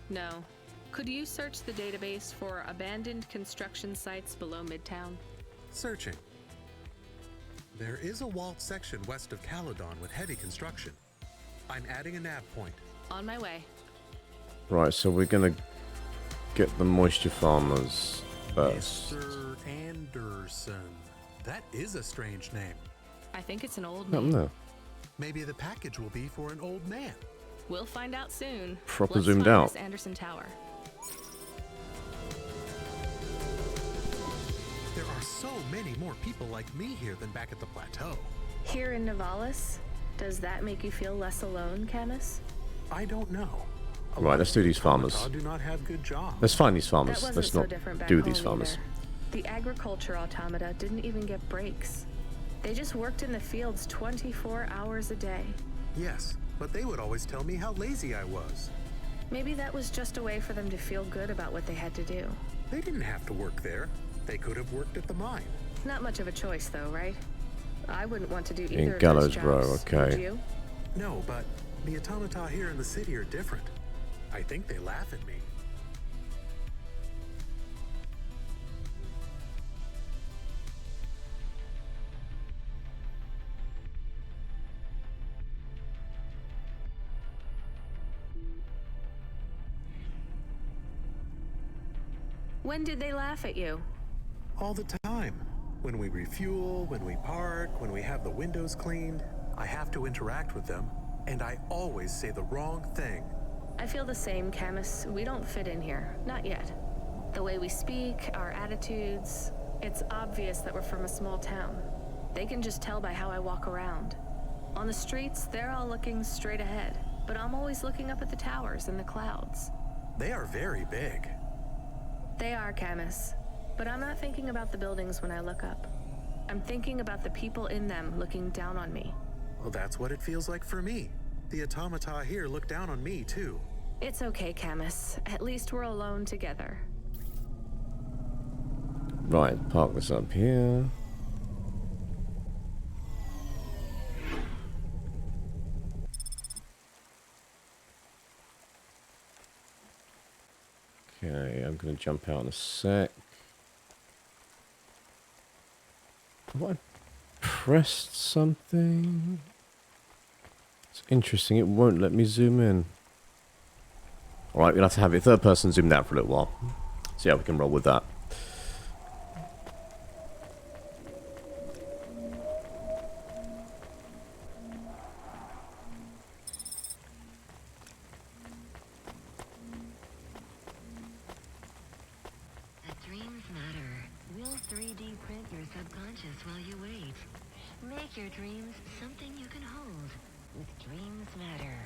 No. Could you search the database for abandoned construction sites below Midtown? Searching. There is a walled section west of Caledon with heavy construction. I'm adding a nav point. On my way. Right, so we're gonna get the moisture farmers first. Mr. Anderson. That is a strange name. I think it's an old I don't name. know. Maybe the package will be for an old man. We'll find out soon. Proper Let's zoomed find out. this Anderson Tower. There are so many more people like me here than back at the plateau. Here in Nivalis, does that make you feel less alone, Camus? I don't know. Right, let's do these farmers. Do not have good jobs. Let's find these That farmers. wasn't Let's so not different back do home these farmers. either. The agriculture automata didn't even get breaks. They just worked in the fields 24 hours a day. Yes, but they would always tell me how lazy I was. Maybe that was just a way for them to feel good about what they had to do. They didn't have to work there. They could have worked at the mine. Not much of a choice, though, right? I wouldn't want to do In either of Gallows those Row, jobs. okay. Would you? No, but the automata here in the city are different. I think they laugh at me. When did they laugh at you? All the time. When we refuel, when we park, when we have the windows cleaned, I have to interact with them, and I always say the wrong thing. I feel the same, Camus. We don't fit in here. Not yet. The way we speak, our attitudes, it's obvious that we're from a small town. They can just tell by how I walk around. On the streets, they're all looking straight ahead, but I'm always looking up at the towers and the clouds. They are very big. They are, Camus. But I'm not thinking about the buildings when I look up. I'm thinking about the people in them looking down on me. Well, that's what it feels like for me. The automata here look down on me, too. It's okay, Camus. At least we're alone together. Right, park this up here. Okay, I'm gonna jump out in a sec. Have I pressed something? It's interesting, it won't let me zoom in. Alright, we'll have to have it third person zoomed out for a little while. See how we can roll with that. Dreams matter. We'll 3D print your subconscious while you wait. Make your dreams something you can hold with Dreams Matter.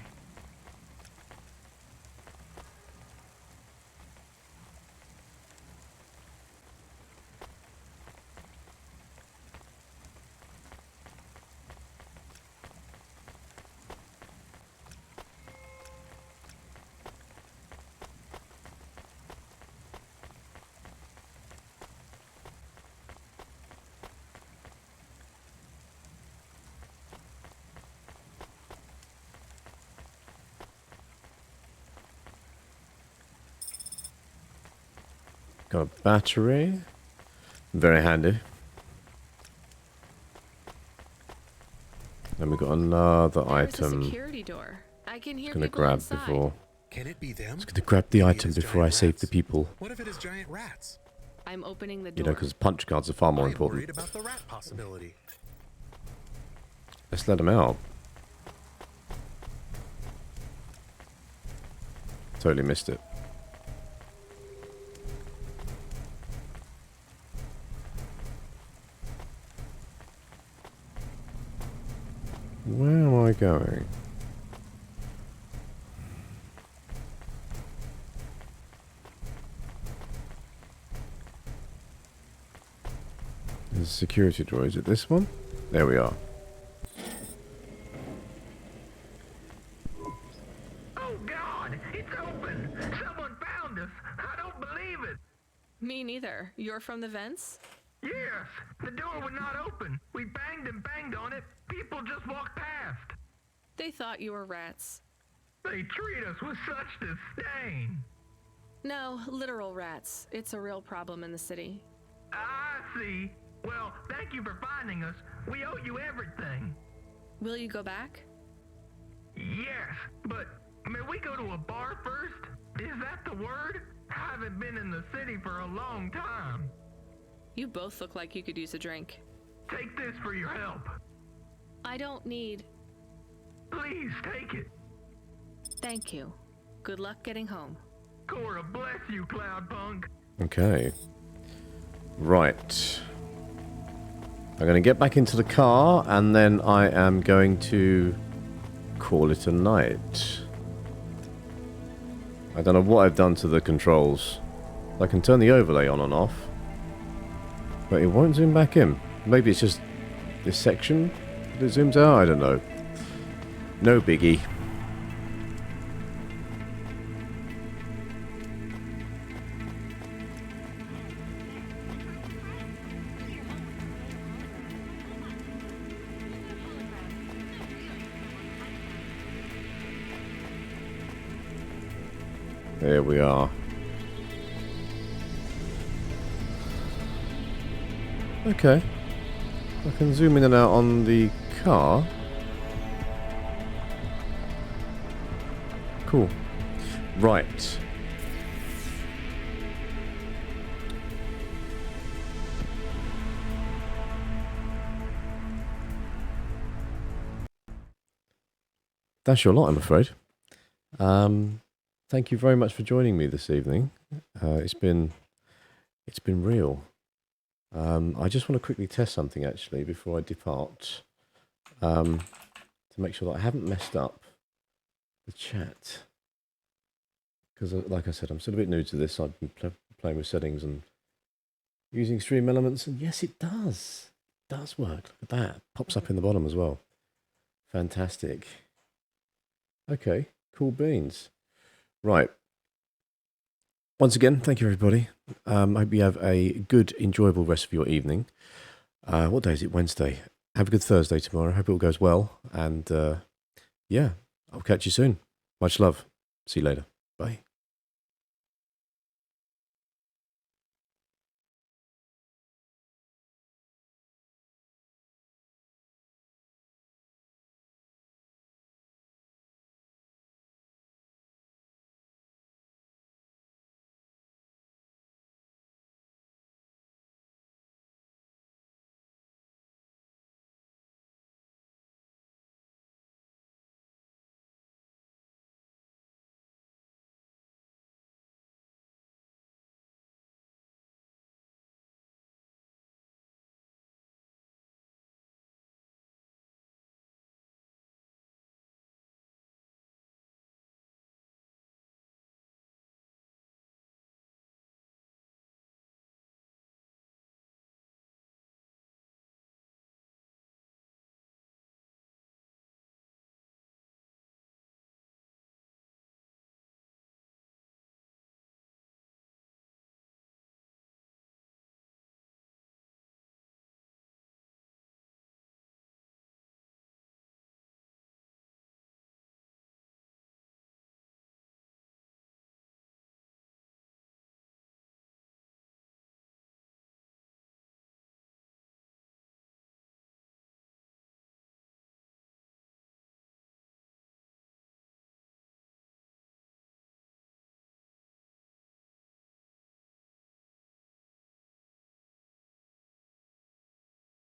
Got a battery. Very handy. Then we got another There's a item. security door. I can hear Gonna people grab inside. before. Can it be them? I was gonna grab the item before I save the people. What if it is giant rats? I'm opening the You door. know, because punch cards are far more I'm important. worried about the rat possibility. Let's let them out. Totally missed it. Where am I going? There's a security door. Is it this one? There we are. Oh God, it's open! Someone found us! I don't believe it! Me neither. You're from the vents? Yes, the door would not open. We banged and banged on it. People just walked past. They thought you were rats. They treat us with such disdain. No, literal rats. It's a real problem in the city. I see. Well, thank you for finding us. We owe you everything. Will you go back? Yes, but May we go to a bar first? Is that the word? I haven't been in the city for a long time. You both look like you could use a drink. Take this for your help. I don't need... Please, take it. Thank you. Good luck getting home. Cora, bless you, Cloudpunk. Okay. Right. I'm going to get back into the car, and then I am going to call it a night. I don't know what I've done to the controls. I can turn the overlay on and off, but it won't zoom back in. Maybe it's just this section that it zooms out, I don't know. No biggie. There we are. Okay. I can zoom in and out on the car. Cool. Right. That's your lot, I'm afraid. Thank you very much for joining me this evening. It's been real. I just want to quickly test something actually before I depart, to make sure that I haven't messed up the chat. Because, like I said, I'm still a bit new to this. I've been playing with settings and using stream elements, and yes, it does. It does work. Look at that. Pops up in the bottom as well. Fantastic. Okay, cool beans. Right. Once again, thank you, everybody. I hope you have a good, enjoyable rest of your evening. What day is it? Wednesday. Have a good Thursday tomorrow. Hope it all goes well. And, yeah, I'll catch you soon. Much love. See you later. Bye.